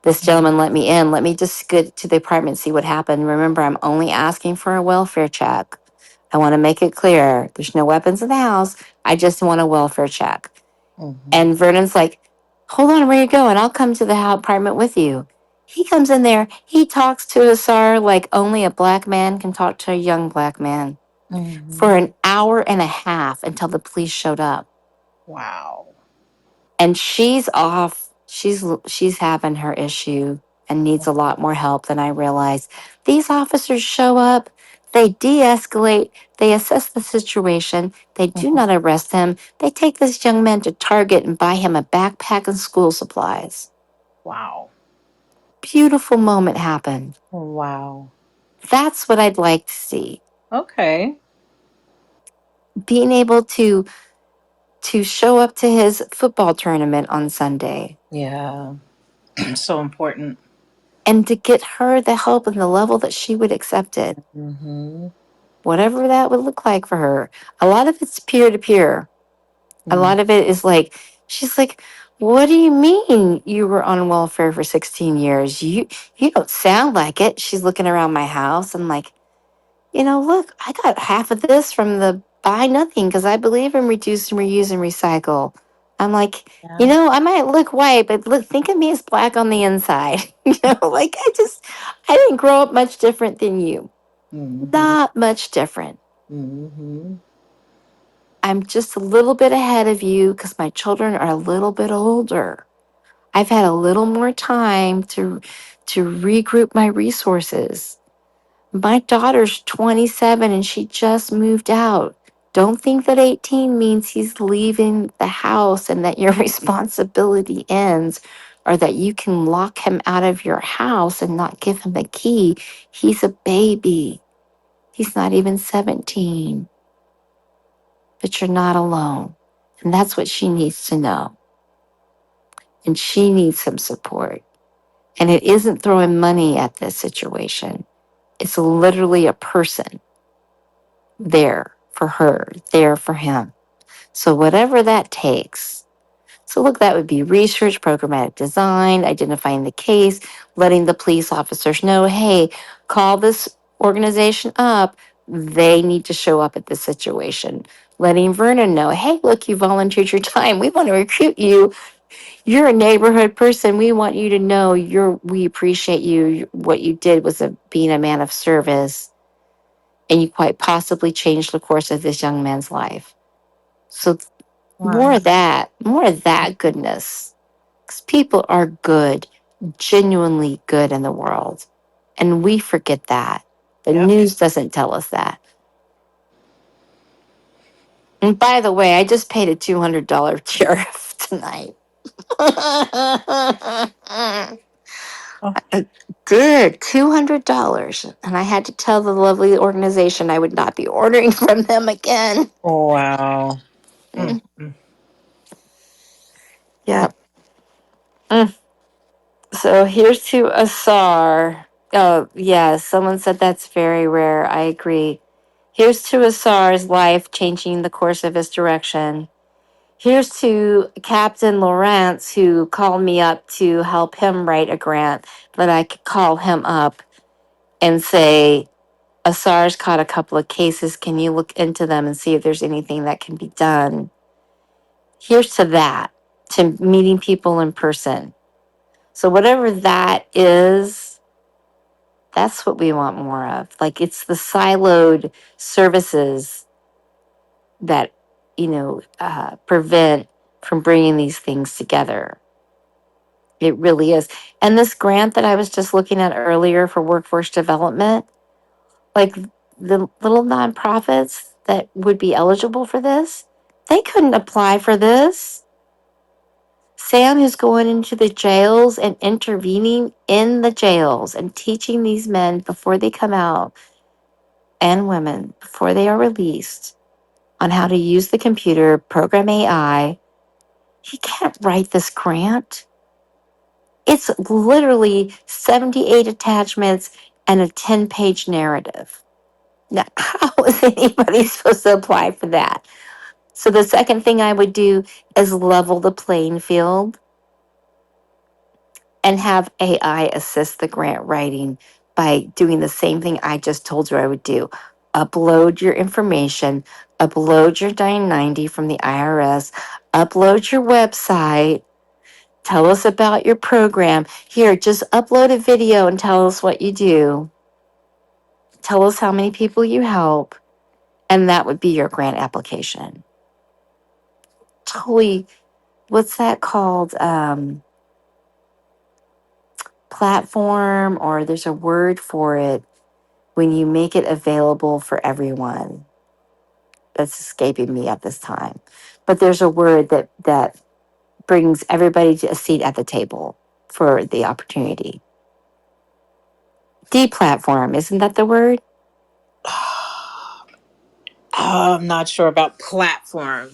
This gentleman let me in. Let me just get to the apartment and see what happened. Remember, I'm only asking for a welfare check. I want to make it clear there's no weapons in the house. I just want a welfare check. Hmm. And Vernon's like, hold on, where you going? I'll come to the apartment with you. He comes in there. He talks to Asar like only a black man can talk to a young black man Hmm. for an hour and a half until the police showed up. Wow. And she's off. She's having her issue and needs a lot more help than I realized. These officers show up, they de-escalate, they assess the situation, they do Mhm. not arrest him. They take this young man to Target and buy him a backpack and school supplies. Wow. Beautiful moment happened. Wow. That's what I'd like to see. Okay. being able to show up to his football tournament on Sunday Yeah. So important. and to get her the help and the level that she would accept it, Mm-hmm. whatever that would look like for her. A lot of it's peer to peer. A Mm. lot of it is like, she's like, what do you mean you were on welfare for 16 years? You don't sound like it. She's looking around my house. I'm like, look, I got half of this from the buy nothing because I believe in reduce and reuse and recycle. I'm like, Yeah. I might look white, but look, think of me as black on the inside. Like I didn't grow up much different than you. Mm-hmm. Not much different. Mm-hmm. I'm just a little bit ahead of you because my children are a little bit older. I've had a little more time to regroup my resources. My daughter's 27 and she just moved out. Don't think that 18 means he's leaving the house and that your responsibility ends or that you can lock him out of your house and not give him the key. He's a baby. He's not even 17, but you're not alone. And that's what she needs to know. And she needs some support. And it isn't throwing money at this situation. It's literally a person there for her, there for him. So, whatever that takes. So, look, that would be research, programmatic design, identifying the case, letting the police officers know, hey, call this organization up. They need to show up at this situation. Letting Vernon know, hey, look, you volunteered your time. We want to recruit you. You're a neighborhood person. We want you to know we appreciate you. What you did was being a man of service, and you quite possibly changed the course of this young man's life. So Wow. more of that goodness. Because people are good, genuinely good in the world. And we forget that. The Yep. news doesn't tell us that. And by the way, I just paid a $200 tariff tonight. Oh, Did $200. And I had to tell the lovely organization I would not be ordering from them again. wow. Mm, Mm. yep. Mm. So here's to Asar. Oh, yeah, someone said that's very rare. I agree. Here's to Asar's life changing the course of his direction. Here's to Captain Lawrence, who called me up to help him write a grant that I could call him up and say, Asar's caught a couple of cases. Can you look into them and see if there's anything that can be done? Here's to that, to meeting people in person. So, whatever that is, that's what we want more of. Like, it's the siloed services that, prevent from bringing these things together. It really is. And this grant that I was just looking at earlier for workforce development, like the little nonprofits that would be eligible for this, they couldn't apply for this. Sam is going into the jails and intervening in the jails and teaching these men before they come out and women before they are released on how to use the computer, program AI. He can't write this grant. It's literally 78 attachments and a 10-page narrative. Now, how is anybody supposed to apply for that? So, the second thing I would do is level the playing field and have AI assist the grant writing by doing the same thing I just told you I would do. Upload your information, upload your 990 from the IRS, upload your website, tell us about your program. Here, just upload a video and tell us what you do. Tell us how many people you help, and that would be your grant application. Totally, what's that called? Platform, or there's a word for it when you make it available for everyone. That's escaping me at this time. But there's a word that brings everybody to a seat at the table for the opportunity. Deplatform, isn't that the word? I'm not sure about platform.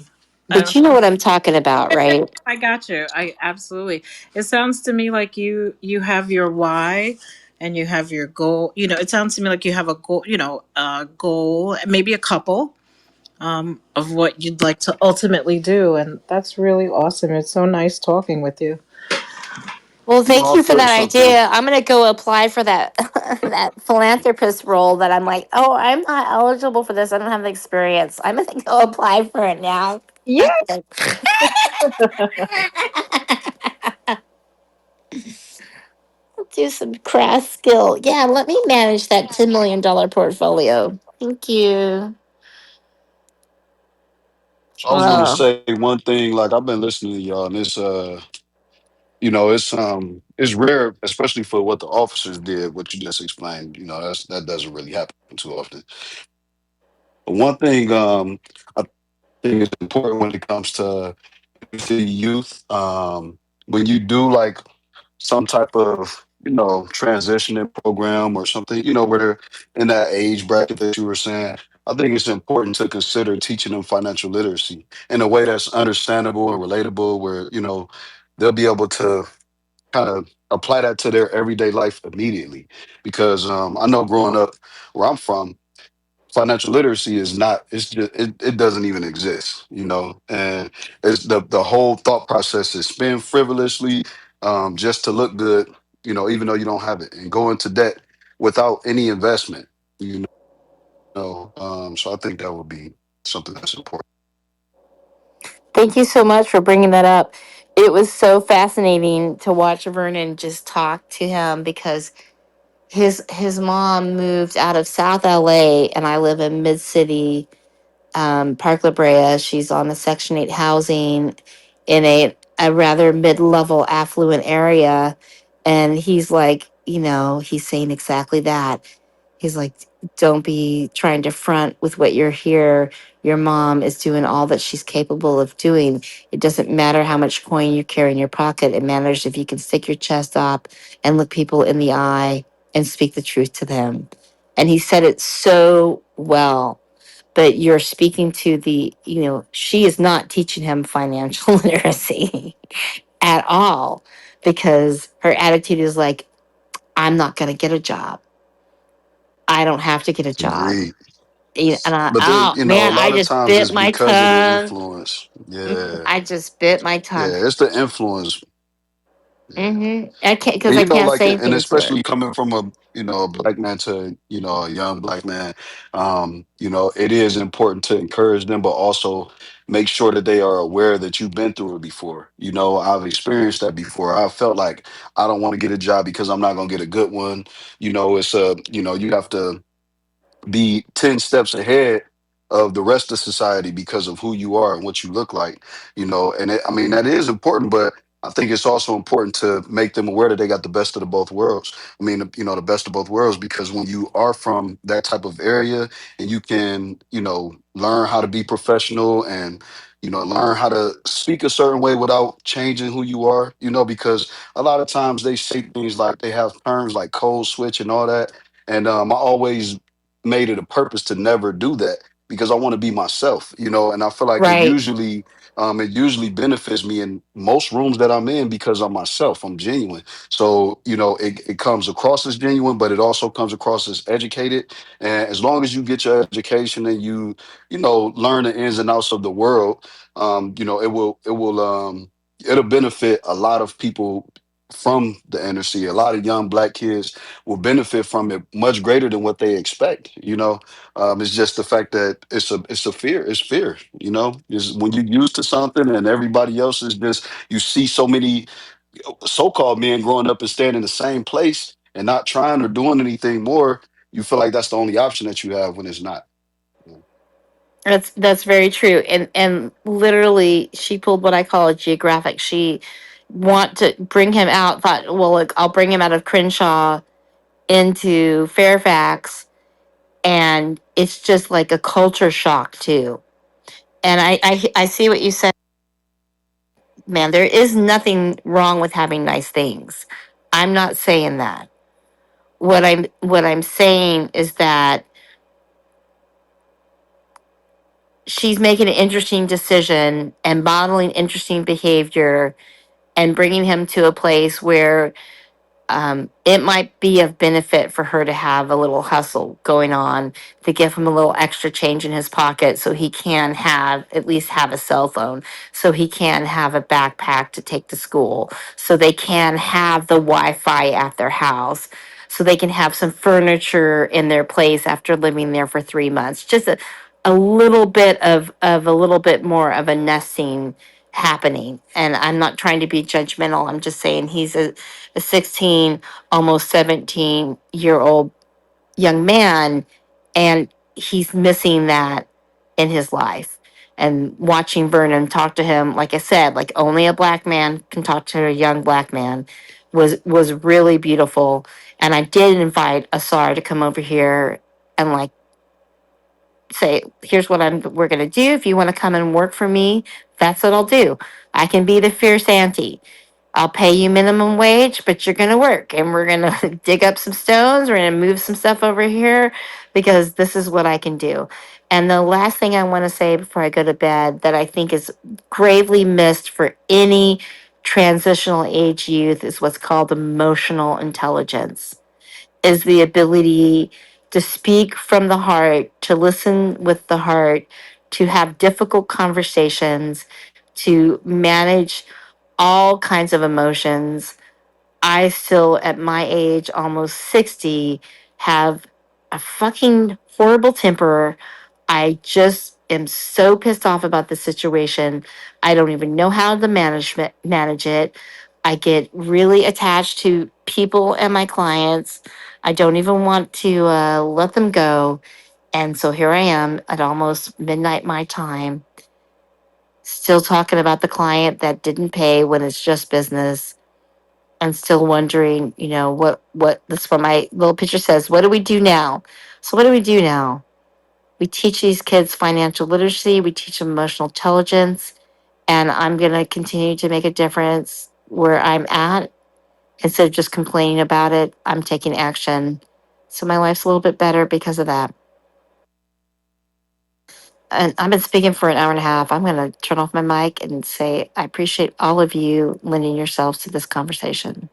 I But don't. you know what I'm talking about, right? I got you. I absolutely. It sounds to me like you have your why and you have your goal. You know, it sounds to me like you have a goal. You know, a goal, maybe a couple of what you'd like to ultimately do, and that's really awesome. It's so nice talking with you. Well, You know, thank I'll you for tell you that something. idea. I'm gonna go apply for that that philanthropist role that I'm like, oh, I'm not eligible for this. I don't have the experience. I'm gonna go apply for it now. Yeah. Do some craft skill. Yeah, let me manage that $10 million portfolio. Thank you. I was gonna Oh, say one thing. Like I've been listening to y'all, and it's rare, especially for what the officers did. What you just explained, that doesn't really happen too often. But one thing, I think is important when it comes to youth. When you do like some type of transitioning program or something, where they're in that age bracket that you were saying, I think it's important to consider teaching them financial literacy in a way that's understandable and relatable, where they'll be able to kind of apply that to their everyday life immediately. Because I know growing up where I'm from, financial literacy is not, it's just it doesn't even exist, and it's the whole thought process is spend frivolously, just to look good, even though you don't have it, and go into debt without any investment, so I think that would be something that's important. thank you so much for bringing that up. It was so fascinating to watch Vernon just talk to him because his mom moved out of South LA and I live in Mid City, Park La Brea. She's on the Section 8 housing in a rather mid level affluent area. And he's like, he's saying exactly that. He's like, don't be trying to front with what you're here. Your mom is doing all that she's capable of doing. It doesn't matter how much coin you carry in your pocket. It matters if you can stick your chest up and look people in the eye and speak the truth to them. And he said it so well, but you're speaking to she is not teaching him financial literacy at all because her attitude is like, I'm not going to get a job. I don't have to get a job. Agreed. And But then, oh man, a I lot of just times bit it's my because of the tongue. influence. Yeah, I just bit my tongue. yeah, it's the influence. Yeah. I can't because And I can't say and anything to her. especially coming from a black man to a young black man, it is important to encourage them, but also make sure that they are aware that you've been through it before. I've experienced that before. I felt like I don't want to get a job because I'm not gonna get a good one. It's you have to be 10 steps ahead of the rest of society because of who you are and what you look like, and I mean that is important, but I think it's also important to make them aware that they got the best of the both worlds. I mean, the best of both worlds, because when you are from that type of area and you can, learn how to be professional and learn how to speak a certain way without changing who you are, because a lot of times they say things like, they have terms like code switch and all that, and I always made it a purpose to never do that because I want to be myself, and I feel like Right. it usually benefits me in most rooms that I'm in because I'm myself. I'm genuine. So, it comes across as genuine, but it also comes across as educated. And as long as you get your education and learn the ins and outs of the world, it'll benefit a lot of people from the inner city. A lot of young black kids will benefit from it much greater than what they expect. It's just the fact that it's a fear. It's fear. Is when you're used to something and everybody else is just, you see so many so-called men growing up and staying in the same place and not trying or doing anything more. You feel like that's the only option that you have when it's not. That's very true. And literally she pulled what I call a geographic. She want to bring him out, thought, well, look, I'll bring him out of Crenshaw into Fairfax, and it's just like a culture shock too. And I see what you said, man. There is nothing wrong with having nice things. I'm not saying that. What I'm saying is that she's making an interesting decision and modeling interesting behavior and bringing him to a place where it might be of benefit for her to have a little hustle going on to give him a little extra change in his pocket so he can have at least have a cell phone, so he can have a backpack to take to school, so they can have the Wi-Fi at their house, so they can have some furniture in their place after living there for 3 months. Just a little bit of a little bit more of a nesting happening. And I'm not trying to be judgmental. I'm just saying he's a 16, almost 17-year old young man, and he's missing that in his life. And watching Vernon talk to him, like I said, like only a black man can talk to a young black man, was really beautiful. And I did invite Asar to come over here and like say, here's what we're gonna do. If you want to come and work for me, that's what I'll do. I can be the fierce auntie. I'll pay you minimum wage, but you're gonna work and we're gonna dig up some stones, we're gonna move some stuff over here because this is what I can do. And the last thing I want to say before I go to bed that I think is gravely missed for any transitional age youth is what's called emotional intelligence, is the ability to speak from the heart, to listen with the heart, to have difficult conversations, to manage all kinds of emotions. I still, at my age, almost 60, have a fucking horrible temper. I just am so pissed off about the situation. I don't even know how to manage it. I get really attached to people and my clients. I don't even want to let them go. And so here I am at almost midnight my time, still talking about the client that didn't pay when it's just business, and still wondering, what this for my little picture says, what do we do now? So what do we do now? We teach these kids financial literacy, we teach them emotional intelligence, and I'm going to continue to make a difference where I'm at. Instead of just complaining about it, I'm taking action. So my life's a little bit better because of that. And I've been speaking for an hour and a half. I'm going to turn off my mic and say I appreciate all of you lending yourselves to this conversation.